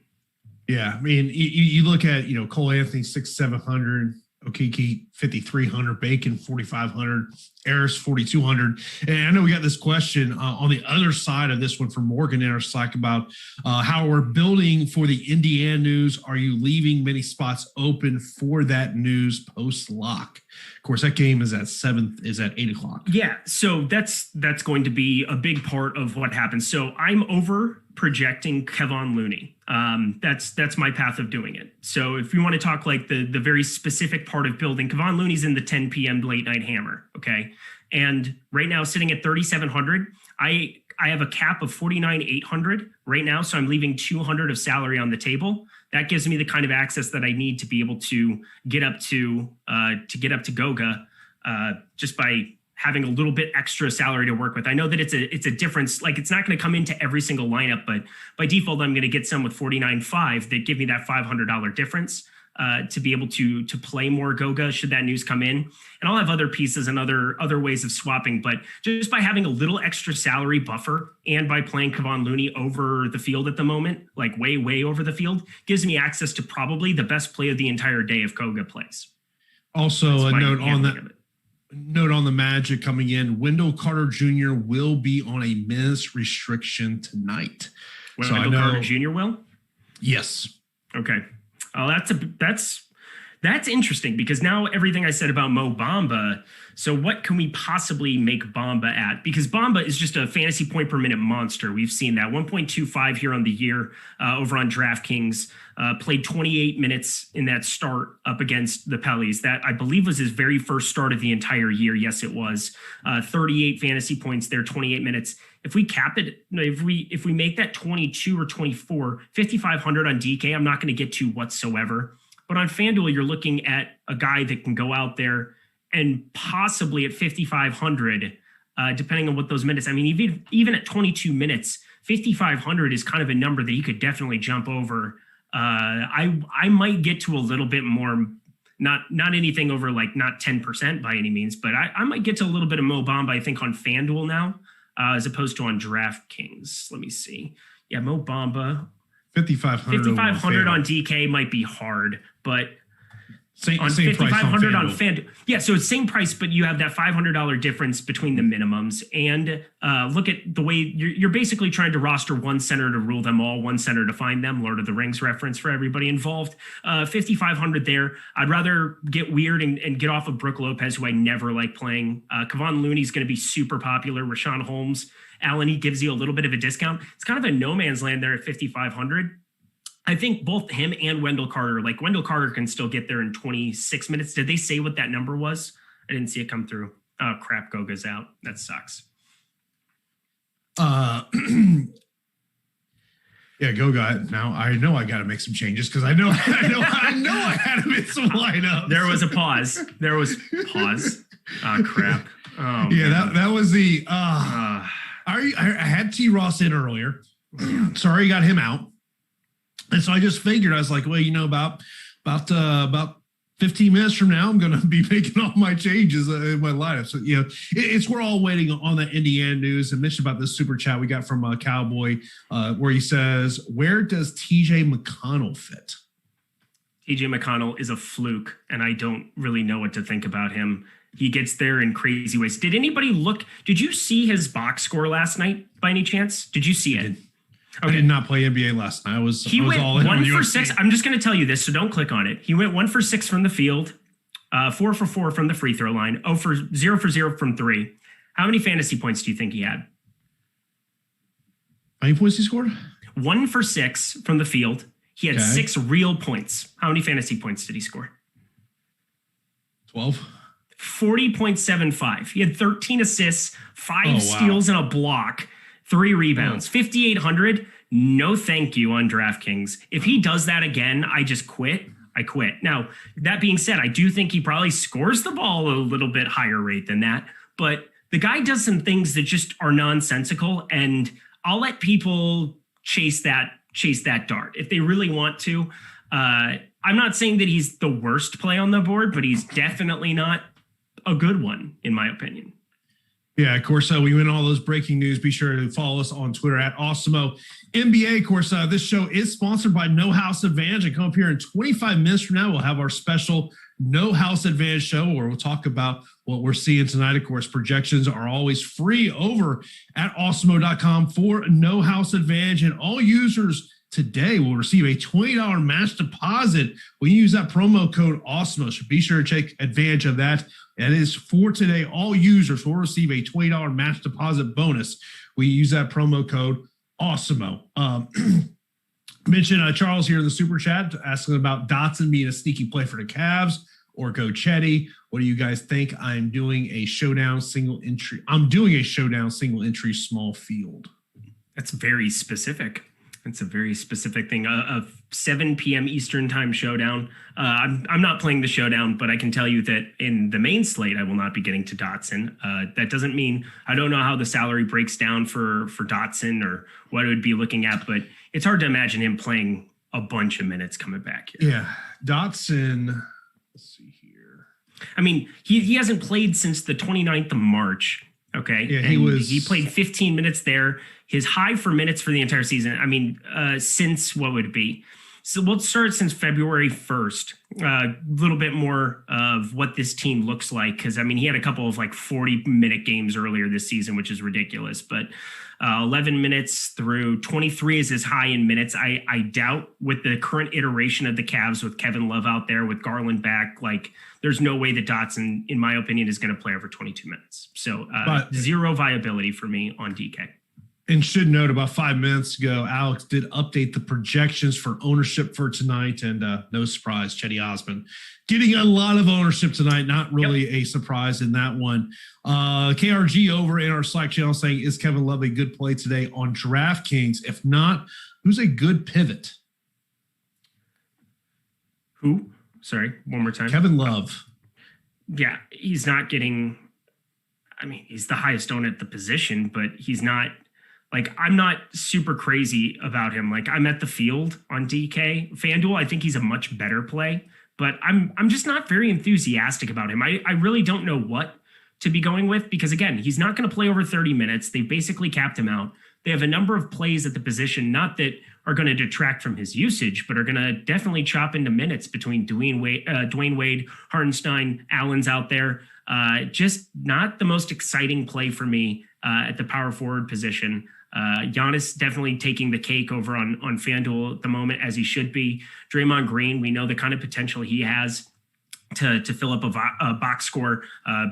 Yeah. I mean, you look at, Cole Anthony, 6,700. Okeke 5,300, Bacon 4,500, Harris 4,200. And I know we got this question on the other side of this one from Morgan in our Slack about how we're building for the Indiana news. Are you leaving many spots open for that news post lock? Of course, that game is at 8 o'clock. Yeah, so that's going to be a big part of what happens. So I'm over projecting Kevon Looney. That's my path of doing it. So if you want to talk like the very specific part of building, Kevon Looney's in the 10 p.m. late night hammer. Okay. And right now sitting at 3,700, I have a cap of 49,800 right now. So I'm leaving 200 of salary on the table. That gives me the kind of access that I need to be able to get up to Goga just by having a little bit extra salary to work with. I know that it's a difference. Like it's not going to come into every single lineup, but by default, I'm going to get some with 49.5 that give me that $500 difference to be able to play more Goga should that news come in. And I'll have other pieces and other ways of swapping, but just by having a little extra salary buffer and by playing Kevon Looney over the field at the moment, like way over the field, gives me access to probably the best play of the entire day if Goga plays. Also, a note on that. Note on the Magic coming in, Wendell Carter Jr. will be on a minutes restriction tonight. Wendell Carter Jr. will? Yes. Okay. Oh, that's interesting because now everything I said about Mo Bamba. So what can we possibly make Bamba at? Because Bamba is just a fantasy point per minute monster. We've seen that 1.25 here on the year over on Draftkings. Played 28 minutes in that start up against the Pellies. That I believe was his very first start of the entire year. Yes, it was 38 fantasy points there, 28 minutes. If we cap it, if we make that 22 or 24, 5,500 on DK, I'm not going to get to whatsoever. But on FanDuel, you're looking at a guy that can go out there and possibly at 5,500, depending on what those minutes. I mean, even at 22 minutes, 5,500 is kind of a number that he could definitely jump over. I might get to a little bit more, not anything over like not 10% by any means, but I might get to a little bit of Mo Bamba, I think, on FanDuel now, as opposed to on DraftKings. Let me see. Yeah, Mo Bamba. 5,500 on DK might be hard, but same on price 5,500 on FanDuel. Yeah, so it's same price, but you have that $500 difference between the minimums. And look at the way you're basically trying to roster one center to rule them all, one center to find them. Lord of the Rings reference for everybody involved. 5,500 there. I'd rather get weird and get off of Brook Lopez, who I never like playing. Kevon Looney's going to be super popular. Rashawn Holmes, Allen, he gives you a little bit of a discount. It's kind of a no man's land there at 5,500. I think both him and Wendell Carter, like Wendell Carter can still get there in 26 minutes. Did they say what that number was? I didn't see it come through. Oh, crap. Goga's out. That sucks. Yeah, Goga. Now I know I got to make some changes because I know I had him in some lineups. There was a pause. Oh, crap. Oh, yeah, that was the. I had T. Ross in earlier. So I already got him out. And so I just figured, I was like, well, about 15 minutes from now, I'm going to be making all my changes in my lineup. So, we're all waiting on the Indiana news. I mentioned about this super chat we got from Cowboy, where he says, where does TJ McConnell fit? TJ McConnell is a fluke, and I don't really know what to think about him. He gets there in crazy ways. Did you see his box score last night by any chance? Did you see it? I did not play NBA last night. I was all in on 1 for 6. I'm just going to tell you this, so don't click on it. He went 1 for 6 from the field, 4 for 4 from the free throw line, 0 for 0 from 3. How many fantasy points do you think he had? How many points he scored? 1 for 6 from the field. He had 6 real points. How many fantasy points did he score? 12. 40.75. He had 13 assists, 5 steals, and a block. 3 rebounds, 5,800. No, thank you on DraftKings. If he does that again, I just quit. I quit. Now, that being said, I do think he probably scores the ball a little bit higher rate than that. But the guy does some things that just are nonsensical, and I'll let people chase that dart if they really want to. I'm not saying that he's the worst play on the board, but he's definitely not a good one, in my opinion. Yeah, of course, we went all those breaking news. Be sure to follow us on Twitter at Awesemo NBA. Of course, this show is sponsored by No House Advantage. And come up here in 25 minutes from now, we'll have our special No House Advantage show where we'll talk about what we're seeing tonight. Of course, projections are always free over at awesemo.com for No House Advantage. And all users today will receive a $20 match deposit when you use that promo code Awesemo. So be sure to take advantage of that. That is for today. All users will receive a $20 match deposit bonus. We use that promo code Awesemo. Mention Charles here in the super chat asking about Dotson being a sneaky play for the Cavs or Go Chetty. What do you guys think? I'm doing a showdown single entry small field. That's very specific. It's a very specific thing. A 7 p.m. Eastern time showdown. I'm not playing the showdown, but I can tell you that in the main slate, I will not be getting to Dotson. That doesn't mean I don't know how the salary breaks down for Dotson or what it would be looking at, but it's hard to imagine him playing a bunch of minutes coming back here. Yeah, Dotson. Let's see here. I mean, he hasn't played since the 29th of March. Okay. Yeah, he played 15 minutes there. His high for minutes for the entire season. I mean, since what would it be? So we'll start since February 1st. A little bit more of what this team looks like. Cause I mean, he had a couple of like 40-minute games earlier this season, which is ridiculous, but 11 minutes through 23 is his high in minutes. I doubt with the current iteration of the Cavs with Kevin Love out there with Garland back, like there's no way that Dotson, in my opinion, is going to play over 22 minutes. So zero viability for me on DK. And should note about 5 minutes ago, Alex did update the projections for ownership for tonight. And no surprise, Chetty Osman getting a lot of ownership tonight. Not really a surprise in that one. KRG over in our Slack channel saying, is Kevin Love a good play today on DraftKings? If not, who's a good pivot? Who? Sorry, one more time. Kevin Love. Yeah, he's not getting, I mean, he's the highest owned at the position, but he's not. Like, I'm not super crazy about him. Like, I'm at the field on DK. FanDuel, I think he's a much better play, but I'm just not very enthusiastic about him. I really don't know what to be going with because, again, he's not going to play over 30 minutes. They basically capped him out. They have a number of plays at the position, not that are going to detract from his usage, but are going to definitely chop into minutes between Dwayne Wade, Hartenstein, Allen's out there. Just not the most exciting play for me at the power forward position. Giannis definitely taking the cake over on FanDuel at the moment, as he should be. Draymond Green, we know the kind of potential he has to fill up a box score,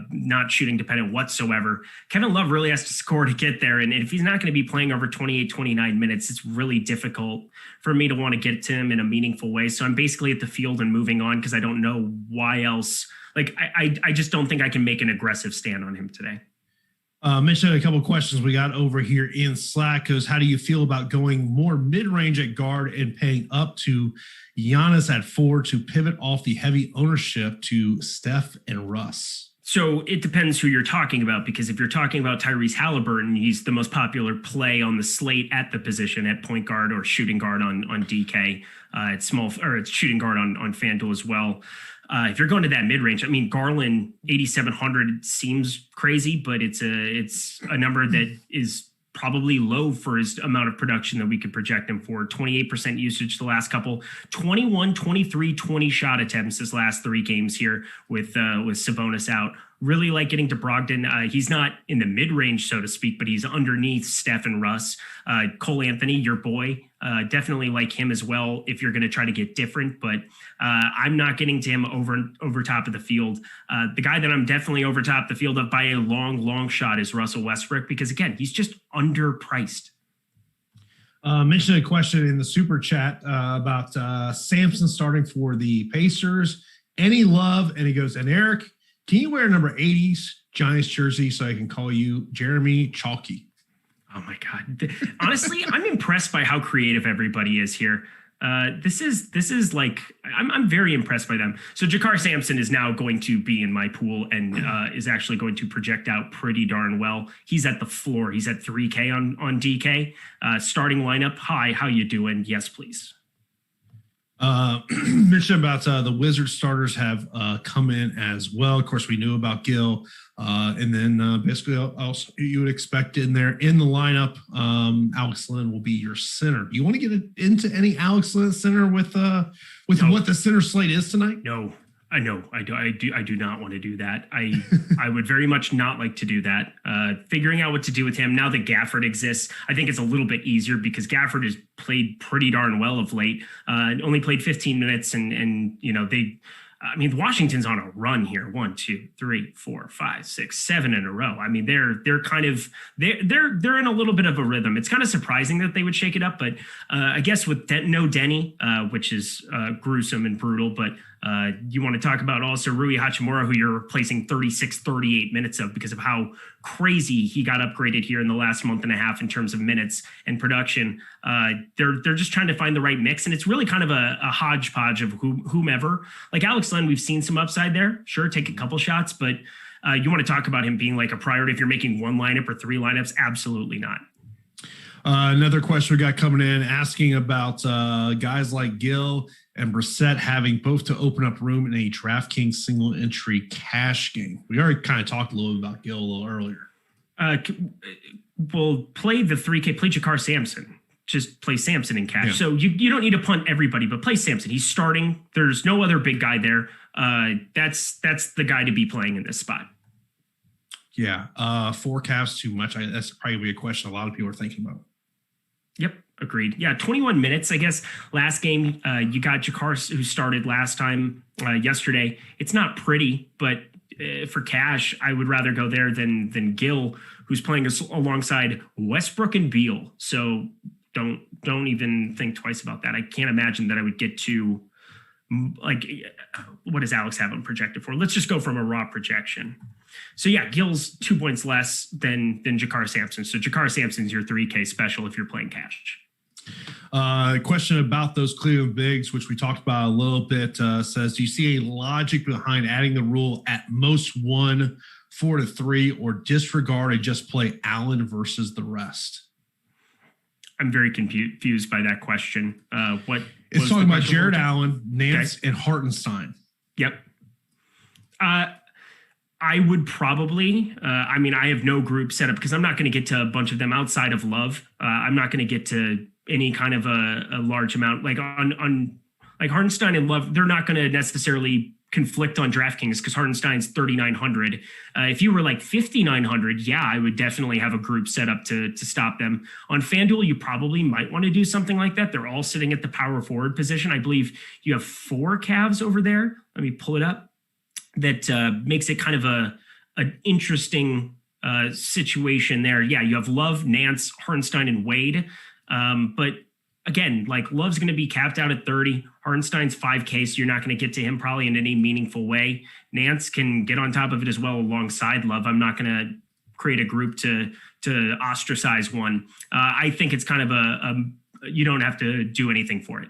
not shooting dependent whatsoever. Kevin Love really has to score to get there. And if he's not going to be playing over 28, 29 minutes, it's really difficult for me to want to get to him in a meaningful way. So I'm basically at the field and moving on because I don't know why else. Like, I just don't think I can make an aggressive stand on him today. Mentioned a couple of questions we got over here in Slack goes, how do you feel about going more mid-range at guard and paying up to Giannis at 4 to pivot off the heavy ownership to Steph and Russ? So it depends who you're talking about, because if you're talking about Tyrese Halliburton, he's the most popular play on the slate at the position at point guard or shooting guard on DK. It's shooting guard on FanDuel as well. If you're going to that mid range, I mean, Garland 8,700 seems crazy, but it's a number that is probably low for his amount of production that we could project him for. 28% usage the last couple, 21, 23, 20 shot attempts his last 3 games here with Sabonis out. Really like getting to Brogdon. He's not in the mid-range, so to speak, but he's underneath Steph and Russ. Cole Anthony, your boy, definitely like him as well if you're going to try to get different, but I'm not getting to him over top of the field. The guy that I'm definitely over top the field of by a long shot is Russell Westbrook, because again, he's just underpriced. Mentioned a question in the super chat about Sampson starting for the Pacers. Any love? And he goes, and Eric, can you wear number 80s Giants jersey so I can call you Jeremy Chalky? Oh my God. Honestly, I'm impressed by how creative everybody is here. This is like, I'm very impressed by them. So Jakar Sampson is now going to be in my pool and is actually going to project out pretty darn well. He's at the floor. He's at 3K on DK. Starting lineup. Hi, how you doing? Yes, please. Mentioned about the Wizards starters have come in as well. Of course, we knew about Gill, and then basically else you would expect in there in the lineup. Alex Len will be your center. Do you want to get into any Alex Len center with no. What the center slate is tonight? No. I know. I do not want to do that. I would very much not like to do that. Figuring out what to do with him now that Gafford exists, I think it's a little bit easier because Gafford has played pretty darn well of late. Only played 15 minutes, and you know Washington's on a run here. 1, 2, 3, 4, 5, 6, 7 in a row. I mean, they're kind of they're in a little bit of a rhythm. It's kind of surprising that they would shake it up, but I guess with no Denny, which is gruesome and brutal, but you want to talk about also Rui Hachimura, who you're replacing 36, 38 minutes of because of how crazy he got upgraded here in the last month and a half in terms of minutes and production. They're just trying to find the right mix, and it's really kind of a hodgepodge of whomever. Like Alex Len, we've seen some upside there. Sure, take a couple shots, but you want to talk about him being like a priority if you're making 1 lineup or 3 lineups? Absolutely not. Another question we got coming in asking about guys like Gill and Brissett having both to open up room in a Draftkings single entry cash game. We already kind of talked a little bit about Gill a little earlier. We'll play the 3K, play Jakar Sampson. Just play Sampson in cash. Yeah. So you don't need to punt everybody, but play Sampson. He's starting. There's no other big guy there. That's the guy to be playing in this spot. Yeah. 4 Cavs too much. That's probably a question a lot of people are thinking about. Yep. Agreed. Yeah. 21 minutes, I guess. Last game, you got Jakar, who started last time yesterday. It's not pretty, but for cash, I would rather go there than Gill, who's playing alongside Westbrook and Beal. So don't even think twice about that. I can't imagine that I would get to, like, what does Alex have him projected for? Let's just go from a raw projection. So yeah, Gill's 2 points less than Jakar Sampson. So Jakar Sampson's your 3K special if you're playing cash. Question about those Cleveland bigs, which we talked about a little bit, says, do you see a logic behind adding the rule at most 1, 4 to 3, or disregard and just play Allen versus the rest? I'm very confused by that question. It's talking about Jared Allen, Nance, and Hartenstein. Yep. I would probably, I have no group set up because I'm not going to get to a bunch of them outside of Love. I'm not going to get to any kind of a large amount like on like Hartenstein and Love. They're not going to necessarily conflict on DraftKings because Hartenstein's 3,900. If you were like 5,900, yeah, I would definitely have a group set up to stop them. On FanDuel, you probably might want to do something like that. They're all sitting at the power forward position. I believe you have 4 Cavs over there. Let me pull it up. That makes it kind of an interesting situation there. Yeah, you have Love, Nance, Hartenstein, and Wade. But again, like Love's going to be capped out at 30. Hartenstein's 5K, so you're not going to get to him probably in any meaningful way. Nance can get on top of it as well alongside Love. I'm not going to create a group to ostracize one. I think it's kind of you don't have to do anything for it.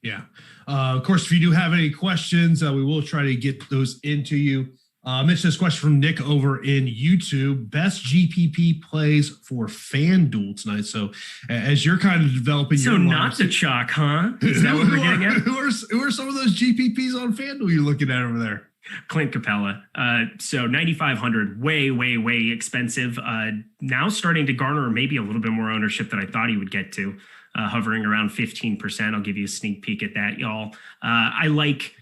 Yeah. Of course, if you do have any questions, we will try to get those into you I mentioned this question from Nick over in YouTube. Best GPP plays for FanDuel tonight. So as you're kind of developing so your not lineups, the chalk, huh? Is that what we're getting at? Who are some of those GPPs on FanDuel you're looking at over there? Clint Capella. So 9,500, way expensive. Now starting to garner maybe a little bit more ownership than I thought he would get to. Hovering around 15%. I'll give you a sneak peek at that, y'all. I like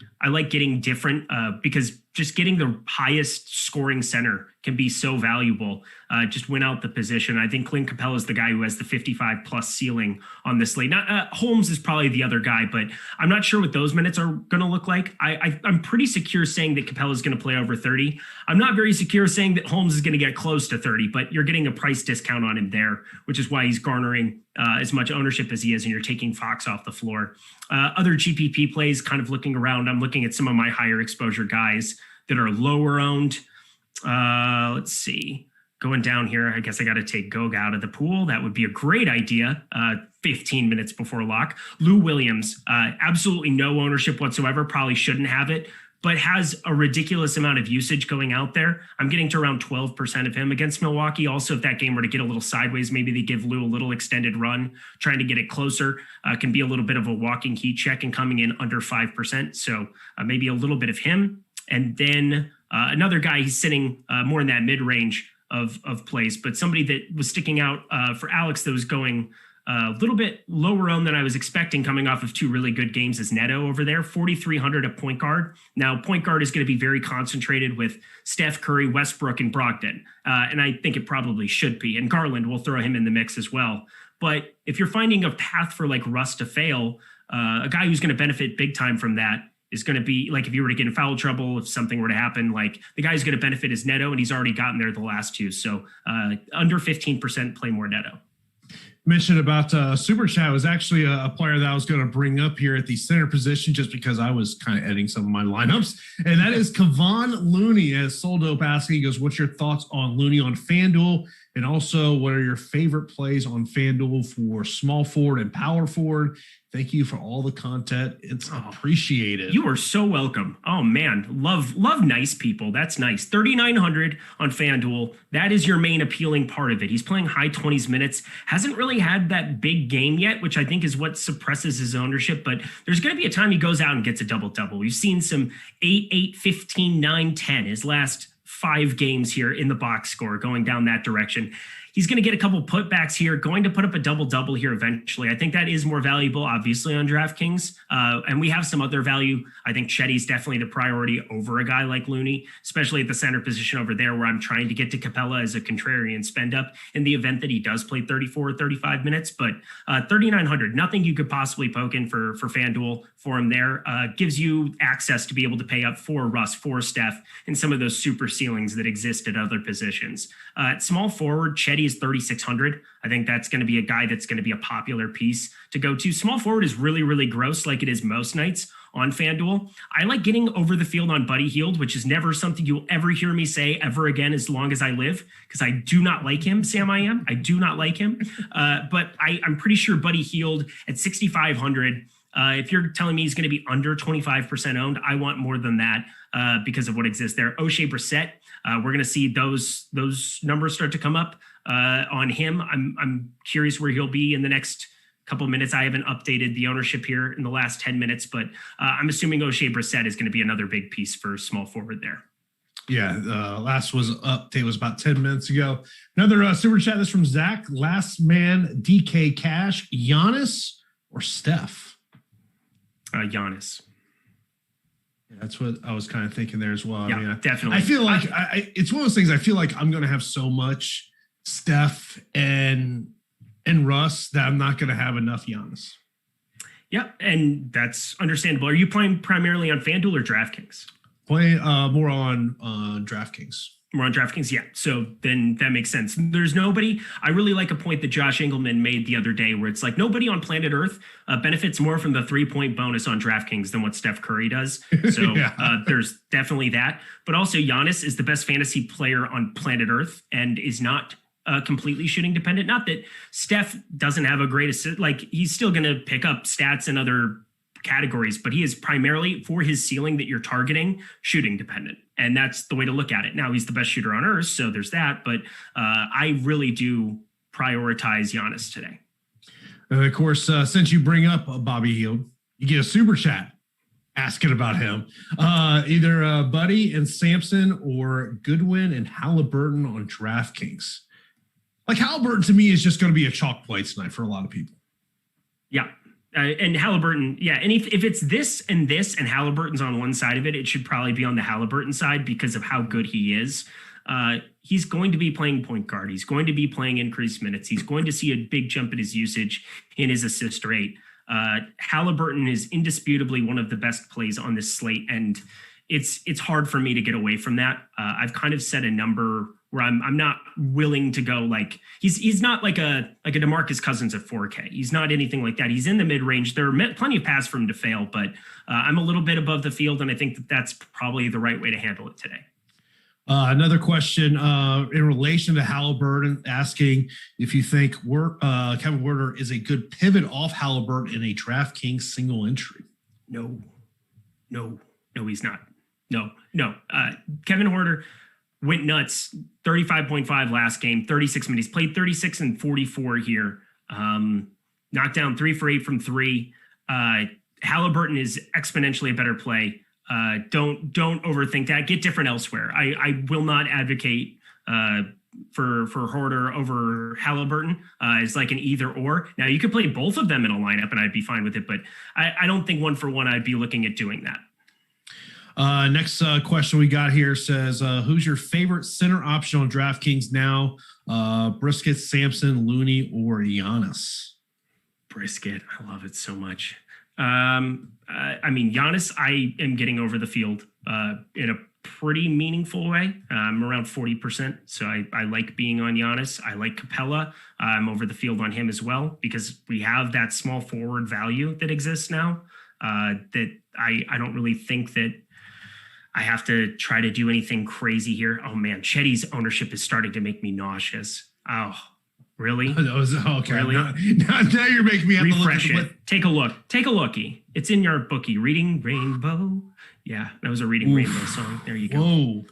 getting different because just getting the highest scoring center can be so valuable. Just win out the position. I think Clint Capella is the guy who has the 55 plus ceiling on this slate. Now, Holmes is probably the other guy, but I'm not sure what those minutes are going to look like. I'm pretty secure saying that Capella is going to play over 30. I'm not very secure saying that Holmes is going to get close to 30, but you're getting a price discount on him there, which is why he's garnering as much ownership as he is, and you're taking Fox off the floor. Other GPP plays, kind of looking around, I'm looking at some of my higher exposure guys that are lower owned. Let's see. Going down here, I guess I got to take Goga out of the pool. That would be a great idea. 15 minutes before lock. Lou Williams, absolutely no ownership whatsoever. Probably shouldn't have it, but has a ridiculous amount of usage going out there. I'm getting to around 12% of him against Milwaukee. Also, if that game were to get a little sideways, maybe they give Lou a little extended run, trying to get it closer. Can be a little bit of a walking heat check and coming in under 5%. So maybe a little bit of him. And then another guy, he's sitting more in that mid-range of plays, but somebody that was sticking out for Alex that was going a little bit lower owned than I was expecting coming off of two really good games is Neto over there, 4,300 at point guard. Now, point guard is going to be very concentrated with Steph Curry, Westbrook, and Brogdon. And I think it probably should be. And Garland will throw him in the mix as well. But if you're finding a path for like Russ to fail, a guy who's going to benefit big time from that is going to be like if you were to get in foul trouble, if something were to happen, like the guy who's going to benefit is Neto, and he's already gotten there the last two. So under 15%, play more Neto. Mentioned about Super Chat was actually a player that I was going to bring up here at the center position just because I was kind of editing some of my lineups. And that is Kevon Looney. As Soldo asking, he goes, what's your thoughts on Looney on FanDuel? And also, what are your favorite plays on FanDuel for small forward and power forward? Thank you for all the content. It's appreciated. You are so welcome. Oh man, love nice people. That's nice. 3,900 on FanDuel. That is your main appealing part of it. He's playing high 20s minutes. Hasn't really had that big game yet, which I think is what suppresses his ownership. But there's going to be a time he goes out and gets a double-double. We've seen some 8, 15, 9, 10. His last 5 games here in the box score going down that direction. He's going to get a couple putbacks here, going to put up a double-double here eventually. I think that is more valuable, obviously, on DraftKings. And we have some other value. I think Chetty's definitely the priority over a guy like Looney, especially at the center position over there where I'm trying to get to Capella as a contrarian spend up in the event that he does play 34 or 35 minutes. But 3,900, nothing you could possibly poke in for FanDuel for him there. Gives you access to be able to pay up for Russ, for Steph, and some of those super ceilings that exist at other positions. At small forward, Chetty is 3,600. I think that's going to be a guy that's going to be a popular piece to go to. Small forward is really, really gross, like it is most nights on FanDuel. I like getting over the field on Buddy Hield, which is never something you'll ever hear me say ever again as long as I live, because I do not like him, Sam I am. I do not like him. But I'm pretty sure Buddy Hield at 6,500, if you're telling me he's going to be under 25% owned, I want more than that because of what exists there. O'Shea Brissett, we're going to see those numbers start to come up on him. I'm curious where he'll be in the next couple of minutes. I haven't updated the ownership here in the last 10 minutes, but I'm assuming O'Shea Brissett is going to be another big piece for small forward there. Yeah, last update was about 10 minutes ago. Another super chat is from Zach. Last man, DK Cash, Giannis or Steph? Giannis. Yeah, that's what I was kind of thinking there as well. Yeah, I mean, definitely. I feel like it's one of those things. I feel like I'm going to have so much Steph and Russ that I'm not going to have enough Giannis. Yeah, and that's understandable. Are you playing primarily on FanDuel or DraftKings? Play more on DraftKings. We're on DraftKings, yeah. So then that makes sense. There's nobody. I really like a point that Josh Engelman made the other day where it's like nobody on planet Earth benefits more from the 3-point bonus on DraftKings than what Steph Curry does. So there's definitely that. But also Giannis is the best fantasy player on planet Earth and is not completely shooting dependent. Not that Steph doesn't have a great assist. Like he's still going to pick up stats and other categories, but he is primarily, for his ceiling that you're targeting, shooting dependent. And that's the way to look at it. Now, he's the best shooter on earth, so there's that. But I really do prioritize Giannis today. And of course, since you bring up Bobby Hield, you get a super chat asking about him. Either Buddy and Sampson or Goodwin and Halliburton on DraftKings. Like Halliburton to me is just going to be a chalk play tonight for a lot of people. Yeah. And Halliburton, yeah. And if it's this and Halliburton's on one side of it, it should probably be on the Halliburton side because of how good he is. He's going to be playing point guard. He's going to be playing increased minutes. He's going to see a big jump in his usage in his assist rate. Halliburton is indisputably one of the best plays on this slate. And it's hard for me to get away from that. I've kind of set a number where I'm not willing to go like he's not like a DeMarcus Cousins at 4K. He's not anything like that. He's in the mid range. There are plenty of paths for him to fail, but I'm a little bit above the field, and I think that's probably the right way to handle it today. Another question in relation to Halliburton, asking if you think Kevin Huerter is a good pivot off Halliburton in a DraftKings single entry. No, he's not. No. Kevin Huerter went nuts. 35.5 last game, 36 minutes. Played 36 and 44 here. Knocked down 3 for 8 from 3. Halliburton is exponentially a better play. Don't overthink that. Get different elsewhere. I will not advocate for Huerter over Halliburton as like an either or. Now you could play both of them in a lineup and I'd be fine with it, but I don't think 1 for 1 I'd be looking at doing that. Next question we got here says, who's your favorite center option on DraftKings now? Brisket, Sampson, Looney, or Giannis? Brisket. I love it so much. I mean, Giannis, I am getting over the field in a pretty meaningful way. I'm around 40%. So I like being on Giannis. I like Capella. I'm over the field on him as well because we have that small forward value that exists now that I don't really think that I have to try to do anything crazy here. Oh man, Chetty's ownership is starting to make me nauseous. Oh, really? Okay. Really? Now you're making me have refresh to look it. Take a look. Take a lookie. It's in your bookie. Reading Rainbow. Yeah, that was a Reading Rainbow song. There you go. Whoa,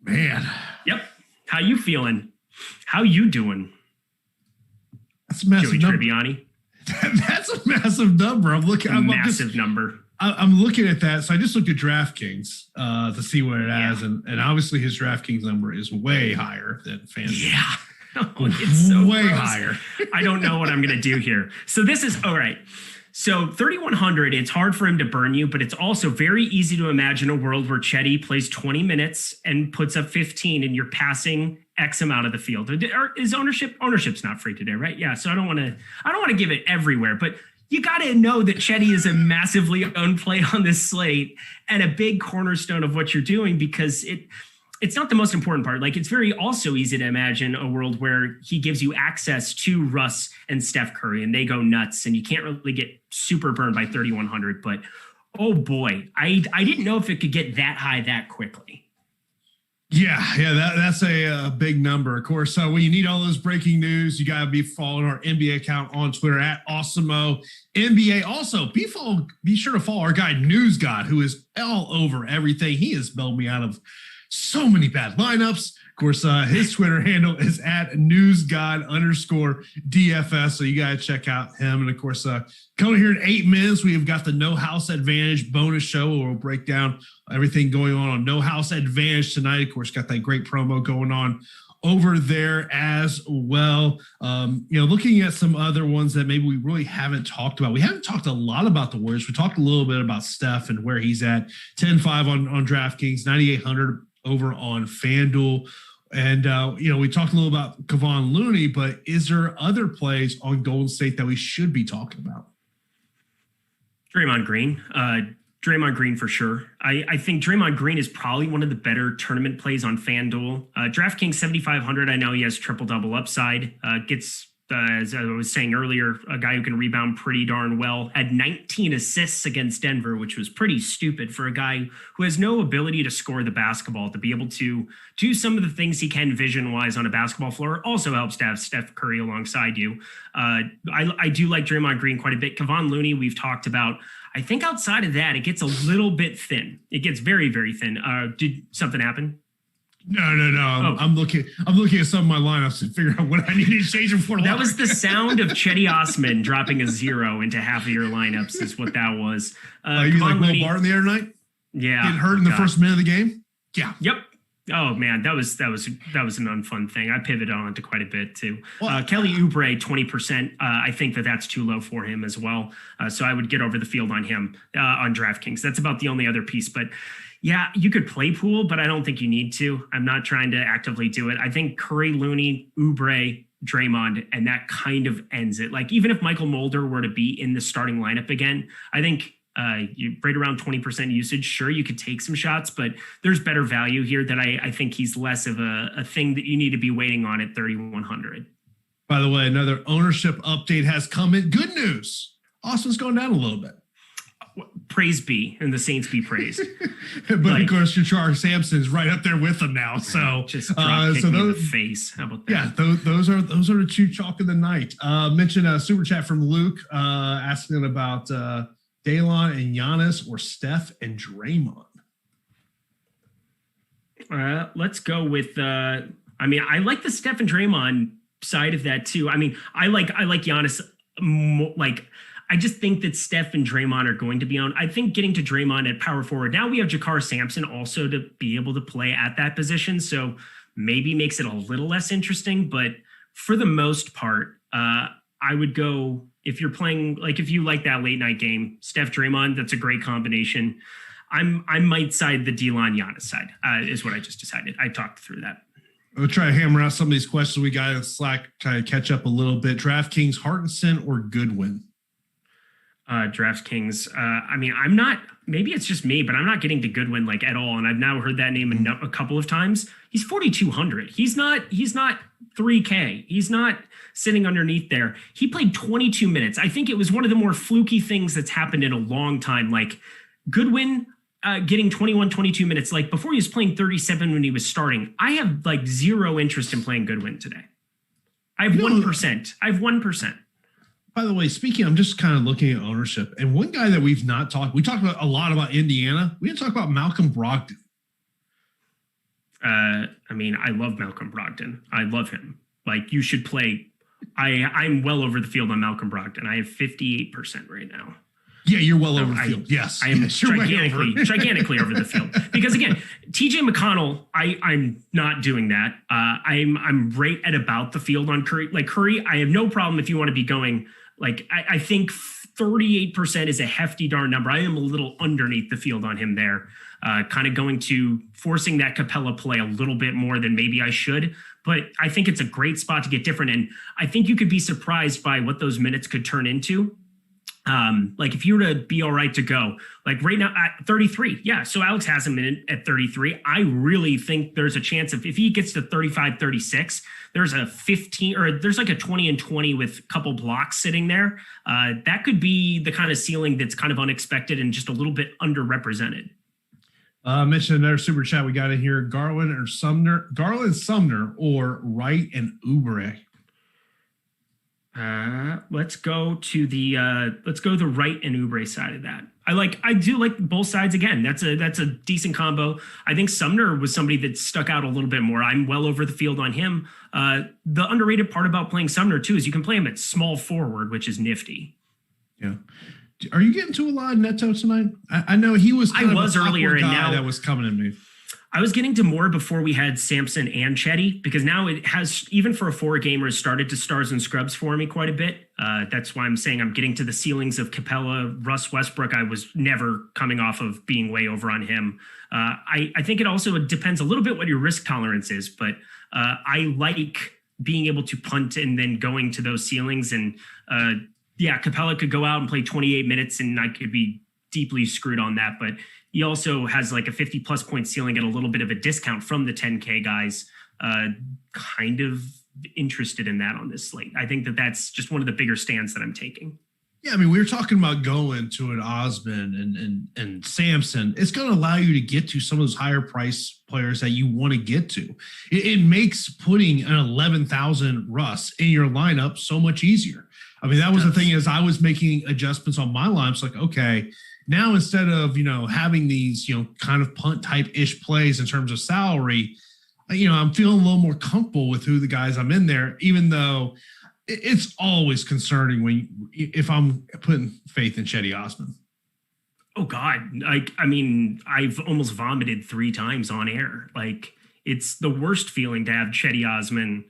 man. Yep. How you feeling? How you doing? That's a massive Joey number. Tribbiani. That's a massive number. Massive number. I'm looking at that. So I just looked at DraftKings to see what it has. And obviously his DraftKings number is way higher than FanDuel. Yeah. Oh, it's so way gross. higher. I don't know what I'm going to do here. So this is all right. So 3,100, it's hard for him to burn you, but it's also very easy to imagine a world where Chetty plays 20 minutes and puts up 15 and you're passing X amount of the field. Is ownership's not free today, right? Yeah. So I don't want to give it everywhere, but you got to know that Chetty is a massively owned play on this slate and a big cornerstone of what you're doing because it's not the most important part. Like it's very also easy to imagine a world where he gives you access to Russ and Steph Curry and they go nuts and you can't really get super burned by 3,100. But oh boy, I didn't know if it could get that high that quickly. Yeah, that's a big number. Of course, when you need all those breaking news, you got to be following our NBA account on Twitter at Awesemo NBA. Also, be sure to follow our guy News God, who is all over everything. He has bailed me out of so many bad lineups. Of course, his Twitter handle is at newsgod_DFS. So you got to check out him. And of course, coming here in 8 minutes, we have got the No House Advantage bonus show where we'll break down everything going on No House Advantage tonight. Of course, got that great promo going on over there as well. Looking at some other ones that maybe we really haven't talked about. We haven't talked a lot about the Warriors. We talked a little bit about Steph and where he's at. 10-5 on DraftKings, 9,800 over on FanDuel. And, we talked a little about Kevon Looney, but is there other plays on Golden State that we should be talking about? Draymond Green. Draymond Green for sure. I think Draymond Green is probably one of the better tournament plays on FanDuel. DraftKings 7,500. I know he has triple-double upside. Gets as I was saying earlier, a guy who can rebound pretty darn well. Had 19 assists against Denver, which was pretty stupid for a guy who has no ability to score the basketball. To be able to do some of the things he can vision-wise on a basketball floor also helps to have Steph Curry alongside you. I do like Draymond Green quite a bit. Kevon Looney, we've talked about. I think outside of that, it gets a little bit thin. It gets very, very thin. Did something happen? No. I'm looking at some of my lineups to figure out what I need to change them for. That was the sound of Chetty Osman dropping a 0 into half of your lineups. Is what that was. You like Will Barton the other night? Yeah, getting hurt in the first minute of the game. Yeah. Yep. Oh man, that was an unfun thing. I pivoted on to quite a bit too. Kelly Oubre, 20%. I think that's too low for him as well. So I would get over the field on him on DraftKings. That's about the only other piece, but. Yeah, you could play pool, but I don't think you need to. I'm not trying to actively do it. I think Curry, Looney, Oubre, Draymond, and that kind of ends it. Like, even if Michael Mulder were to be in the starting lineup again, I think you right around 20% usage. Sure, you could take some shots, but there's better value here that I think he's less of a thing that you need to be waiting on at 3,100. By the way, another ownership update has come in. Good news. Austin's going down a little bit. Praise be, and the Saints be praised. But of course, Jachar Sampson's right up there with them now. So just kick me in the face. How about that? Yeah, those are the two chalk of the night. Mentioned a super chat from Luke asking about Daylon and Giannis or Steph and Draymond. Let's go with. I like the Steph and Draymond side of that too. I mean, I like Giannis. I just think that Steph and Draymond are going to be on. I think getting to Draymond at power forward. Now we have Jachar Sampson also to be able to play at that position. So maybe makes it a little less interesting. But for the most part, I would go if you're playing, like if you like that late night game, Steph Draymond, that's a great combination. I might side the Delon Giannis side is what I just decided. I talked through that. We'll try to hammer out some of these questions we got in Slack, try to catch up a little bit. DraftKings, Hartenson or Goodwin? DraftKings. I'm not, maybe it's just me, but I'm not getting to Goodwin like at all. And I've now heard that name a couple of times. He's 4,200. He's not 3K. He's not sitting underneath there. He played 22 minutes. I think it was one of the more fluky things that's happened in a long time. Like Goodwin getting 21, 22 minutes. Like before he was playing 37 when he was starting. I have like zero interest in playing Goodwin today. I have 1%. I have 1%. By the way, speaking, I'm just kind of looking at ownership. And one guy that we've not talked, we talked about a lot about Indiana. We didn't talk about Malcolm Brogdon. I love Malcolm Brogdon. I love him. Like you should play. I'm well over the field on Malcolm Brogdon. I have 58% right now. Yeah, you're well over the field. Yes. I am gigantically over the field. Because again, TJ McConnell, I'm not doing that. I'm right at about the field on Curry. Like Curry, I have no problem if you want to be going. Like I think 38% is a hefty darn number. I am a little underneath the field on him there. Kind of going to forcing that Capella play a little bit more than maybe I should. But I think it's a great spot to get different. And I think you could be surprised by what those minutes could turn into. Like if you were to be all right to go, like right now at 33. Yeah. So Alex has him in at 33. I really think there's a chance if he gets to 35, 36, there's a 15 or there's like a 20 and 20 with a couple blocks sitting there. That could be the kind of ceiling that's kind of unexpected and just a little bit underrepresented. Mentioned another super chat we got in here. Garland, Sumner, or Wright and Oubre. Let's go the Wright and Oubre side of that. I do like both sides again. That's a decent combo. I think Sumner was somebody that stuck out a little bit more. I'm well over the field on him. The underrated part about playing Sumner too is you can play him at small forward, which is nifty. Yeah. Are you getting to a lot of Neto tonight? I know he was. I was earlier, and now that was coming to me. I was getting to more before we had Sampson and Chetty, because now it has, even for a 4-gamer, started to stars and scrubs for me quite a bit. That's why I'm saying I'm getting to the ceilings of Capella, Russ Westbrook. I was never coming off of being way over on him. I think it also depends a little bit what your risk tolerance is, but I like being able to punt and then going to those ceilings. And Capella could go out and play 28 minutes and I could be deeply screwed on that. But he also has like a 50+ point ceiling at a little bit of a discount from the 10K guys. Kind of interested in that on this slate. I think that that's just one of the bigger stands that I'm taking. Yeah, I mean, we were talking about going to an Osmond and Samson. It's going to allow you to get to some of those higher price players that you want to get to. It makes putting an 11,000 Russ in your lineup so much easier. I mean, that was the thing is I was making adjustments on my lineups. Like, okay, now instead of, having these, kind of punt type ish plays in terms of salary, I'm feeling a little more comfortable with who the guys I'm in there, even though it's always concerning if I'm putting faith in Cedi Osman. Oh God. I mean, I've almost vomited 3 times on air. Like, it's the worst feeling to have Cedi Osman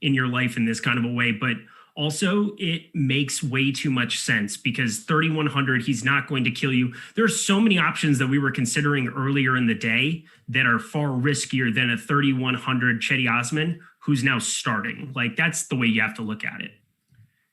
in your life in this kind of a way, but also it makes way too much sense because 3,100, he's not going to kill you. There are so many options that we were considering earlier in the day that are far riskier than a 3,100 Cedi Osman who's now starting. Like, that's the way you have to look at it.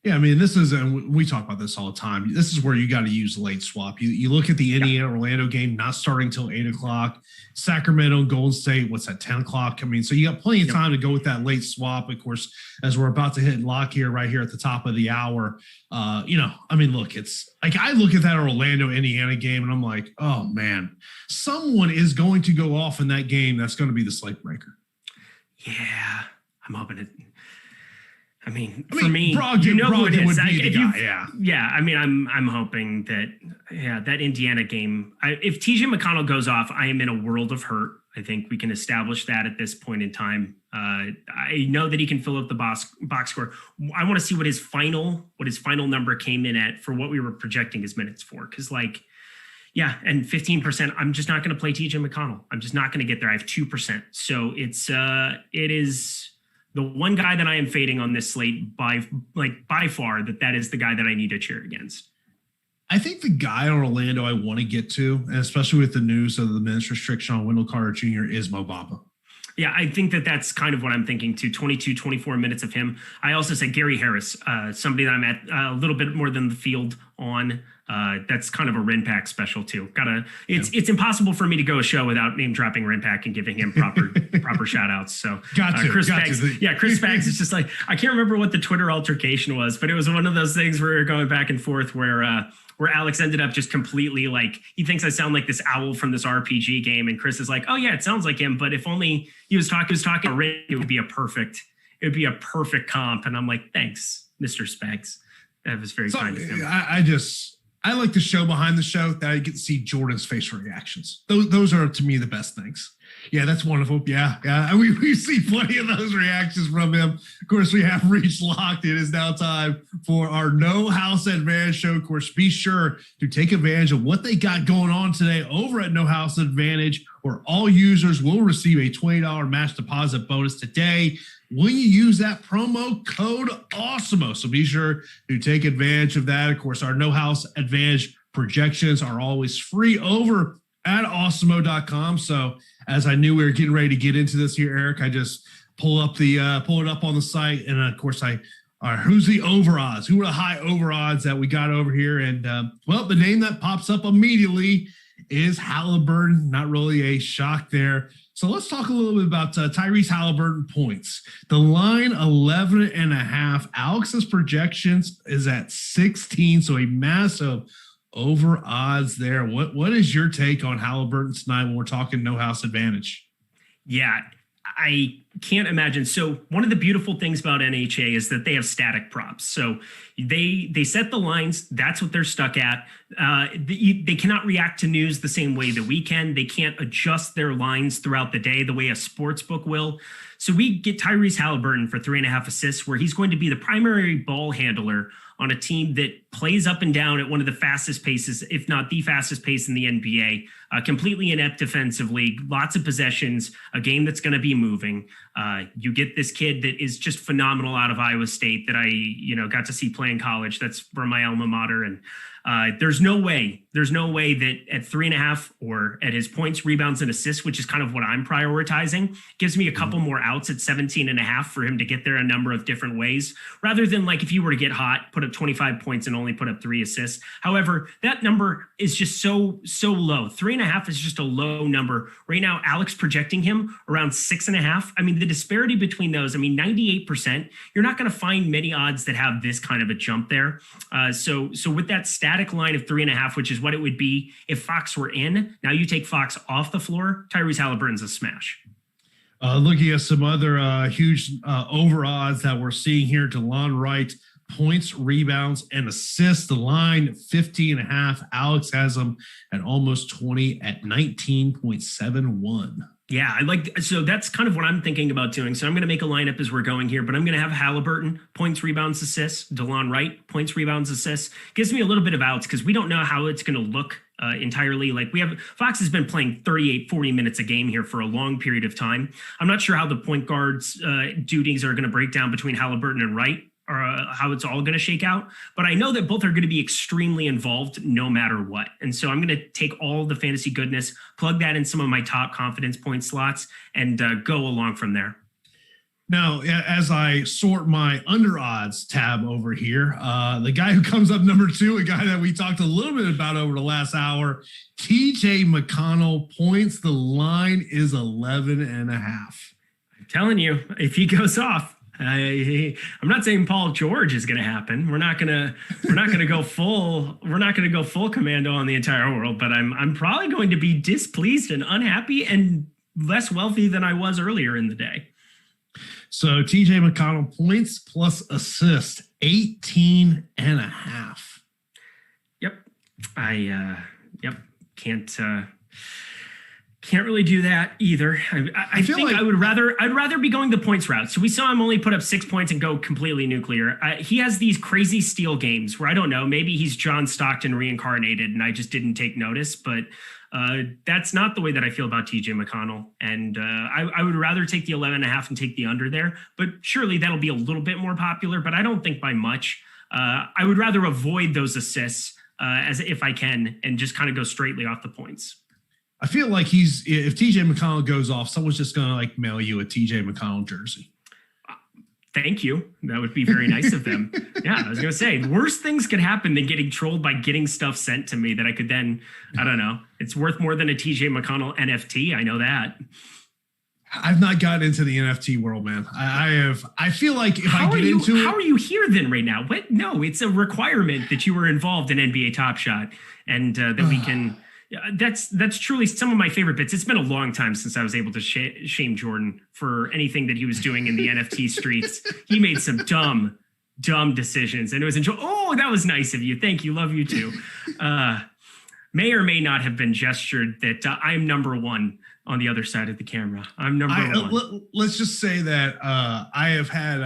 Yeah, I mean, and we talk about this all the time. This is where you got to use the late swap. You look at the Indiana-Orlando game, not starting till 8 o'clock. Sacramento and Golden State, what's that, 10 o'clock? I mean, so you got plenty of time to go with that late swap. Of course, as we're about to hit lock here, right here at the top of the hour, I mean, look, it's like I look at that Orlando-Indiana game, and I'm like, oh, man, someone is going to go off in that game that's going to be the slate breaker. Yeah, I'm hoping it. I mean, for me, Brogdon, who it is. would be the guy, yeah. I mean, I'm hoping that Indiana game. If TJ McConnell goes off, I am in a world of hurt. I think we can establish that at this point in time. I know that he can fill up the box score. I want to see what his final number came in at for what we were projecting his minutes for. Because and 15%. I'm just not going to play TJ McConnell. I'm just not going to get there. I have 2%. So it is the one guy that I am fading on this slate by far. That is the guy that I need to cheer against. I think the guy in Orlando I want to get to, and especially with the news of the minutes restriction on Wendell Carter Jr., is Mo Bamba. Yeah, I think that's kind of what I'm thinking too. 22, 24 minutes of him. I also said Gary Harris, somebody that I'm at a little bit more than the field on. That's kind of a Renpack special too. It's impossible for me to go a show without name dropping Renpack and giving him proper shout outs. So Chris Baggs is just like, I can't remember what the Twitter altercation was, but it was one of those things where we were going back and forth where Alex ended up just completely he thinks I sound like this owl from this RPG game. And Chris is like, oh yeah, it sounds like him. But if only he was talking, it would be a perfect comp. And I'm like, thanks, Mr. Spags. That was very kind of him. I like the show behind the show that I get to see Jordan's facial reactions. Those are, to me, the best things. Yeah, that's wonderful. Yeah. We see plenty of those reactions from him. Of course, we have reached locked. It is now time for our No House Advantage show. Of course, be sure to take advantage of what they got going on today over at No House Advantage, where all users will receive a $20 match deposit bonus today when you use that promo code Awesemo. So be sure to take advantage of that. Of course, our No House Advantage projections are always free over at awesemo.com. So as I knew we were getting ready to get into this here, Eric, I just pull it up on the site. And of course, who's the over odds? Who are the high over odds that we got over here? And the name that pops up immediately is Halliburton. Not really a shock there. So let's talk a little bit about Tyrese Halliburton points. The line 11.5. Alex's projections is at 16. So a massive over odds there. What is your take on Halliburton tonight when we're talking No House Advantage? Yeah, I can't imagine. So one of the beautiful things about NHA is that they have static props. So they set the lines. That's what they're stuck at. They cannot react to news the same way that we can. They can't adjust their lines throughout the day the way a sports book will. So we get Tyrese Halliburton for 3.5 assists, where he's going to be the primary ball handler on a team that plays up and down at one of the fastest paces, if not the fastest pace in the NBA, completely inept defensively, lots of possessions, a game that's going to be moving. You get this kid that is just phenomenal out of Iowa State that I got to see play in college. That's from my alma mater. And There's no way that at 3.5 or at his points, rebounds, and assists, which is kind of what I'm prioritizing, gives me a couple more outs at 17.5 for him to get there a number of different ways, rather than like if you were to get hot, put up 25 points and only put up 3 assists. However, that number is just so low. 3.5 is just a low number. Right now, Alex projecting him around 6.5. I mean, the disparity between those, 98%, you're not going to find many odds that have this kind of a jump there. So with that static line of 3.5, which is what it would be if Fox were in, now you take Fox off the floor, Tyrese Halliburton's a smash. Looking at some other huge over odds that we're seeing here, DeLon Wright, points, rebounds, and assists. The line 50.5. Alex has them at almost 20 at 19.71. Yeah, so that's kind of what I'm thinking about doing. So I'm going to make a lineup as we're going here, but I'm going to have Halliburton, points, rebounds, assists, DeLon Wright, points, rebounds, assists. Gives me a little bit of outs because we don't know how it's going to look entirely. Like Fox has been playing 38, 40 minutes a game here for a long period of time. I'm not sure how the point guards duties are going to break down between Halliburton and Wright, or how it's all going to shake out. But I know that both are going to be extremely involved no matter what. And so I'm going to take all the fantasy goodness, plug that in some of my top confidence point slots, and go along from there. Now, as I sort my under odds tab over here, the guy who comes up number 2, a guy that we talked a little bit about over the last hour, TJ McConnell, points. The line is 11.5. I'm telling you, if he goes off, I'm not saying Paul George is going to happen. We're not going to go full commando on the entire world, but I'm probably going to be displeased and unhappy and less wealthy than I was earlier in the day. So TJ McConnell, points plus assist, 18.5. Yep. Can't really do that either. I think like I'd rather be going the points route. So we saw him only put up 6 points and go completely nuclear. He has these crazy steal games where I don't know, maybe he's John Stockton reincarnated and I just didn't take notice, but that's not the way that I feel about TJ McConnell. And I would rather take the 11.5 and take the under there, but surely that'll be a little bit more popular, but I don't think by much. I would rather avoid those assists as if I can and just kind of go straightly off the points. I feel like if TJ McConnell goes off, someone's just going to like mail you a TJ McConnell jersey. Thank you. That would be very nice of them. Yeah, I was going to say, worse things could happen than getting trolled by getting stuff sent to me that I could then, I don't know. It's worth more than a TJ McConnell NFT. I know that. I've not gotten into the NFT world, man. I feel like if I get into it. How are you here then right now? What? No, it's a requirement that you were involved in NBA Top Shot and that we can. That's truly some of my favorite bits. It's been a long time since I was able to shame Jordan for anything that he was doing in the NFT streets. He made some dumb decisions, and it was oh, that was nice of you. Thank you. Love you too. May or may not have been gestured that I'm number 1 on the other side of the camera. I'm number 1. Let's just say that I have had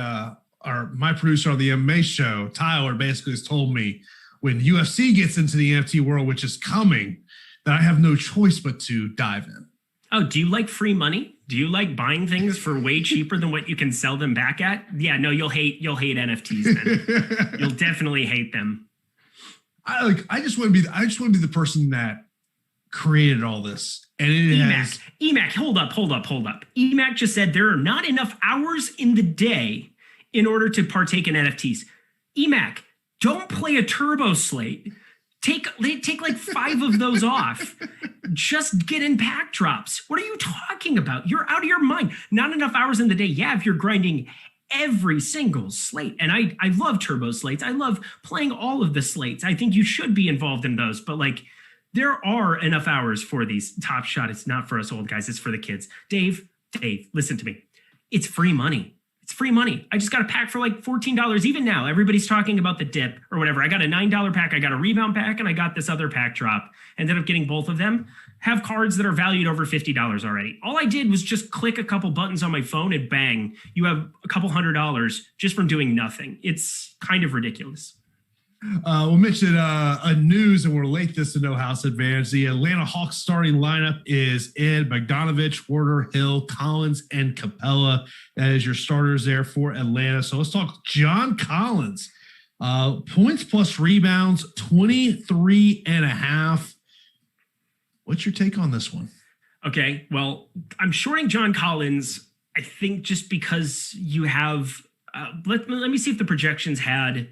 my producer on the MMA show, Tyler, basically has told me when UFC gets into the NFT world, which is coming, that I have no choice but to dive in. Oh, do you like free money? Do you like buying things for way cheaper than what you can sell them back at? Yeah, no, you'll hate NFTs, man. You'll definitely hate them. I just want to be the person that created all this. And EMac, hold up. EMac just said there are not enough hours in the day in order to partake in NFTs. EMac, don't play a turbo slate. Take like 5 of those off. Just get in pack drops. What are you talking about? You're out of your mind. Not enough hours in the day. Yeah, if you're grinding every single slate. And I love turbo slates. I love playing all of the slates. I think you should be involved in those. But like, there are enough hours for these Top Shot. It's not for us old guys. It's for the kids. Dave, listen to me. It's free money. It's free money. I just got a pack for like $14. Even now, everybody's talking about the dip or whatever. I got a $9 pack. I got a rebound pack and I got this other pack drop. Ended up getting both of them. Have cards that are valued over $50 already. All I did was just click a couple buttons on my phone and bang, you have a couple $100 just from doing nothing. It's kind of ridiculous. We'll mention a news, and we'll relate this to No House Advantage. The Atlanta Hawks starting lineup is Ed, Bogdanovich, Porter, Hill, Collins, and Capella. That is your starters there for Atlanta. So let's talk John Collins. Points plus rebounds, 23.5. What's your take on this one? Okay, well, I'm shorting John Collins, I think just because you have, let me see if the projections had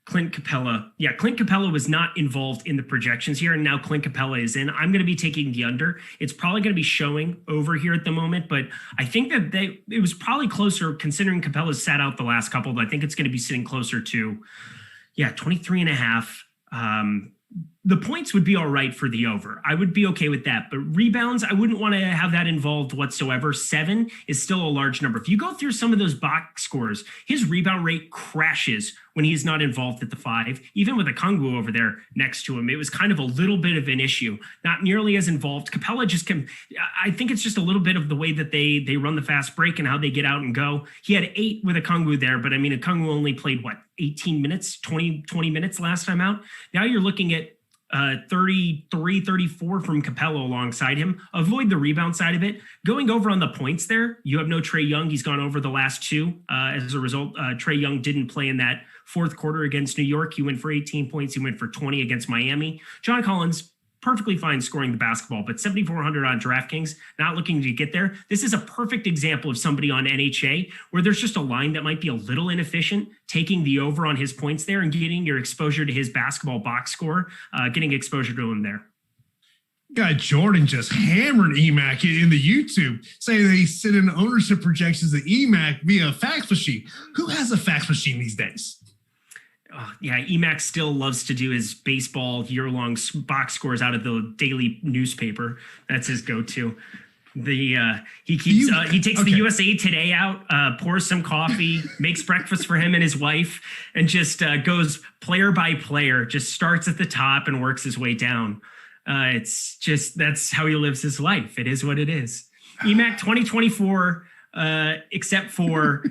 Clint Capella. Yeah, Clint Capella was not involved in the projections here, and now Clint Capella is in. I'm going to be taking the under. It's probably going to be showing over here at the moment, but I think that it was probably closer considering Capella's sat out the last couple, but I think it's going to be sitting closer to, 23.5. The points would be all right for the over. I would be okay with that. But rebounds, I wouldn't want to have that involved whatsoever. 7 is still a large number. If you go through some of those box scores, his rebound rate crashes when he's not involved at the 5. Even with Okongwu over there next to him, it was kind of a little bit of an issue. Not nearly as involved. Capella just can, I think it's just a little bit of the way that they run the fast break and how they get out and go. He had 8 with Okongwu there, but I mean, Okongwu only played 18 minutes, 20 minutes last time out. Now you're looking at 33, 34 from Capella alongside him. Avoid the rebound side of it. Going over on the points there, you have no Trae Young. He's gone over the last 2. As a result, Trae Young didn't play in that fourth quarter against New York. He went for 18 points. He went for 20 against Miami. John Collins, perfectly fine scoring the basketball, but 7,400 on DraftKings, not looking to get there. This is a perfect example of somebody on NHA where there's just a line that might be a little inefficient, taking the over on his points there and getting your exposure to his basketball box score, getting exposure to him there. Guy Jordan just hammered EMac in the YouTube, saying that he's sending ownership projections of EMac via a fax machine. Who has a fax machine these days? EMac still loves to do his baseball year-long box scores out of the daily newspaper. That's his go-to. He takes the USA Today out, pours some coffee, makes breakfast for him and his wife, and just goes player by player, just starts at the top and works his way down. It's just, that's how he lives his life. It is what it is. EMac 2024, except for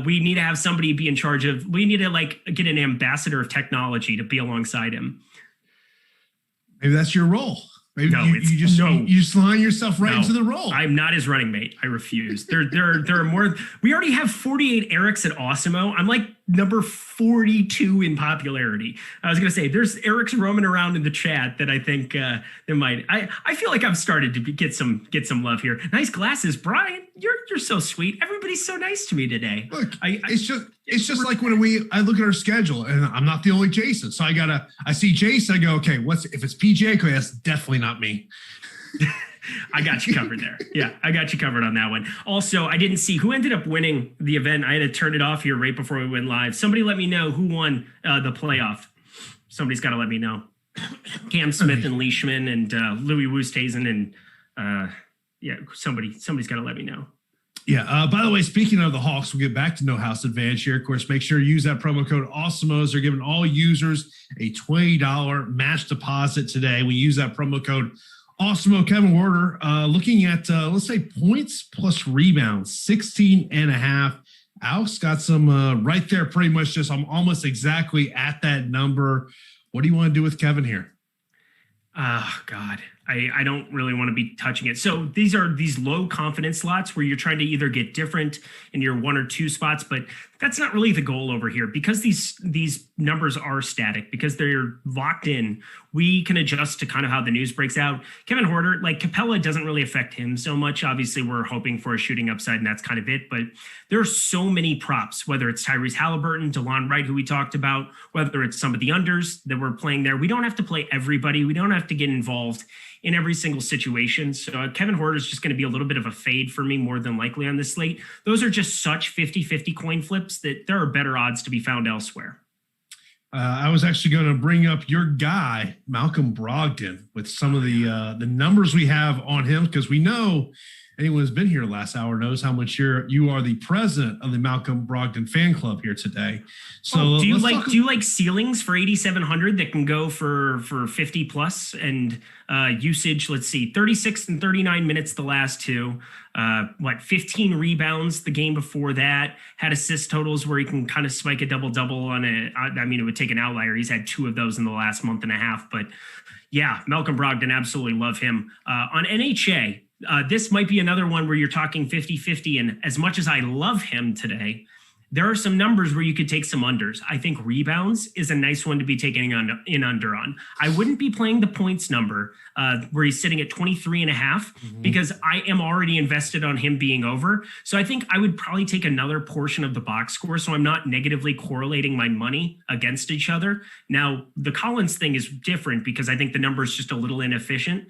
we need to have somebody be in charge of, we need to get an ambassador of technology to be alongside him. Maybe that's your role. Maybe no, you just line yourself right into the role. I'm not his running mate. I refuse. There are more. We already have 48 Erics at Awesemo. I'm like number 42 in popularity. I was going to say there's Erics roaming around in the chat that I think there might. I feel like I've started to get some love here. Nice glasses, Brian. You're so sweet. Everybody's so nice to me today. Look, it's just like when I look at our schedule and I'm not the only Jason. So I see Jason, I go, okay, if it's PGA, that's definitely not me. I got you covered there. Yeah, I got you covered on that one. Also, I didn't see who ended up winning the event. I had to turn it off here right before we went live. Somebody let me know who won the playoff. Somebody's got to let me know. Cam Smith and Leishman and Louis Oosthuizen and somebody's got to let me know. Yeah. By the way, speaking of the Hawks, we'll get back to No House Advantage here. Of course, make sure you use that promo code Awesemo. They're giving all users a $20 match deposit today. We use that promo code Awesemo. Kevin Werder looking at, let's say, points plus rebounds, 16.5. Alex got some right there pretty much just I'm almost exactly at that number. What do you want to do with Kevin here? Oh, God. I don't really want to be touching it. So these are these low confidence slots where you're trying to either get different in your 1 or 2 spots, but that's not really the goal over here because these numbers are static, because they're locked in. We can adjust to kind of how the news breaks out. Kevin Huerter, Capella doesn't really affect him so much. Obviously, we're hoping for a shooting upside, and that's kind of it. But there are so many props, whether it's Tyrese Halliburton, DeLon Wright, who we talked about, whether it's some of the unders that we're playing there. We don't have to play everybody. We don't have to get involved in every single situation. So Kevin Huerter is just going to be a little bit of a fade for me more than likely on this slate. Those are just such 50-50 coin flips that there are better odds to be found elsewhere. I was actually going to bring up your guy, Malcolm Brogdon, with some of the numbers we have on him, because we know anyone who's been here last hour knows how much you are the president of the Malcolm Brogdon fan club here today. So do you like ceilings for 8,700 that can go for 50 plus and usage? Let's see, 36 and 39 minutes the last 2. 15 rebounds the game before that, had assist totals where he can kind of spike a double-double on it. I mean, it would take an outlier. He's had 2 of those in the last month and a half, but yeah, Malcolm Brogdon, absolutely love him. On NHA, this might be another one where you're talking 50-50, and as much as I love him today, there are some numbers where you could take some unders. I think rebounds is a nice one to be taking under on. I wouldn't be playing the points number where he's sitting at 23.5 because I am already invested on him being over. So I think I would probably take another portion of the box score so I'm not negatively correlating my money against each other. Now, the Collins thing is different because I think the number is just a little inefficient.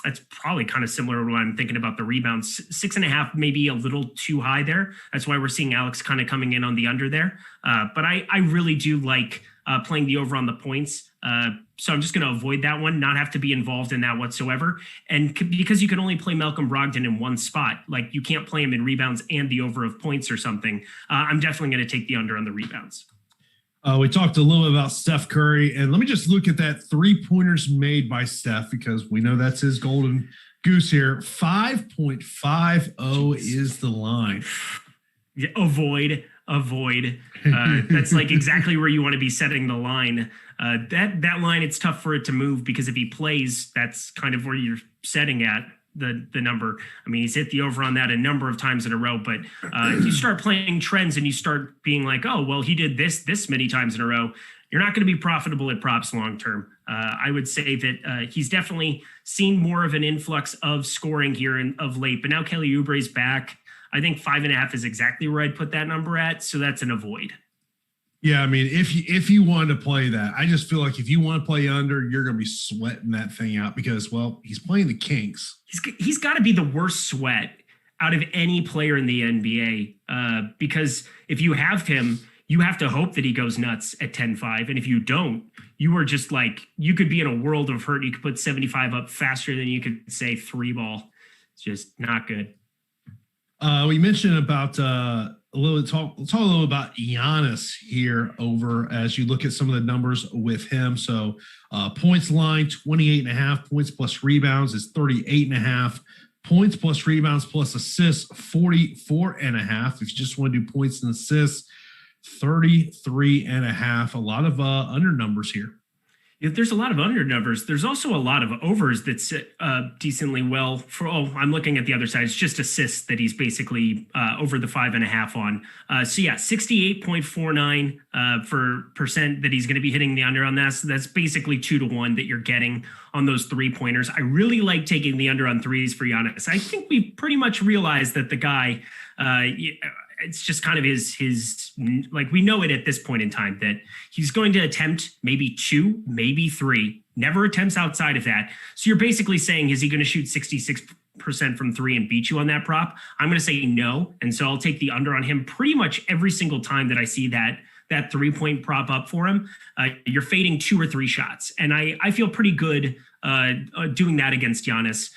That's probably kind of similar to what I'm thinking about the rebounds. 6.5, maybe a little too high there. That's why we're seeing Alex kind of coming in on the under there. But I really do like playing the over on the points. So I'm just going to avoid that one, not have to be involved in that whatsoever. And because you can only play Malcolm Brogdon in one spot, like you can't play him in rebounds and the over of points or something. I'm definitely going to take the under on the rebounds. We talked a little bit about Steph Curry, and let me just look at that 3-pointers made by Steph because we know that's his golden goose here. 5.50 is the line. Yeah, avoid. That's like exactly where you want to be setting the line. That line, it's tough for it to move because if he plays, that's kind of where you're setting at the number. I mean, he's hit the over on that a number of times in a row, but if you start playing trends and you start being like, oh, well, he did this many times in a row, you're not going to be profitable at props long-term. I would say that he's definitely seen more of an influx of scoring here of late, but now Kelly Oubre's back. I think 5.5 is exactly where I'd put that number at. So that's an avoid. Yeah, I mean, if you want to play that, I just feel like if you want to play under, you're going to be sweating that thing out because, well, he's playing the Kings. He's got to be the worst sweat out of any player in the NBA because if you have him, you have to hope that he goes nuts at 10-5. And if you don't, you are just like, you could be in a world of hurt. You could put 75 up faster than you could say 3-ball. It's just not good. We mentioned about talk a little about Giannis here over as you look at some of the numbers with him. So points line 28.5 points plus rebounds is 38.5 points plus rebounds plus assists 44.5. If you just want to do points and assists, 33.5. A lot of under numbers here. There's a lot of under numbers. There's also a lot of overs that sit decently well I'm looking at the other side. It's just assists that he's basically over the 5.5 on. So yeah, 68.49 for percent that he's going to be hitting the under on that. So that's basically 2-1 that you're getting on those 3-pointers. I really like taking the under on threes for Giannis. I think we pretty much realized that the guy, it's just kind of his like we know it at this point in time that he's going to attempt maybe 2, maybe 3, never attempts outside of that. So you're basically saying, is he going to shoot 66% from 3 and beat you on that prop? I'm going to say no. And so I'll take the under on him pretty much every single time that I see that 3-point prop up for him. You're fading 2 or 3 shots. And I feel pretty good doing that against Giannis,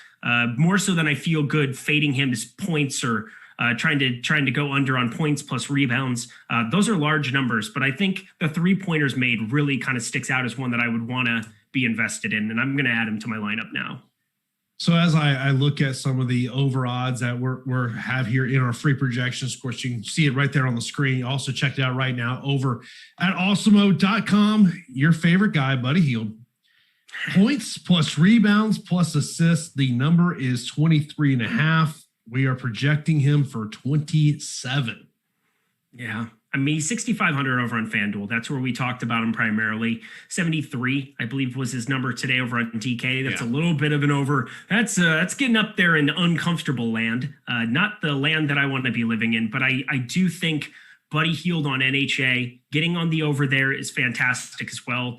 more so than I feel good fading him as points or trying to go under on points plus rebounds. Those are large numbers, but I think the 3-pointers made really kind of sticks out as one that I would want to be invested in, and I'm going to add him to my lineup now. So as I look at some of the over odds that we have here in our free projections, of course, you can see it right there on the screen. Also check it out right now over at Awesemo.com. Your favorite guy, Buddy Hield. Points plus rebounds plus assists. The number is 23.5. We are projecting him for 27. Yeah. I mean, 6,500 over on FanDuel. That's where we talked about him primarily. 73, I believe, was his number today over on DK. That's a little bit of an over. That's getting up there in uncomfortable land. Not the land that I want to be living in, but I do think Buddy Hield on NHA, getting on the over there is fantastic as well.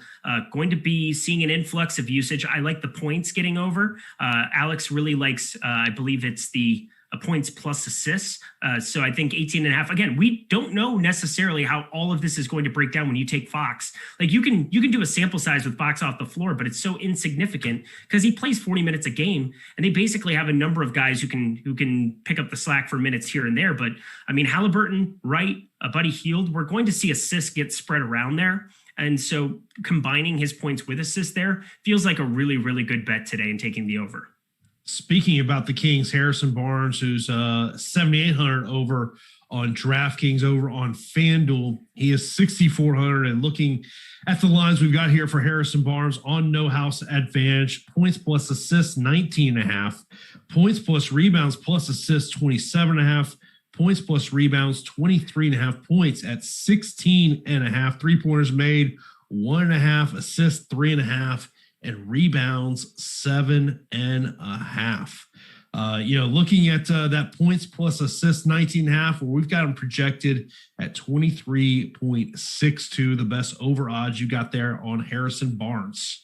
Going to be seeing an influx of usage. I like the points getting over. Alex really likes, I believe it's the points plus assists. So I think 18.5. Again, we don't know necessarily how all of this is going to break down when you take Fox. Like you can do a sample size with Fox off the floor, but it's so insignificant because he plays 40 minutes a game, and they basically have a number of guys who can pick up the slack for minutes here and there. But I mean, Halliburton, Wright, Buddy Hield, we're going to see assists get spread around there. And so combining his points with assists there feels like a really, really good bet today in taking the over. Speaking about the Kings, Harrison Barnes, who's 7,800 over on Draftkings, over on FanDuel. He is 6,400. And looking at the lines we've got here for Harrison Barnes on No House Advantage, points plus assists 19.5, points plus rebounds plus assists 27.5, points plus rebounds, 23.5 points at 16.5. 3-pointers made, 1.5 assists, 3.5, and rebounds, 7.5. Looking at that points plus assists, 19.5, where we've got them projected at 23.62, the best over odds you got there on Harrison Barnes.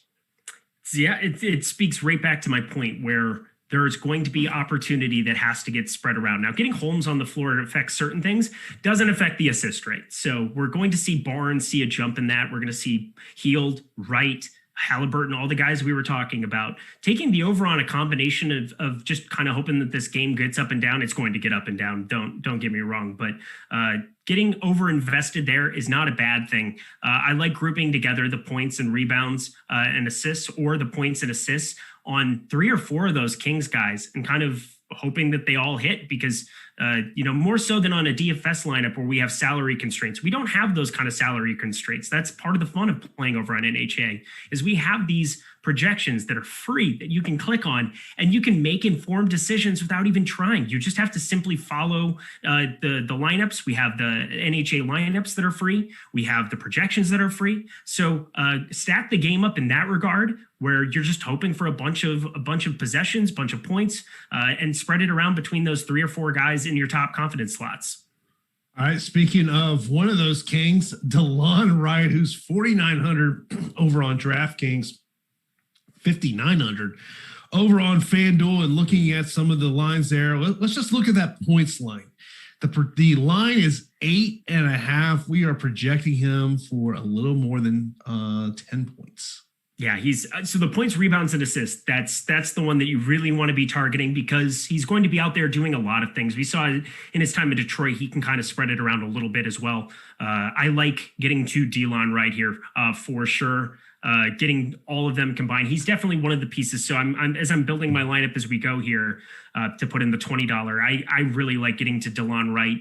Yeah, it speaks right back to my point where there's going to be opportunity that has to get spread around. Now, getting Holmes on the floor affects certain things, doesn't affect the assist rate. So we're going to see Barnes see a jump in that. We're going to see Hield, Wright, Halliburton, all the guys we were talking about, taking the over on a combination of just kind of hoping that this game gets up and down. It's going to get up and down. Don't get me wrong, but getting over invested there is not a bad thing. I like grouping together the points and rebounds and assists, or the points and assists on 3 or 4 of those Kings guys, and kind of hoping that they all hit, because more so than on a DFS lineup where we have salary constraints. We don't have those kind of salary constraints. That's part of the fun of playing over on NHA, is we have these projections that are free that you can click on, and you can make informed decisions without even trying. You just have to simply follow the lineups. We have the NHA lineups that are free. We have the projections that are free. So stack the game up in that regard, where you're just hoping for a bunch of possessions, bunch of points, and spread it around between those 3 or 4 guys in your top confidence slots. All right, speaking of one of those Kings, DeLon Wright, who's 4,900 over on DraftKings, 5,900 over on FanDuel, and looking at some of the lines there. Let's just look at that points line. The line is 8.5. We are projecting him for a little more than 10 points. Yeah, so the points, rebounds, and assists, that's the one that you really want to be targeting, because he's going to be out there doing a lot of things. We saw in his time in Detroit, he can kind of spread it around a little bit as well. I like getting to DeLon Wright here for sure. Getting all of them combined. He's definitely one of the pieces. So as I'm building my lineup as we go here to put in the $20, I really like getting to DeLon Wright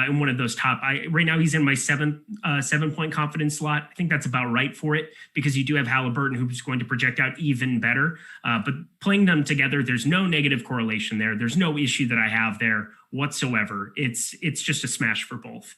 in one of those top. Right now he's in my 7-point confidence slot. I think that's about right for it, because you do have Halliburton, who's going to project out even better. But playing them together, there's no negative correlation there. There's no issue that I have there whatsoever. It's just a smash for both.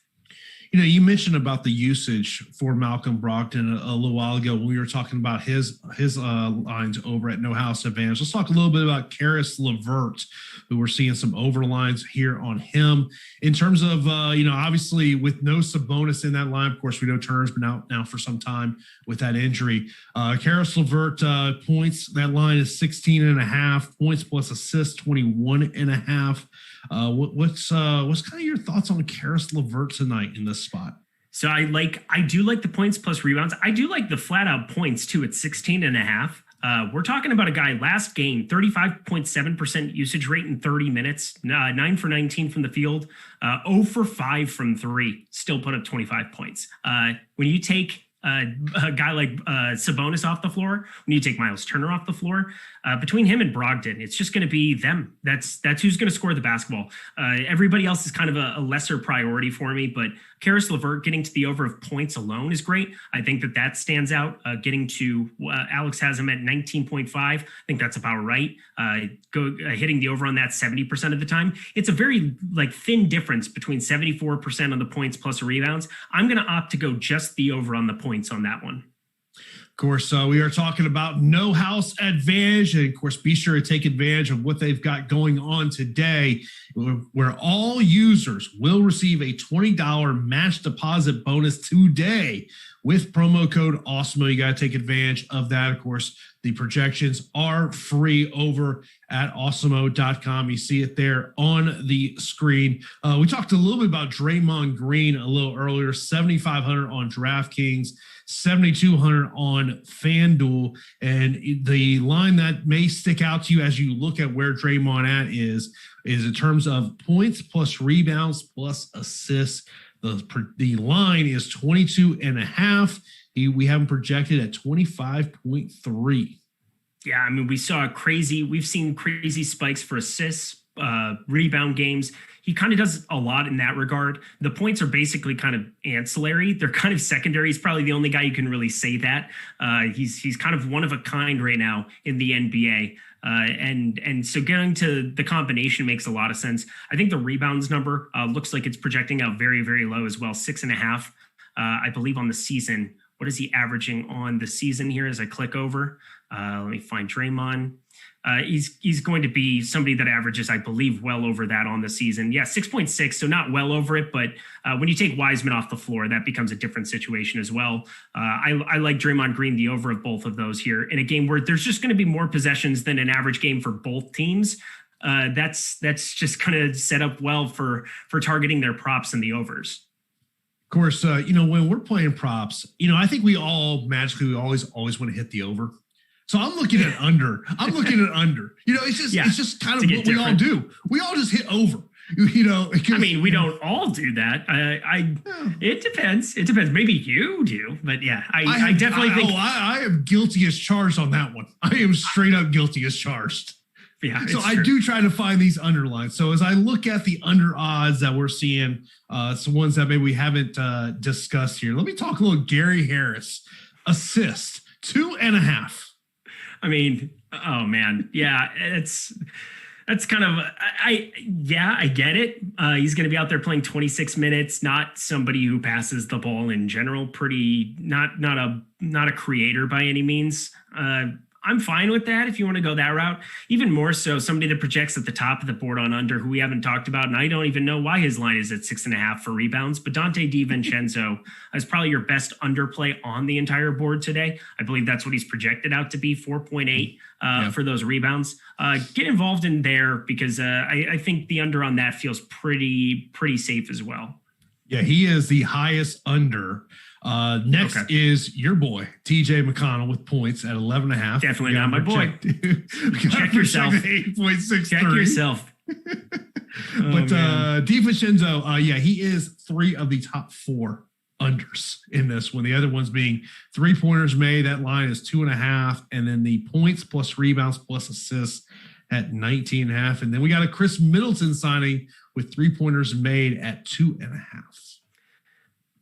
You mentioned about the usage for Malcolm Brogdon a little while ago when we were talking about his lines over at No House Advantage. Let's talk a little bit about Karis LeVert, who we're seeing some overlines here on him. In terms of, obviously with no Sabonis in that line, of course, we know Turner's been out now for some time with that injury. Karis LeVert points, that line is 16.5, points plus assists, 21.5. What's kind of your thoughts on Karis LeVert tonight in this spot? So I do like the points plus rebounds. I do like the flat out points too at 16.5. We're talking about a guy last game, 35.7% usage rate in 30 minutes, 9 for 19 from the field, 0 for 5 from 3, still put up 25 points. When you take a guy like Sabonis off the floor, when you take Miles Turner off the floor, between him and Brogdon, it's just going to be them. That's who's going to score the basketball. Everybody else is kind of a lesser priority for me, but Karis LeVert getting to the over of points alone is great. I think that stands out. Getting to Alex has him at 19.5. I think that's about right. Hitting the over on that 70% of the time. It's a very thin difference between 74% on the points plus rebounds. I'm going to opt to go just the over on the points on that one. Of course, we are talking about No House Advantage. And of course, be sure to take advantage of what they've got going on today, where all users will receive a $20 match deposit bonus today with promo code Awesemo. You got to take advantage of that. Of course, the projections are free over at awesemo.com. You see it there on the screen. We talked a little bit about Draymond Green a little earlier, 7,500 on DraftKings, 7,200 on FanDuel. And the line that may stick out to you as you look at where Draymond at is in terms of points plus rebounds plus assists. The line is 22.5. We have him projected at 25.3. Yeah, I mean, we've seen crazy spikes for assists, rebound games. He kind of does a lot in that regard. The points are basically kind of ancillary. They're kind of secondary. He's probably the only guy you can really say that. He's kind of one of a kind right now in the NBA. And so getting to the combination makes a lot of sense. I think the rebounds number looks like it's projecting out very, very low as well, 6.5. I believe on the season. What is he averaging on the season here as I click over? Let me find Draymond. He's going to be somebody that averages, I believe, well over that on the season. Yeah, 6.6, so not well over it, but when you take Wiseman off the floor, that becomes a different situation as well. I like Draymond Green, the over of both of those here in a game where there's just going to be more possessions than an average game for both teams. That's just going to set up well for targeting their props and the overs. Of course, when we're playing props, I think we always want to hit the over. So I'm looking at under. It's just kind of what we all do. We all just hit over. I mean, we don't all do that. It depends. It depends. Maybe you do, but yeah, I definitely think I am guilty as charged on that one. I am straight up guilty as charged. Yeah. So I do try to find these underlines. So as I look at the under odds that we're seeing, some ones that maybe we haven't discussed here. Let me talk a little Gary Harris assist 2.5. I mean, oh man, yeah, that's kind of I get it. He's going to be out there playing 26 minutes, not somebody who passes the ball in general. Pretty not a creator by any means. I'm fine with that if you want to go that route. Even more so, somebody that projects at the top of the board on under, who we haven't talked about, and I don't even know why his line is at 6.5 for rebounds. But Dante DiVincenzo is probably your best underplay on the entire board today. I believe that's what he's projected out to be, 4.8 for those rebounds. Get involved in there because I think the under on that feels pretty safe as well. Yeah, he is the highest under. Next is your boy, TJ McConnell, with points at 11.5. Definitely not my boy. Check yourself. 8.63. Check yourself. But DiVincenzo, he is 3 of the top 4 unders in this one. The other ones being 3-pointers made. That line is 2.5. And then the points plus rebounds plus assists at 19.5. And then we got a Chris Middleton signing with 3-pointers made at 2.5.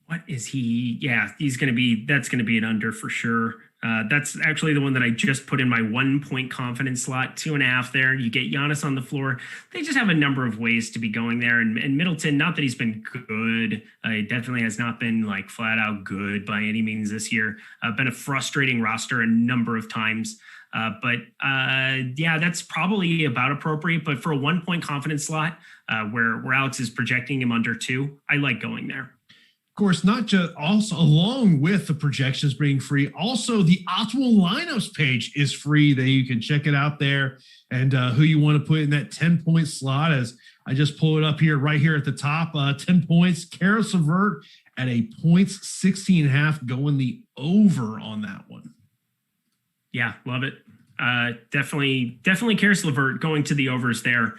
What is he? Yeah, that's going to be an under for sure. That's actually the one that I just put in my 1-point confidence slot, 2.5 there. You get Giannis on the floor. They just have a number of ways to be going there. And Middleton, not that he's been good. He definitely has not been like flat out good by any means this year. Been a frustrating roster a number of times. But that's probably about appropriate. But for a 1-point confidence slot where Alex is projecting him under 2, I like going there. Of course, not just also along with the projections being free, also the optimal lineups page is free. That you can check it out there and who you want to put in that 10-point slot. As I just pull it up here, right here at the top, 10 points. Karis LeVert at a points 16.5, going the over on that one. Yeah, love it. Definitely Karis LeVert going to the overs there.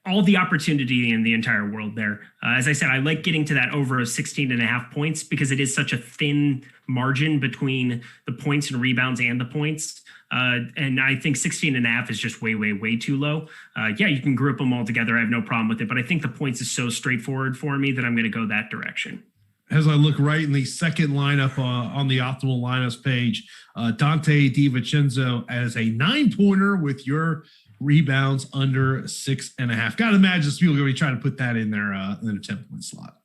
All the opportunity in the entire world there. As I said, I like getting to that over of 16.5 points because it is such a thin margin between the points and rebounds and the points. And I think 16.5 is just way too low. You can group them all together. I have no problem with it, but I think the points is so straightforward for me that I'm going to go that direction. As I look right in the second lineup on the optimal lineups page, Dante DiVincenzo as a 9-pointer with your rebounds under 6.5. Got to imagine people are going to be trying to put that in their 10-point slot.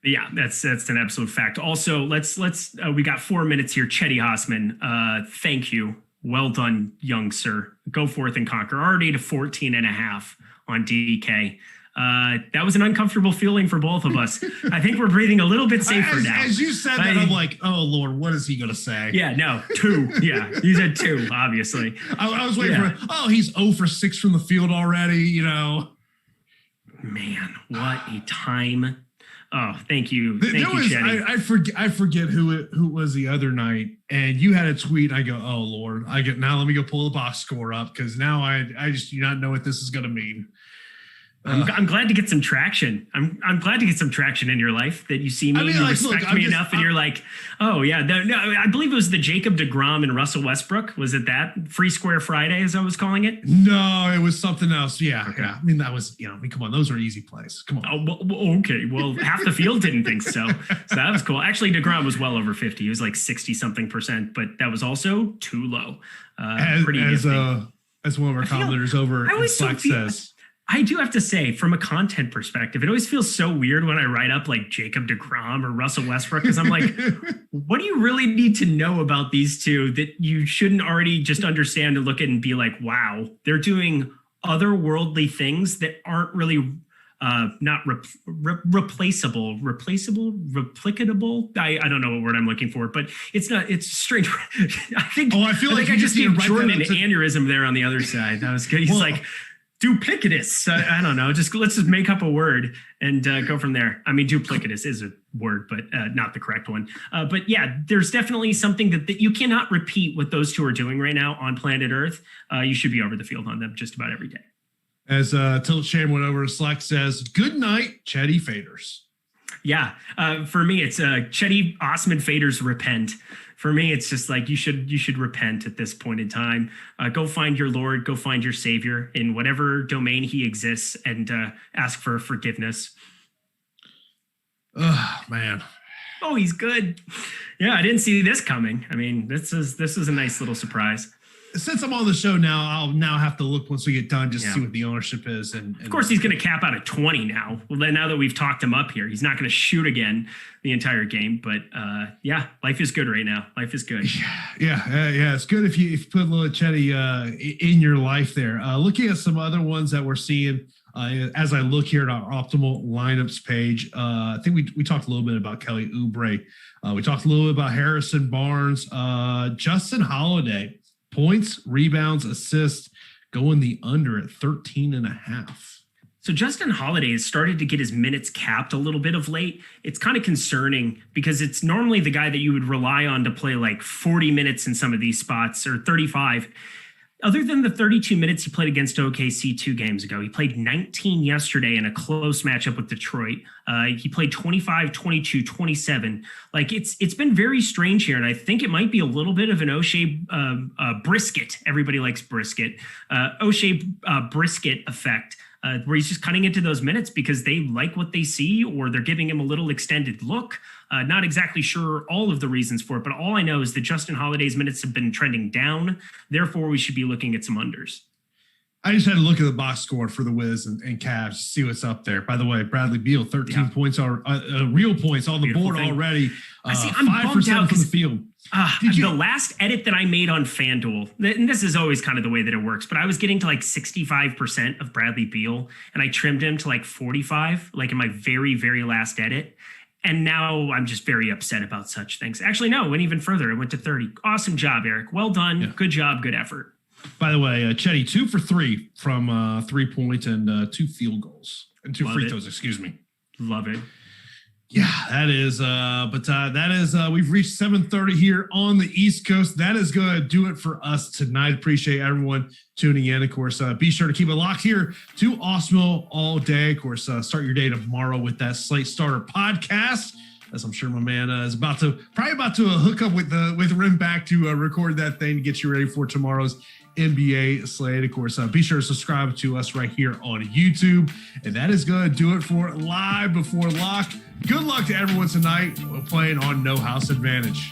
Yeah, that's an absolute fact. Also, let's we got 4 minutes here. Chetty Osman, thank you. Well done, young sir. Go forth and conquer. Already to 14.5 on DK. That was an uncomfortable feeling for both of us. I think we're breathing a little bit safer now. As you said that, I'm like, oh, Lord, what is he going to say? Yeah, no, 2. Yeah, he said 2, obviously. I was waiting for, he's 0 for 6 from the field already, Man, what a time. Oh, thank you. Thank you, Chetty. I forget who it was the other night, and you had a tweet. I go, oh, Lord. Now let me go pull the box score up because now I just do not know what this is going to mean. I'm glad to get some traction. I'm glad to get some traction in your life that you see me, you respect me enough, and you're like, oh yeah. I believe it was the Jacob deGrom and Russell Westbrook. Was it that Free Square Friday, as I was calling it? No, it was something else. Yeah, okay. Yeah. I mean, that was come on, those are easy plays. Come on. Oh, well, okay. Well, half the field didn't think so. So that was cool. Actually, deGrom was well over 50. He was like 60 something %, but that was also too low. As one of our commenters over in Slack says. I do have to say, from a content perspective, it always feels so weird when I write up like Jacob deGrom or Russell Westbrook, because I'm like, what do you really need to know about these two that you shouldn't already just understand and look at and be like, wow, they're doing otherworldly things that aren't really not replicable. I don't know what word I'm looking for, but it's strange. I feel like I just gave Jordan an aneurysm there on the other side. That was good. He's like, duplicitous. I don't know. Let's just make up a word and go from there. I mean, duplicitous is a word, but not the correct one. But yeah, there's definitely something that you cannot repeat what those two are doing right now on planet Earth. You should be over the field on them just about every day. As Tilt Sham went over to Slack says, good night, Chetty Faders. Yeah. For me, it's Chetty Osman Faders repent. For me, it's just like you should repent at this point in time. Go find your Lord, go find your Savior in whatever domain he exists, and ask for forgiveness. Oh man. Oh, he's good. Yeah, I didn't see this coming. I mean, this is a nice little surprise. Since I'm on the show now, I'll now have to look once we get done just to see what the ownership is. And of course, he's going to cap out at 20 now. Well, then now that we've talked him up here, he's not going to shoot again the entire game. But yeah, life is good right now. Life is good. Yeah. It's good if you put a little Chetty in your life there. Looking at some other ones that we're seeing as I look here at our optimal lineups page. I think we talked a little bit about Kelly Oubre. We talked a little bit about Harrison Barnes, Justin Holiday. Points, rebounds, assists, going the under at 13.5. So Justin Holiday has started to get his minutes capped a little bit of late. It's kind of concerning because it's normally the guy that you would rely on to play like 40 minutes in some of these spots, or 35. Other than the 32 minutes he played against OKC 2 games ago, he played 19 yesterday in a close matchup with Detroit. He played 25, 22, 27. Like it's been very strange here. And I think it might be a little bit of an O'Shea Brisket. Everybody likes Brisket. O'Shea Brisket effect. Where he's just cutting into those minutes because they like what they see, or they're giving him a little extended look. Not exactly sure all of the reasons for it, but all I know is that Justin Holiday's minutes have been trending down. Therefore, we should be looking at some unders. I just had to look at the box score for the Wiz and Cavs to see what's up there. By the way, Bradley Beal, 13 points are real points on the board already. I'm 5% out from the field. The last edit that I made on FanDuel, and this is always kind of the way that it works, but I was getting to like 65% of Bradley Beal, and I trimmed him to like 45, like in my very, very last edit. And now I'm just very upset about such things. Actually, no, it went even further. It went to 30. Awesome job, Eric. Well done. Yeah. Good job. Good effort. By the way, Chetty, 2 for 3 from 3-point and 2 field goals and 2 free throws, excuse me. Love it. Yeah, that is, we've reached 7:30 here on the East Coast. That is going to do it for us tonight. Appreciate everyone tuning in. Of course, be sure to keep it locked here to Awesemo all day. Of course, start your day tomorrow with that Slate Starter podcast, as I'm sure my man is probably about to hook up with Rim back to record that thing to get you ready for tomorrow's NBA slate. Of course, be sure to subscribe to us right here on YouTube. And that is going to do it for Live Before Lock. Good luck to everyone tonight playing on No House Advantage.